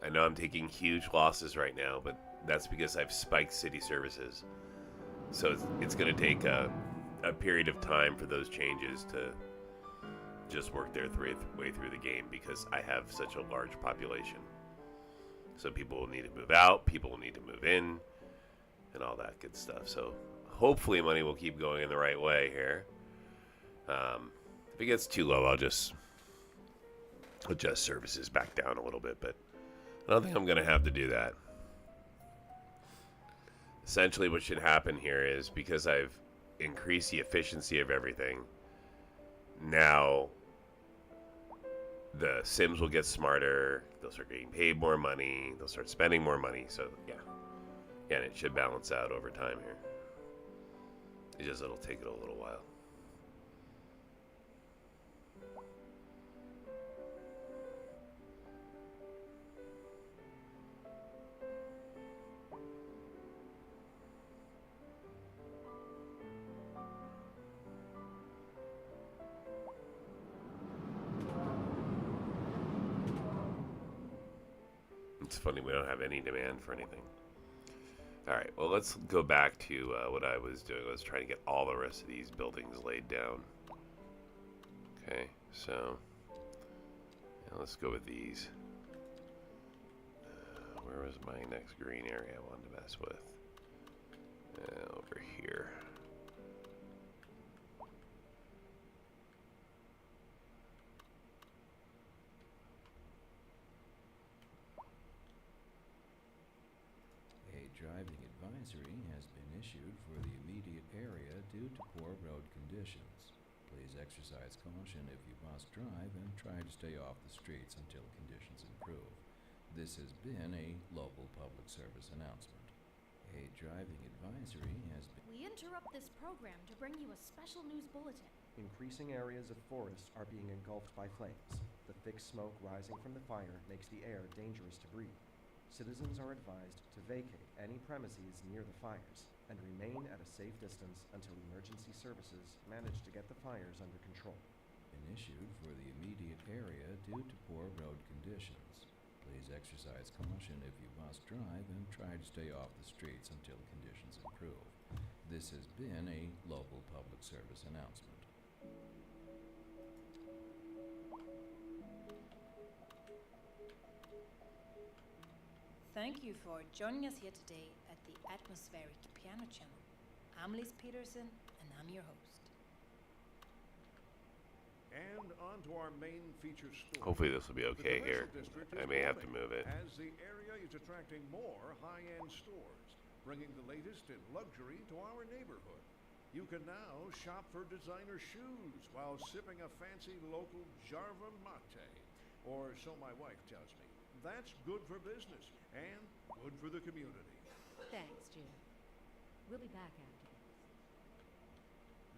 I know I'm taking huge losses right now, but that's because I've spiked city services. So it's going to take a period of time for those changes to just work their way through the game because I have such a large population. So people will need to move out, people will need to move in, and all that good stuff. So hopefully money will keep going in the right way here. If it gets too low, I'll just adjust services back down a little bit, but I don't think I'm going to have to do that. Essentially what should happen here is because I've increased the efficiency of everything, now the Sims will get smarter, they'll start getting paid more money, they'll start spending more money, so yeah. And it should balance out over time here. It'll take it a little while. It's funny, we don't have any demand for anything. Alright, well, let's go back to what I was doing. I was trying to get all the rest of these buildings laid down. Okay, so let's go with these. Where was my next green area I wanted to mess with? Over here. Driving advisory has been issued for the immediate area due to poor road conditions. Please exercise caution if you must drive and try to stay off the streets until conditions improve. This has been a local public service announcement. A driving advisory has been... We interrupt this program to bring you a special news bulletin. Increasing areas of forest are being engulfed by flames. The thick smoke rising from the fire makes the air dangerous to breathe. Citizens are advised to vacate any premises near the fires and remain at a safe distance until emergency services manage to get the fires under control. Been issued for the immediate area due to poor road conditions. Please exercise caution if you must drive and try to stay off the streets until conditions improve. This has been a local public service announcement. Thank you for joining us here today at the Atmospheric Piano Channel. I'm Liz Peterson, and I'm your host. And on to our main feature story. Hopefully this will be okay here. I may have to move it. As the area is attracting more high-end stores, bringing the latest in luxury to our neighborhood. You can now shop for designer shoes while sipping a fancy local Jarva mate, or so my wife tells me. That's good for business and good for the community. Thanks, Jim. We'll be back after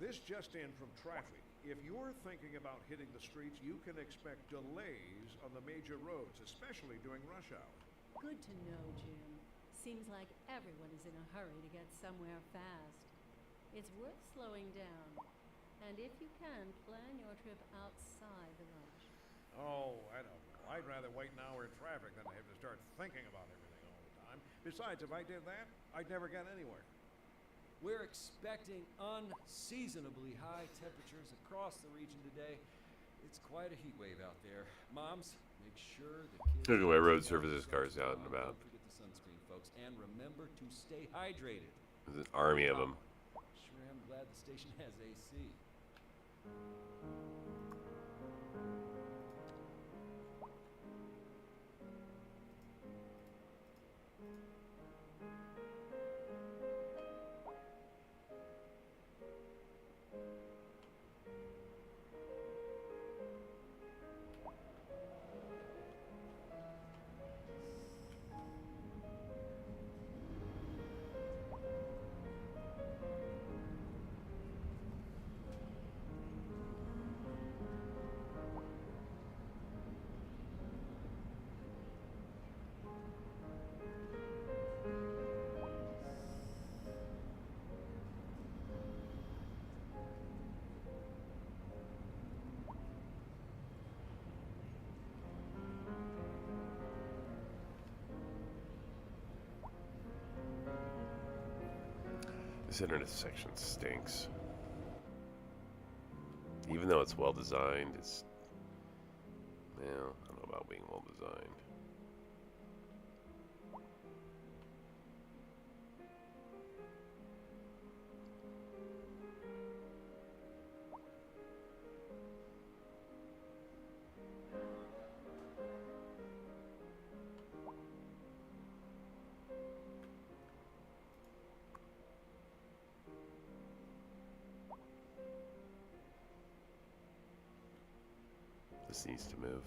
This just in from traffic. If you're thinking about hitting the streets, you can expect delays on the major roads, especially during rush hour. Good to know, Jim. Seems like everyone is in a hurry to get somewhere fast. It's worth slowing down. And if you can, plan your trip outside the rush. Oh, I don't know. I'd rather wait an hour in traffic than to have to start thinking about everything all the time. Besides, if I did that, I'd never get anywhere. We're expecting unseasonably high temperatures across the region today. It's quite a heat wave out there. Moms, make sure the kids... Look at my road services cars out and about. Don't forget the sunscreen, folks, and remember to stay hydrated. There's an army of them. Sure am glad the station has AC. This intersection stinks. Even though it's well designed, it's... Well, I don't know about being well designed. This needs to move.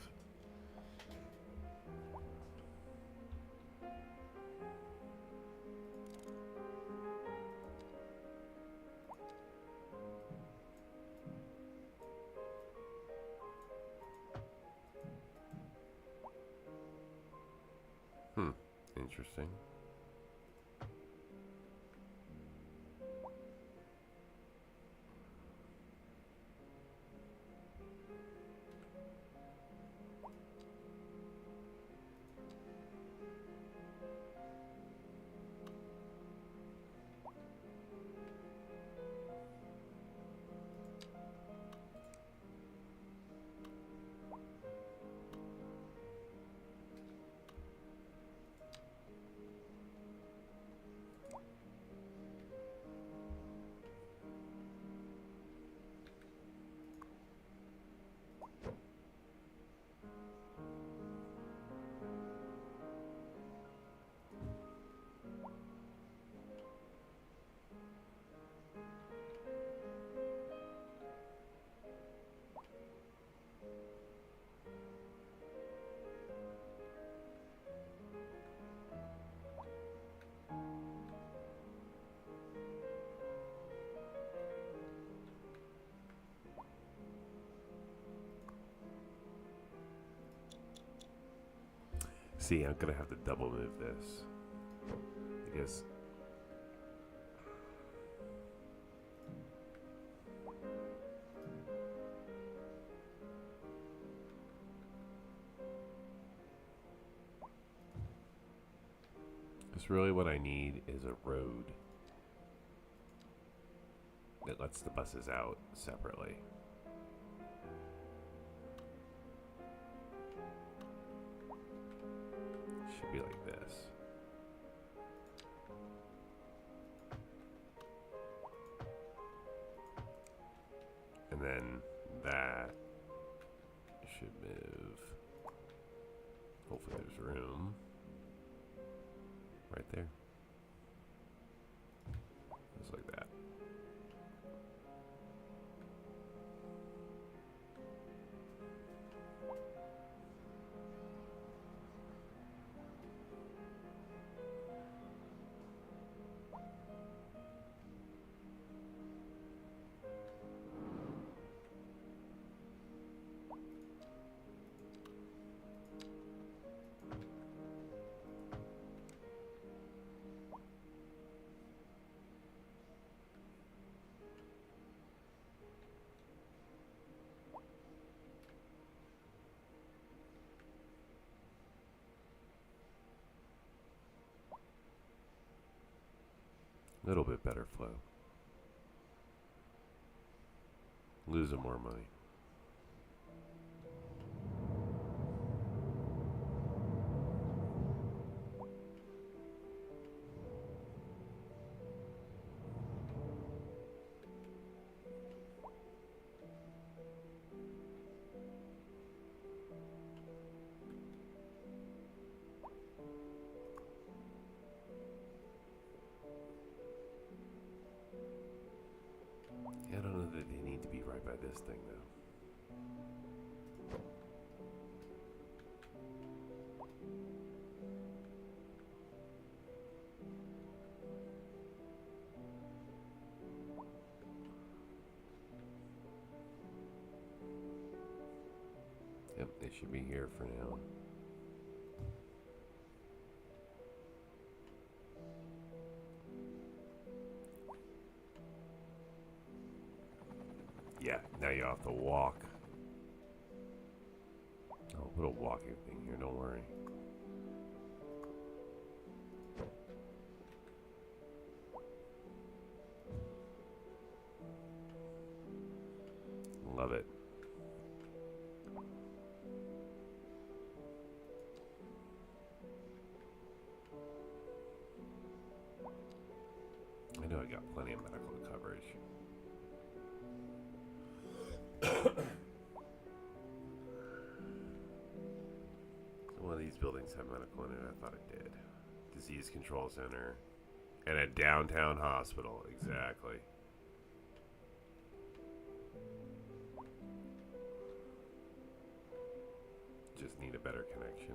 Interesting. See, I'm gonna have to double move this because really what I need is a road that lets the buses out separately. Should be like this. And then that should move. Hopefully there's room. Right there. Just like that. A little bit better flow. Losing more money. I don't know that they need to be right by this thing, though. Yep, they should be here for now. Yeah, now you have to walk. Oh, little walking thing here, don't worry. Love it. I know I got plenty of medical coverage. One of these buildings have medical in it. I thought it did. Disease Control Center. And a downtown hospital. Exactly. Just need a better connection.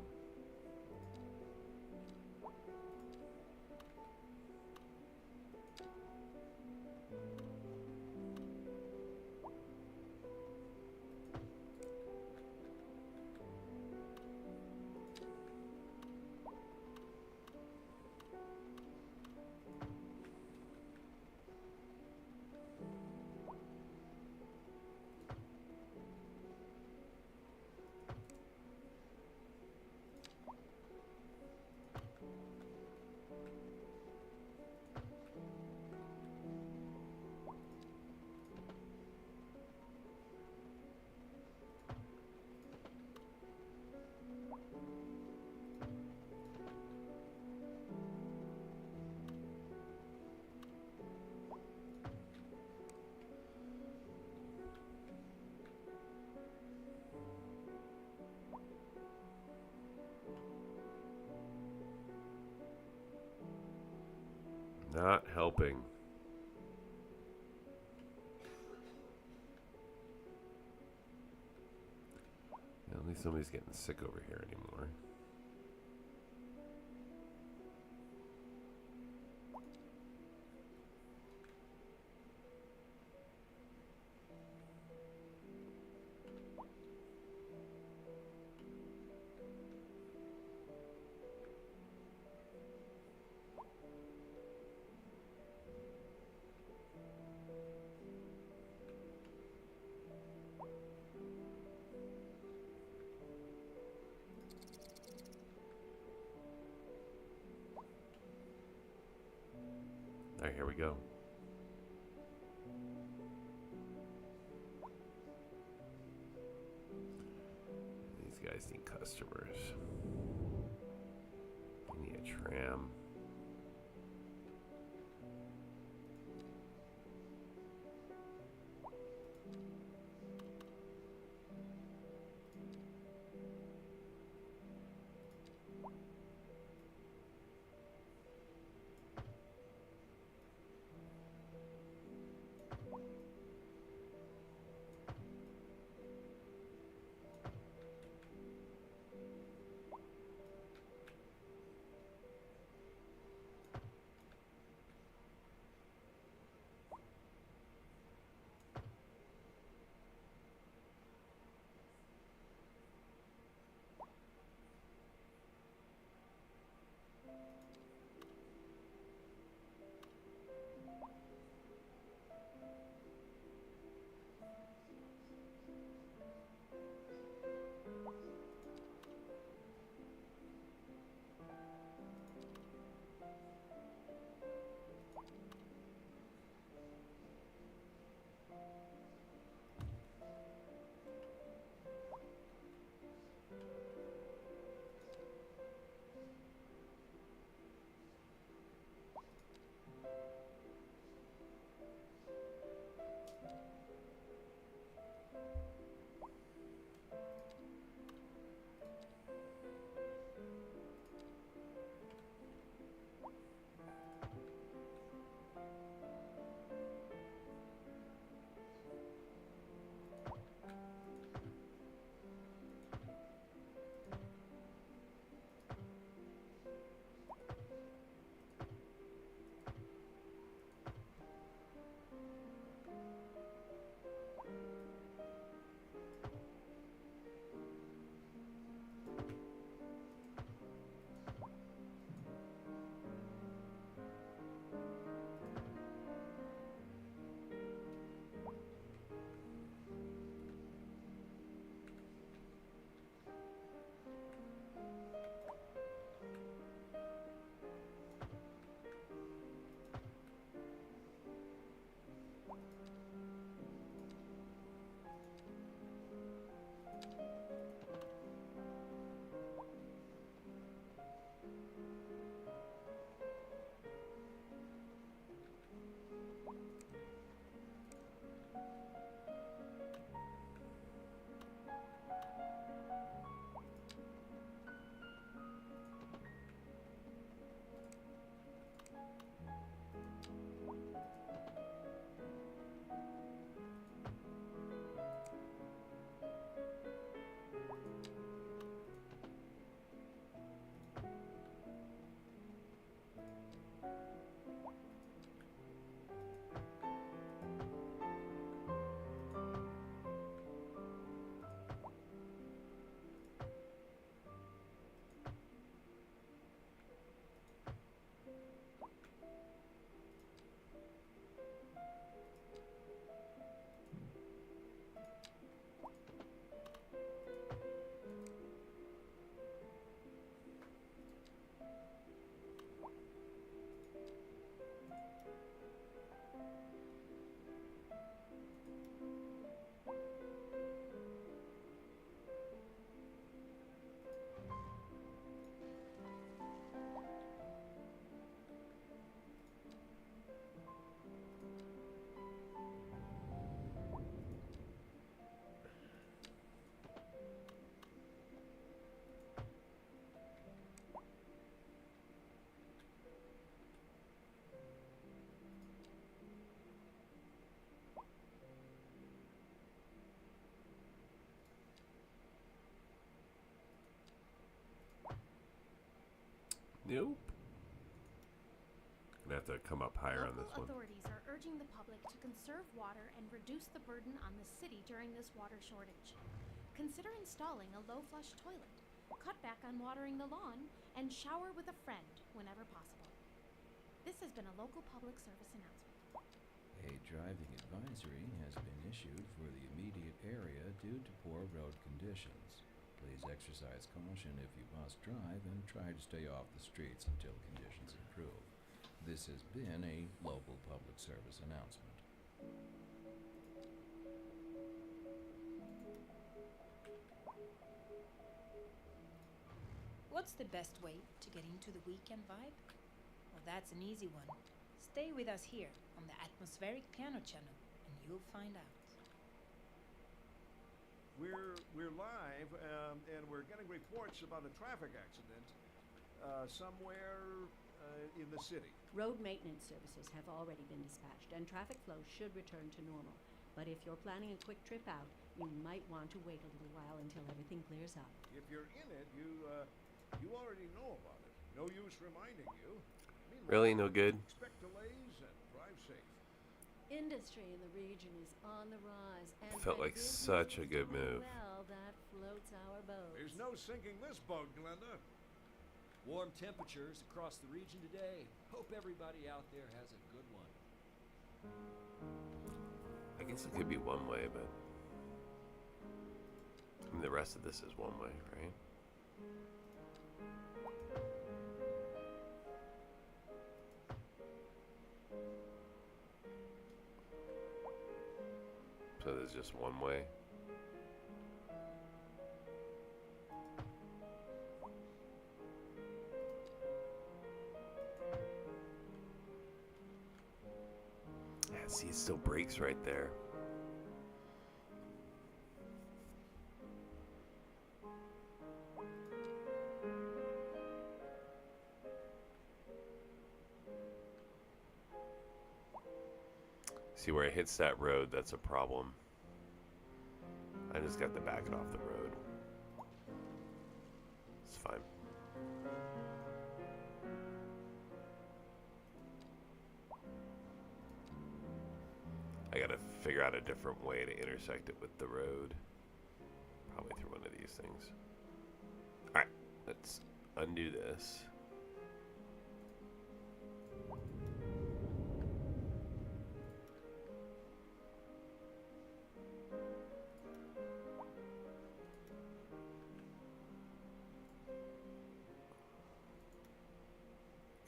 Not helping. At least nobody's getting sick over here anymore. All right, here we go. These guys need customers. They need a tram. Nope. Gonna have to come up higher on this Local one. authorities are urging the public to conserve water and reduce the burden on the city during this water shortage. Consider installing a low flush toilet, cut back on watering the lawn, and shower with a friend whenever possible. This has been a local public service announcement. A driving advisory has been issued for the immediate area due to poor road conditions. Please exercise caution if you must drive and try to stay off the streets until conditions improve. This has been a local public service announcement. What's the best way to get into the weekend vibe? Well, that's an easy one. Stay with us here on the atmospheric piano channel and you'll find out. We're live, and we're getting reports about a traffic accident somewhere in the city. Road maintenance services have already been dispatched, and traffic flow should return to normal. But if you're planning a quick trip out, you might want to wait a little while until everything clears up. If you're in it, you already know about it. No use reminding you. Meanwhile, Really, no good? Expect delays and drive safe. Industry in the region is on the rise, and Felt when like business such a is good going move. Well, that floats our boat. There's no sinking this boat, Glenda. Warm temperatures across the region today. Hope everybody out there has a good one. I guess it could be one way, but I mean, the rest of this is one way, right? So there's just one way. Yeah, see, it still breaks right there. See, where it hits that road, that's a problem. I just got to back it off the road. It's fine. I gotta figure out a different way to intersect it with the road. Probably through one of these things. Alright, let's undo this.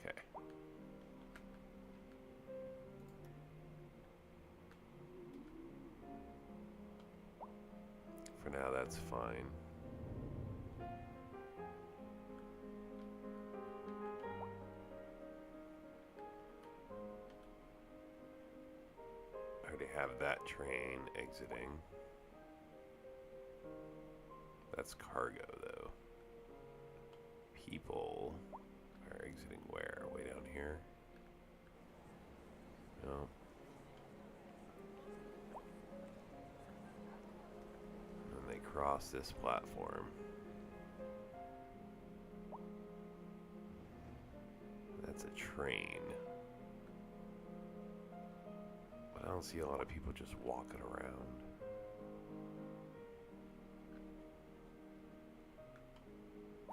Okay. For now, that's fine. I already have that train exiting. That's cargo, though. People are exiting where? Way down here? No. And they cross this platform. That's a train. But I don't see a lot of people just walking around.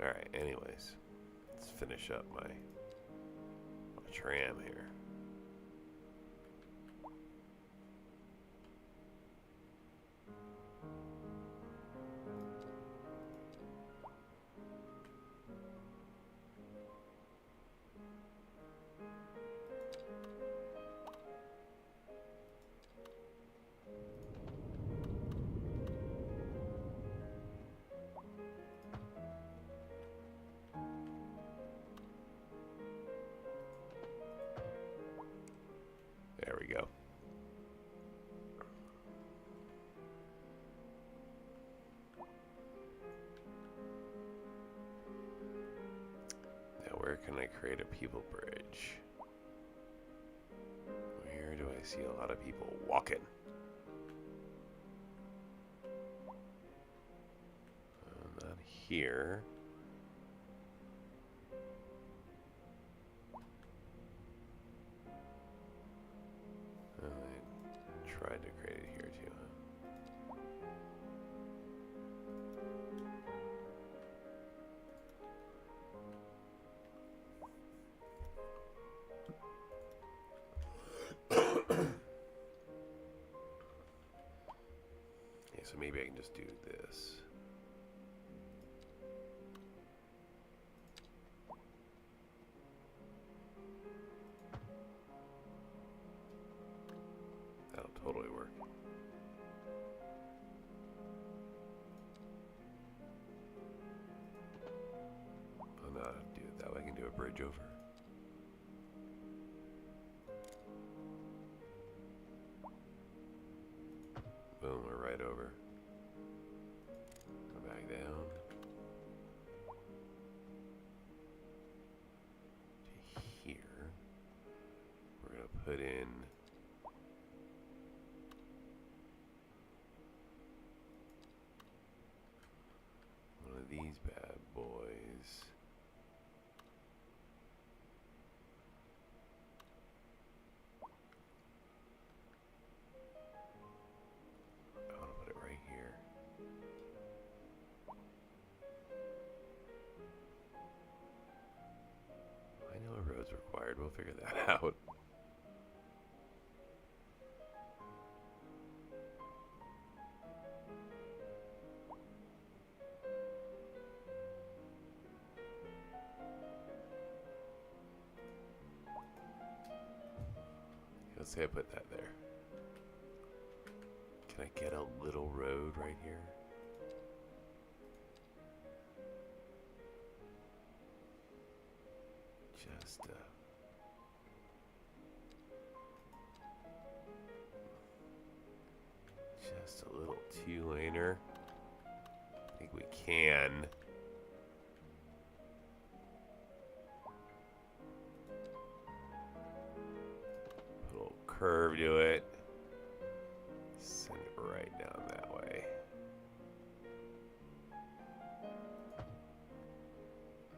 Alright, anyways. Let's finish up my tram here. There we go. Now where can I create a people bridge? Where do I see a lot of people walking? Not here. Okay, so maybe I can just do this. That'll totally work. I'll not do it that way. I can do a bridge over. Boom, we're right over. Go back down. To here. We're going to put in one of these bad boys. I want to put it right here. I know a road's required. We'll figure that out. Let's say I put that there. Can I get a little road right here? Just a little two-laner. I think we can. Put a little curve to it. Send it right down that way.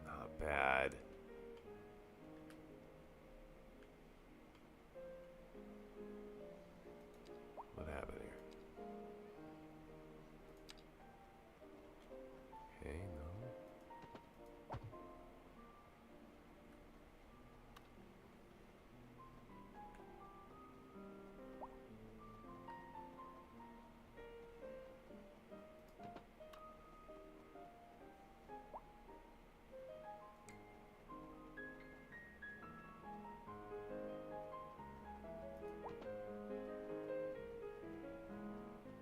Not bad. What happened here? Okay, no.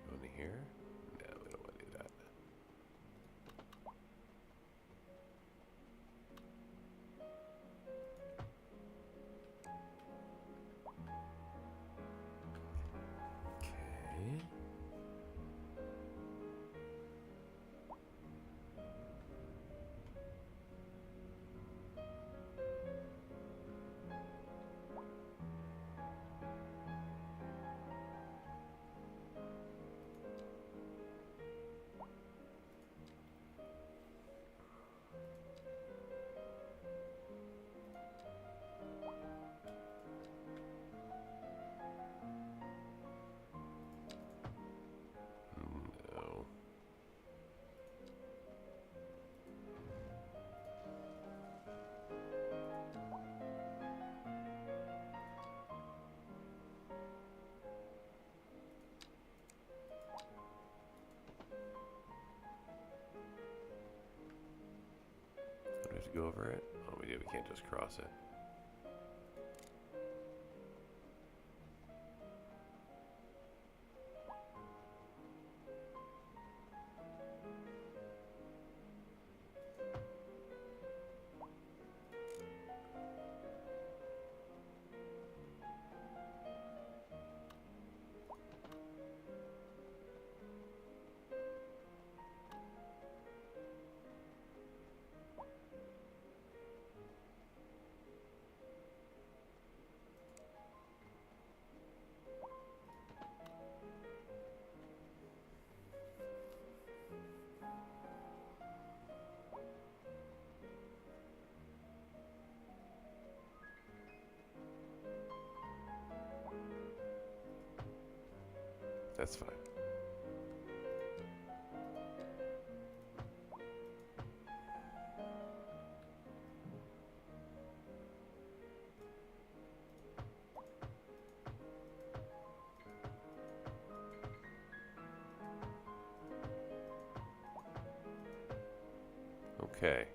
Going to here? No, we don't want to do that. Okay. No. Do we have to go over it? Oh, we do. We can't just cross it. That's fine. Okay.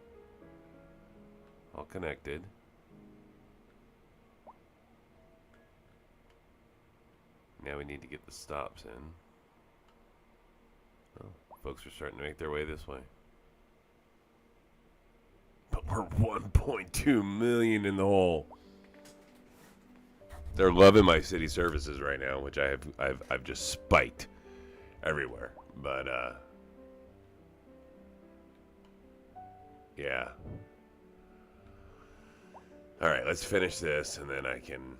All connected. Now we need to get the stops in. Oh, folks are starting to make their way this way. But we're 1.2 million in the hole. They're loving my city services right now, which I've just spiked everywhere. But yeah. All right, let's finish this, and then I can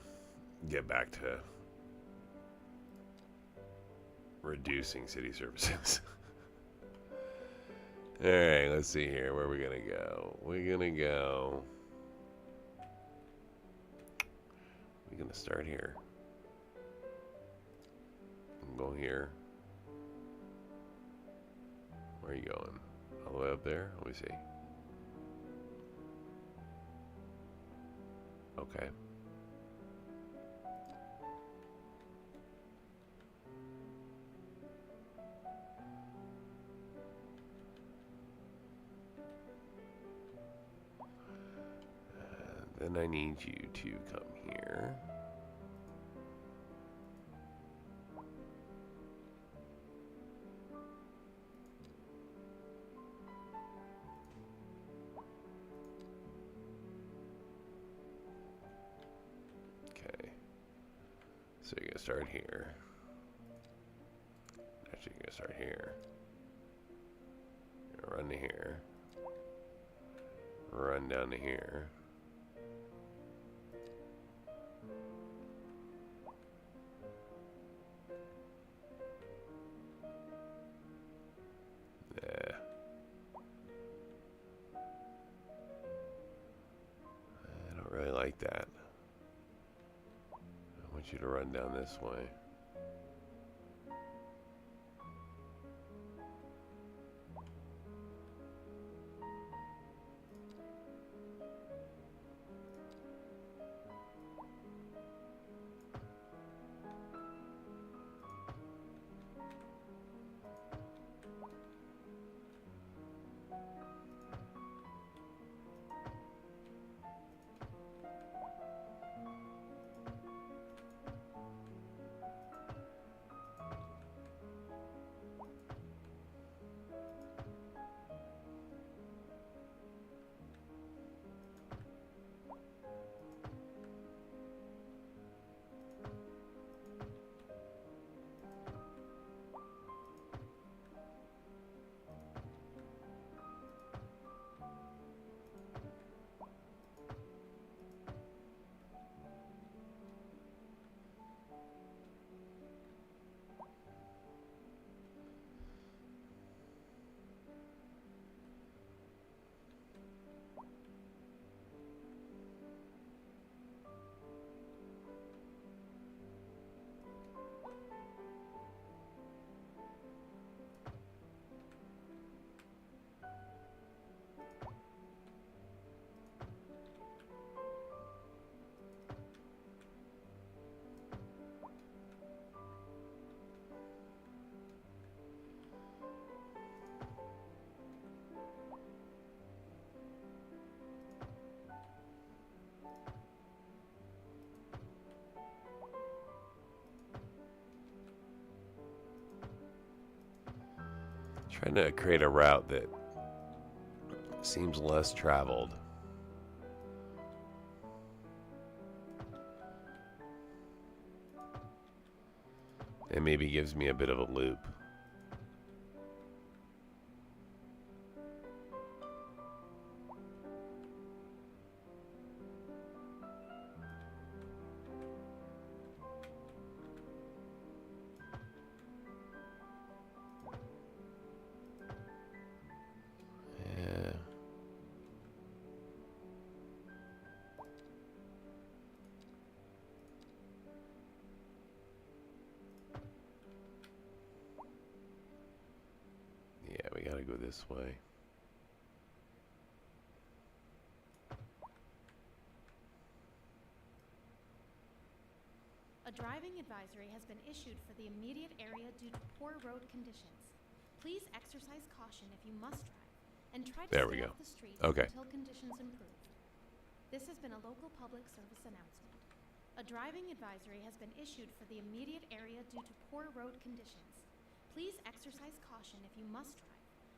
get back to reducing city services. All right, let's see here. Where are we gonna go? We're gonna start here. Go here. Where are you going? All the way up there? Let me see. Okay. Then I need you to come here. Okay. So you're gonna start here. Actually, you're gonna start here. You're gonna run to here. Run down to here. Like that. I want you to run down this way. Trying to create a route that seems less traveled. And maybe gives me a bit of a loop. Go this way. A driving advisory has been issued for the immediate area due to poor road conditions. Please exercise caution if you must drive. and try to There stay we go. off the streets Okay. until conditions improve. This has been a local public service announcement. A driving advisory has been issued for the immediate area due to poor road conditions. Please exercise caution if you must drive,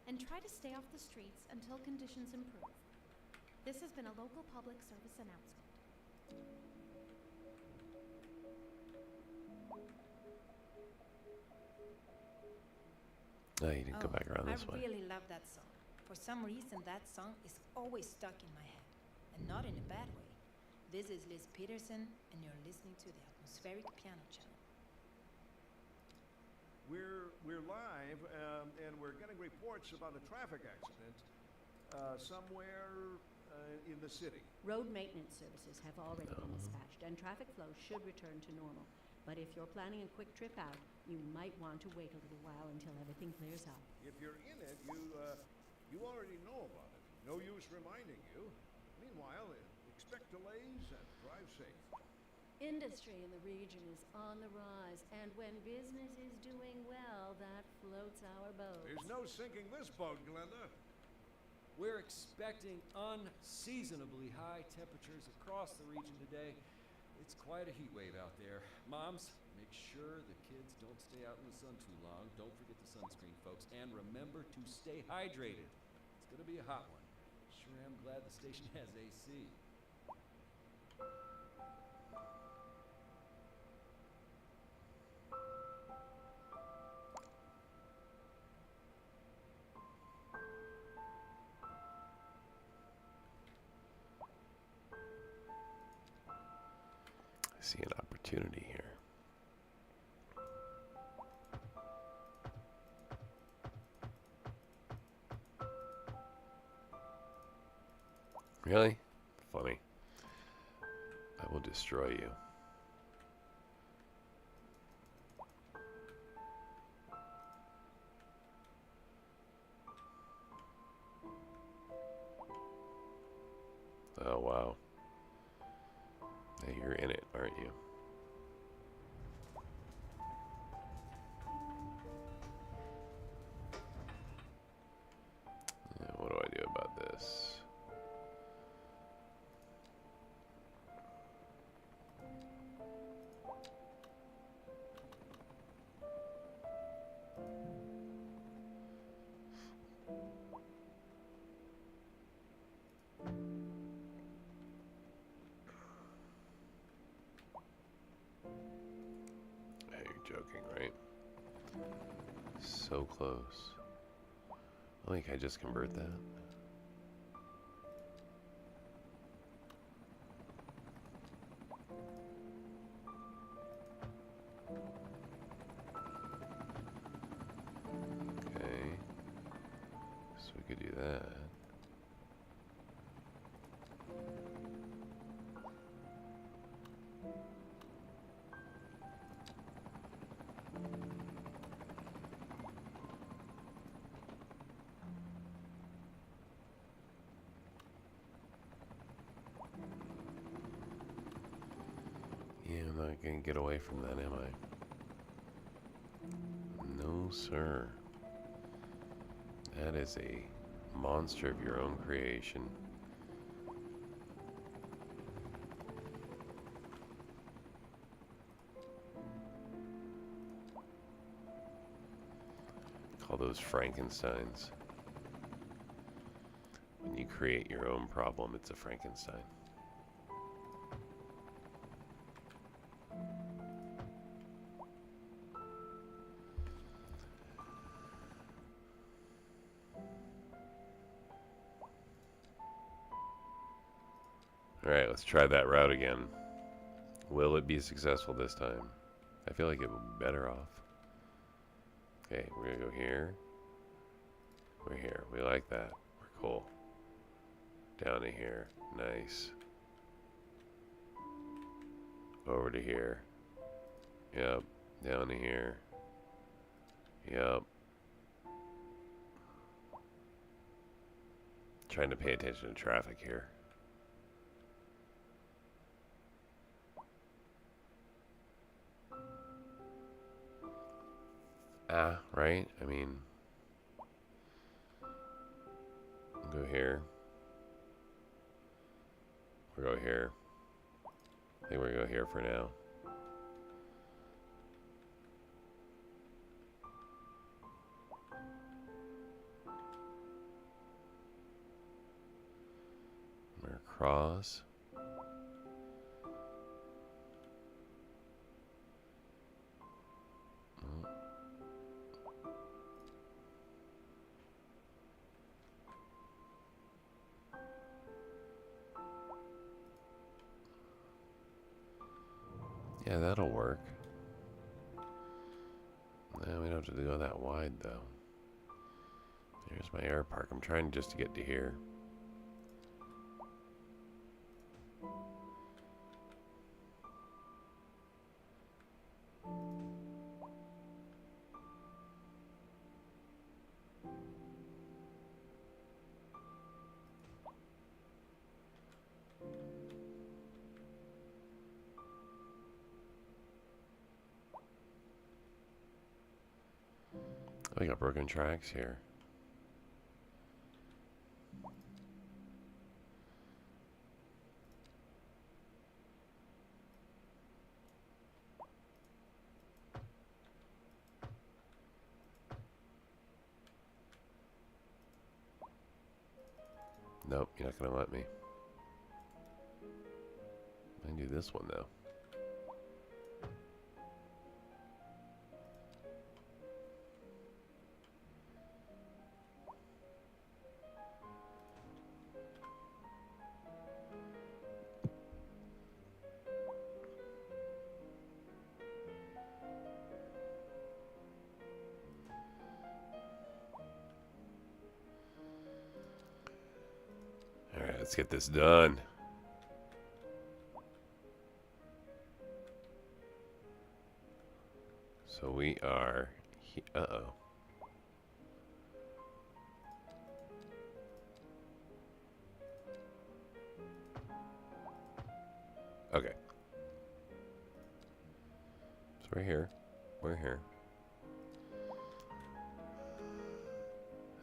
and try to stay off the streets until conditions improve. This has been a local public service announcement. No, you didn't go back around this I way. really love that song. For some reason, that song is always stuck in my head, and not in a bad way. This is Liz Peterson, and you're listening to the Atmospheric Piano Channel. We're live, and we're getting reports about a traffic accident somewhere in the city. Road maintenance services have already been dispatched, and traffic flow should return to normal. But if you're planning a quick trip out, you might want to wait a little while until everything clears up. If you're in it, you already know about it. No use reminding you. Meanwhile, expect delays and drive safe. Industry in the region is on the rise, and when business is doing well, that floats our boat. There's no sinking this boat, Glenda. We're expecting unseasonably high temperatures across the region today. It's quite a heat wave out there. Moms, make sure the kids don't stay out in the sun too long. Don't forget the sunscreen, folks. And remember to stay hydrated. It's going to be a hot one. Sure am glad the station has AC. I see an opportunity here. Really? Funny. I will destroy you. Oh, wow. Now you're in it, aren't you? Yeah, what do I do about this? You're joking, right? So close. I think I just convert that. Okay. So we could do that. Yeah, I'm not gonna get away from that, am I? No, sir. That is a monster of your own creation. Call those Frankensteins. When you create your own problem, it's a Frankenstein. Alright, let's try that route again. Will it be successful this time? I feel like it will be better off. Okay, we're gonna go here. We're here. We like that. We're cool. Down to here. Nice. Over to here. Yep. Down to here. Yep. Trying to pay attention to traffic here. Right? I mean, Go here. We'll go here. I think we're gonna go here for now. We're across. Yeah, that'll work. No, we don't have to go that wide, though. Here's my air park. I'm trying just to get to here. We got broken tracks here. Nope, you're not gonna let me. I can do this one though. Alright, let's get this done. So we are... Uh-oh. Okay. So we're here. We're here.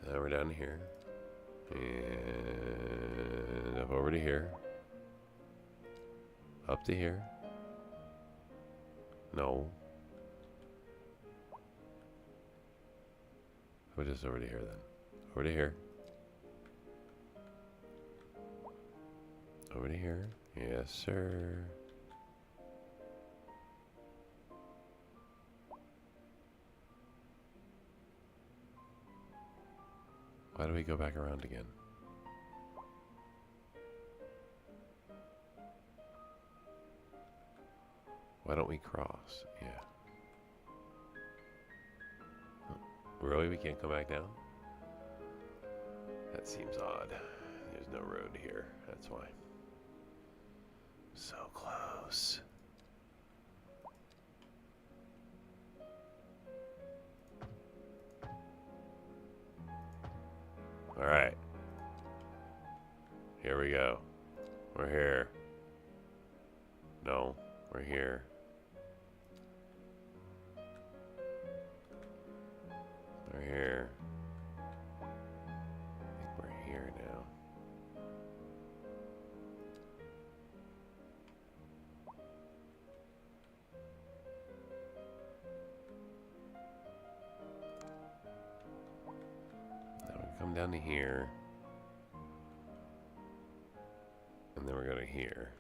Now we're down here. And up over to here. Up to here. No. We're just over to here then. Over to here. Over to here. Yes, sir. Why do we go back around again? Why don't we cross? Yeah. Really? We can't come back down? That seems odd. There's no road here. That's why. So close. Alright. Here we go. We're here. No, we're here. We're here. I think we're here now. Now we come down to here. And then we're going to here.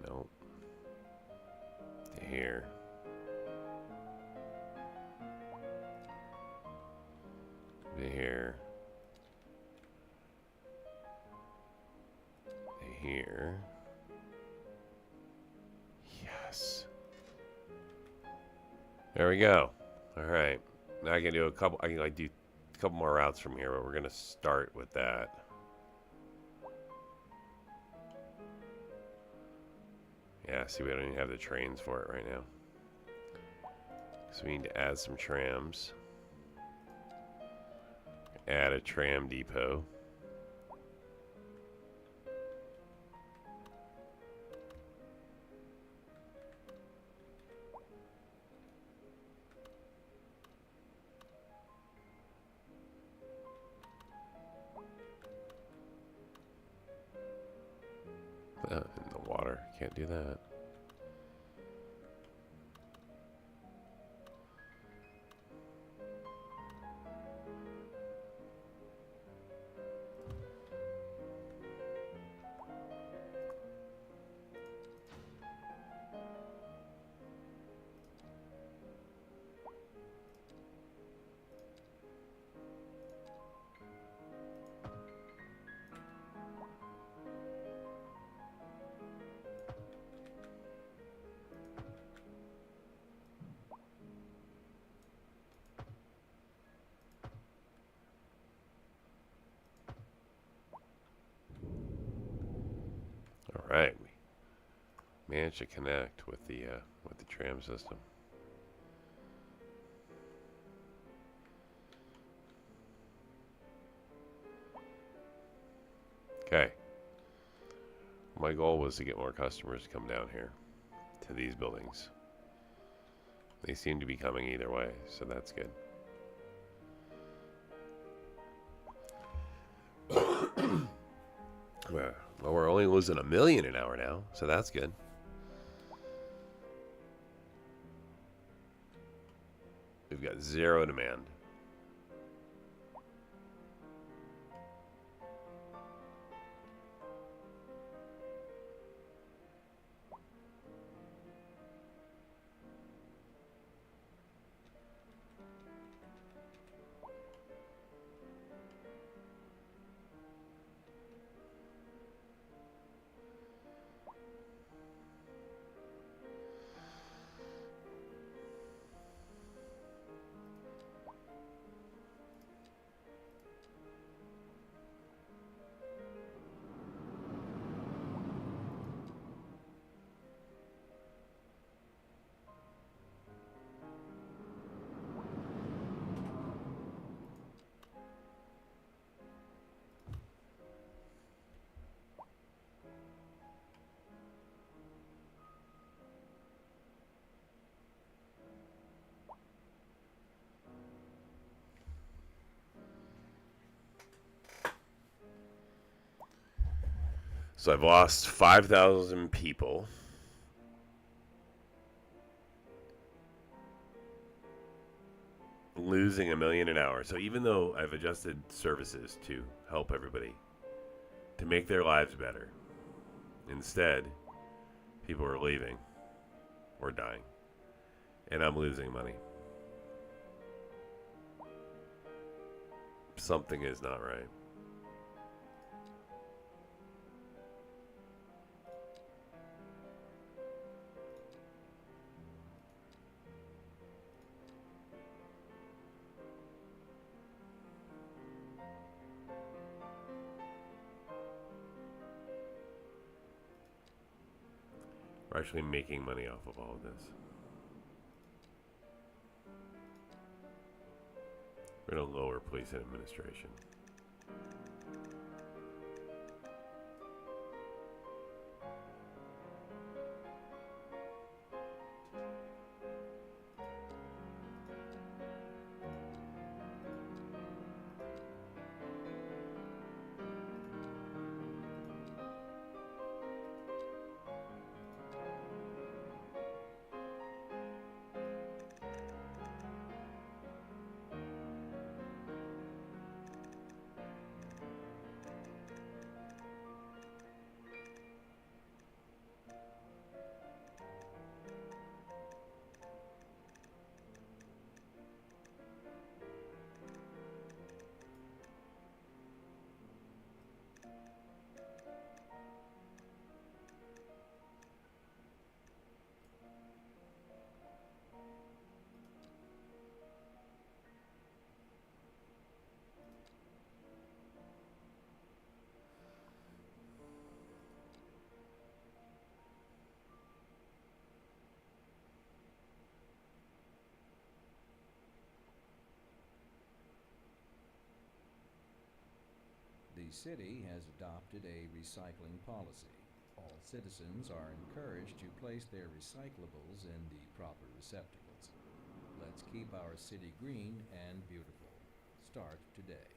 Nope. To here. To here. To here. Yes. There we go. All right. Now I can do a couple. I can like do a couple more routes from here, but we're gonna start with that. Yeah. See, we don't even have the trains for it right now. So we need to add some trams. Add a tram depot. power. Can't do that. Right, we managed to connect with the tram system. Okay. My goal was to get more customers to come down here to these buildings. They seem to be coming either way, so that's good. Well, we're only losing $1 million an hour now, so that's good. We've got 0 demand. So I've lost 5,000 people. Losing $1 million an hour. So even though I've adjusted services to help everybody, to make their lives better, instead, people are leaving or dying. And I'm losing money. Something is not right. We're actually making money off of all of this. We're going to lower police and administration. The city has adopted a recycling policy. All citizens are encouraged to place their recyclables in the proper receptacles. Let's keep our city green and beautiful. Start today.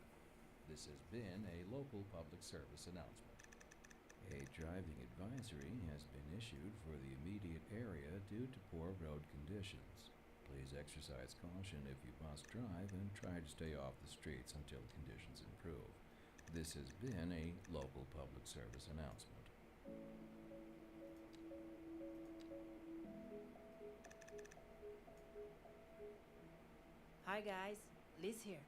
This has been a local public service announcement. A driving advisory has been issued for the immediate area due to poor road conditions. Please exercise caution if you must drive and try to stay off the streets until conditions improve. This has been a local public service announcement. Hi guys, Liz here.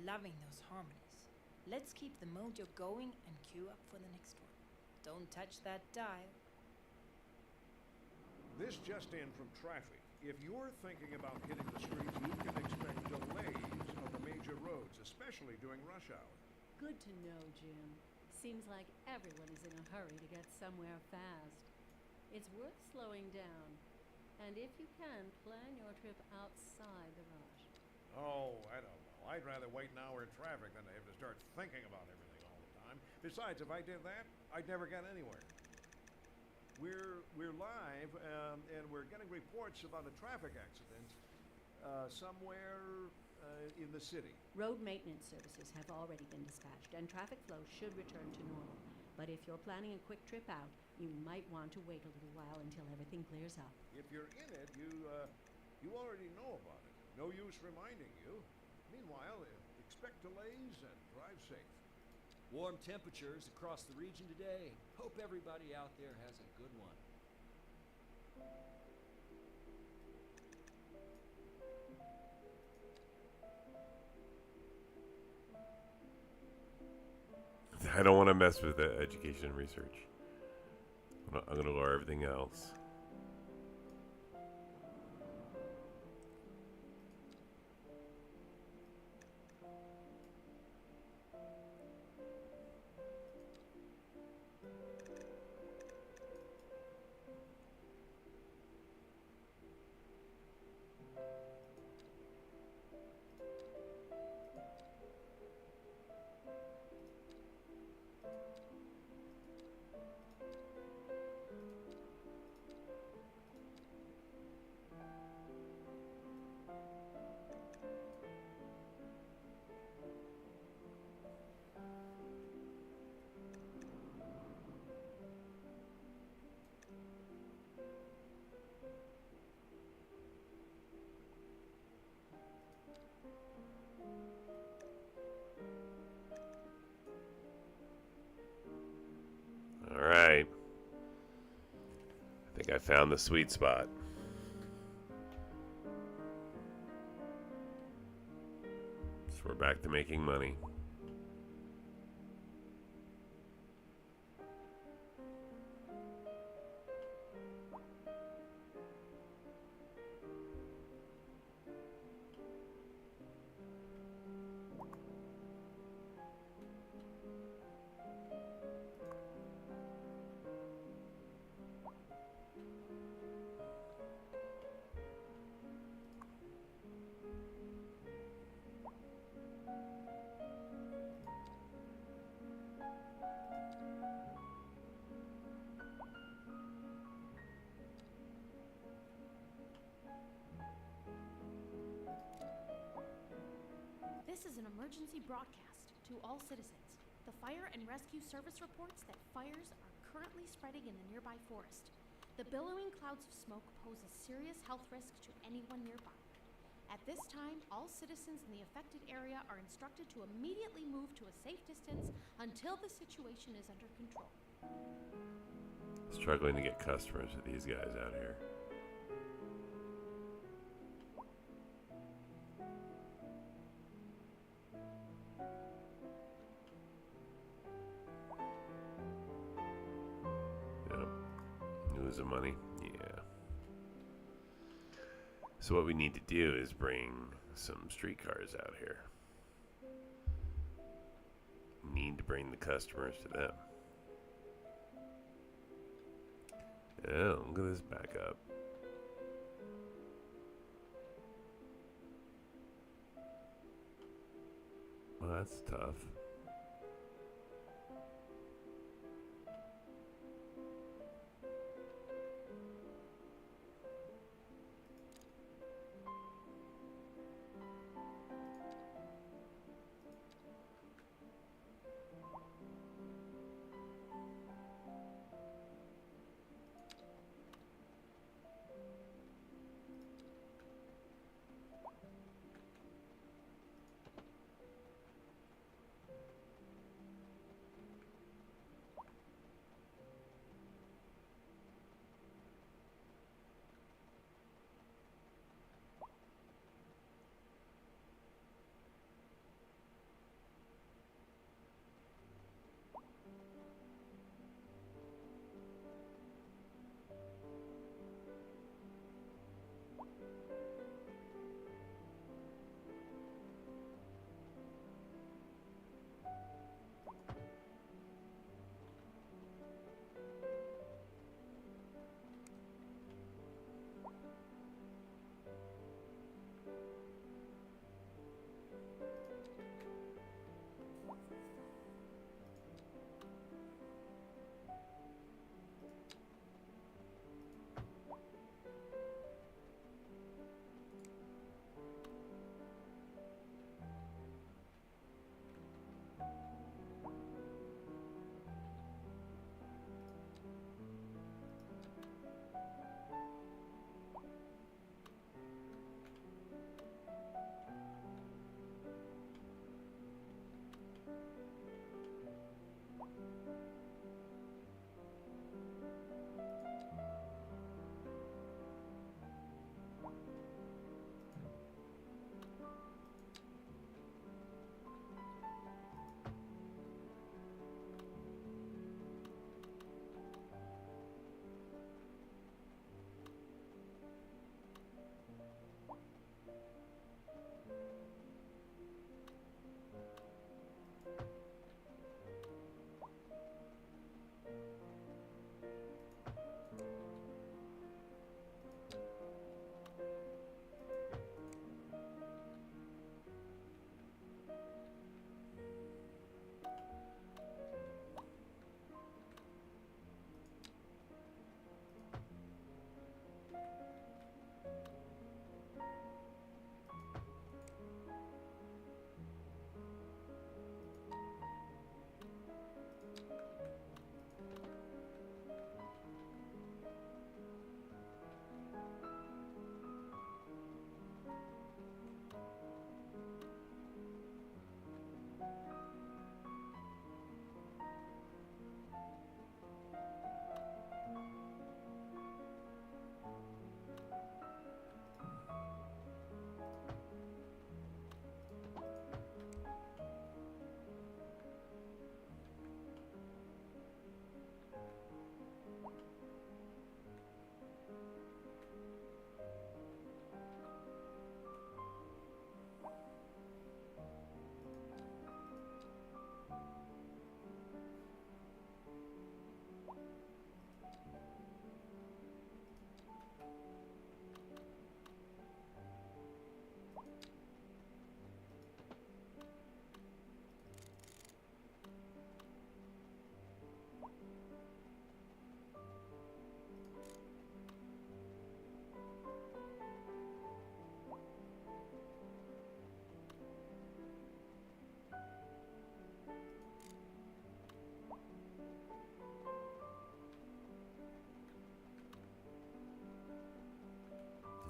Loving those harmonies. Let's keep the mojo going and queue up for the next one. Don't touch that dial. This just in from traffic. If you're thinking about hitting the streets, you can expect delays on the major roads, especially during rush hour. Good to know, Jim. Seems like everyone is in a hurry to get somewhere fast. It's worth slowing down. And if you can, plan your trip outside the rush. Oh, I don't know. I'd rather wait an hour in traffic than to have to start thinking about everything all the time. Besides, if I did that, I'd never get anywhere. We're live, and we're getting reports about a traffic accident somewhere in the city. Road maintenance services have already been dispatched, and traffic flow should return to normal. But if you're planning a quick trip out, you might want to wait a little while until everything clears up. If you're in it, you already know about it. No use reminding you. Meanwhile, expect delays and drive safe. Warm temperatures across the region today. Hope everybody out there has a good one. I don't want to mess with the education and research. I'm going to lower everything else. Alright. I think I found the sweet spot. So we're back to making money. This is an emergency broadcast to all citizens. The fire and rescue service reports that fires are currently spreading in the nearby forest. The billowing clouds of smoke pose a serious health risk to anyone nearby. At this time, all citizens in the affected area are instructed to immediately move to a safe distance until the situation is under control. Struggling to get customers with these guys out here. Losing money? Yeah. So what we need to do is bring some streetcars out here. Need to bring the customers to them. Oh, look at this backup. Well, that's tough.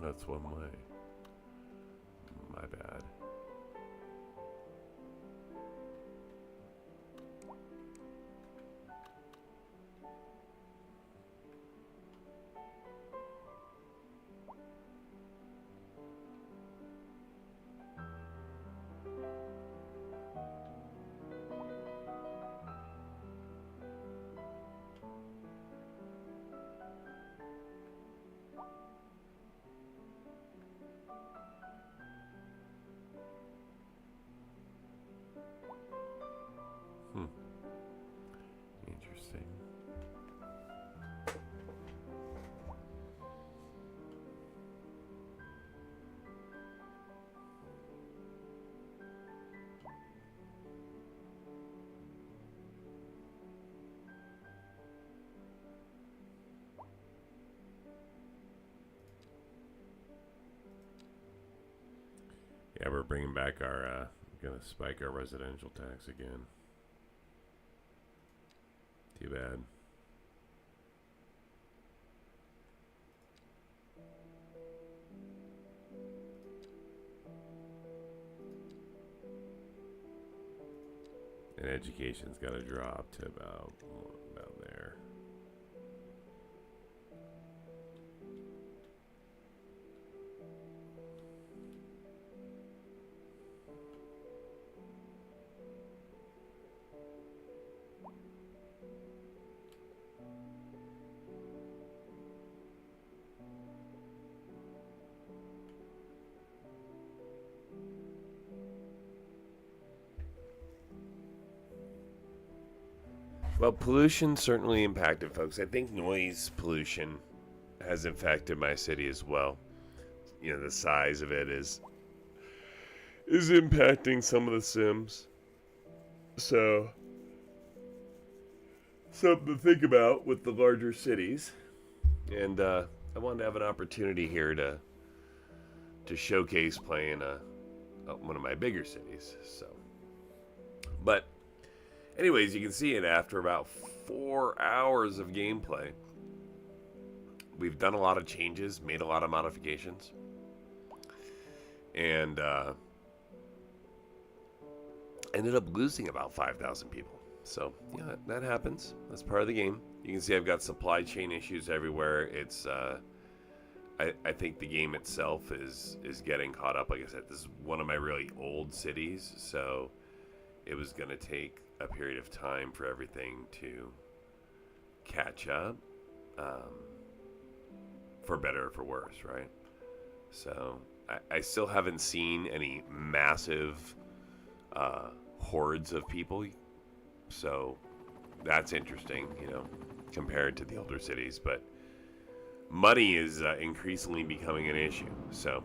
That's one way. My bad. Interesting. Yeah, we're bringing back our, gonna spike our residential tax again. Too bad. And education's got to drop to about there. Well, pollution certainly impacted folks. I think noise pollution has affected my city as well. You know, the size of it is impacting some of the Sims. So, something to think about with the larger cities. And I wanted to have an opportunity here to showcase playing one of my bigger cities. So, but anyways, you can see it after about 4 hours of gameplay. We've done a lot of changes, made a lot of modifications, and ended up losing about 5,000 people. So, yeah, that happens. That's part of the game. You can see I've got supply chain issues everywhere. It's, I think the game itself is getting caught up. Like I said, this is one of my really old cities, so it was going to take a period of time for everything to catch up, for better or for worse, right? So I still haven't seen any massive hordes of people, so that's interesting, you know, compared to the older cities. But money is increasingly becoming an issue. So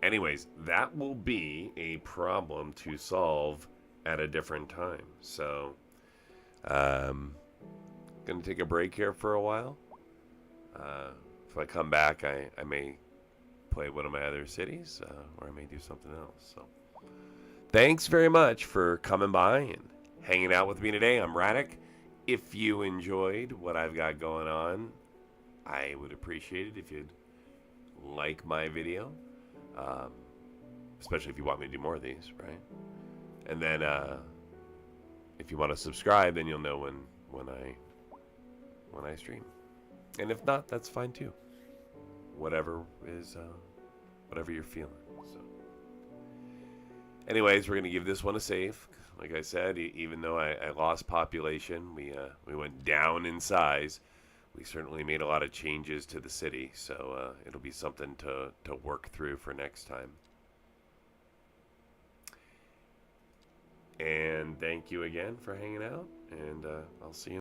anyways, that will be a problem to solve at a different time. So gonna take a break here for a while. If I come back, I may play one of my other cities, or I may do something else. So thanks very much for coming by and hanging out with me today. I'm Radek. If you enjoyed what I've got going on, I would appreciate it if you'd like my video, especially if you want me to do more of these, right? And then if you want to subscribe, then you'll know when I stream. And if not, that's fine too. Whatever you're feeling. So, anyways, we're gonna give this one a save. Like I said, even though I lost population, we went down in size. We certainly made a lot of changes to the city, so it'll be something to work through for next time. And thank you again for hanging out, and I'll see you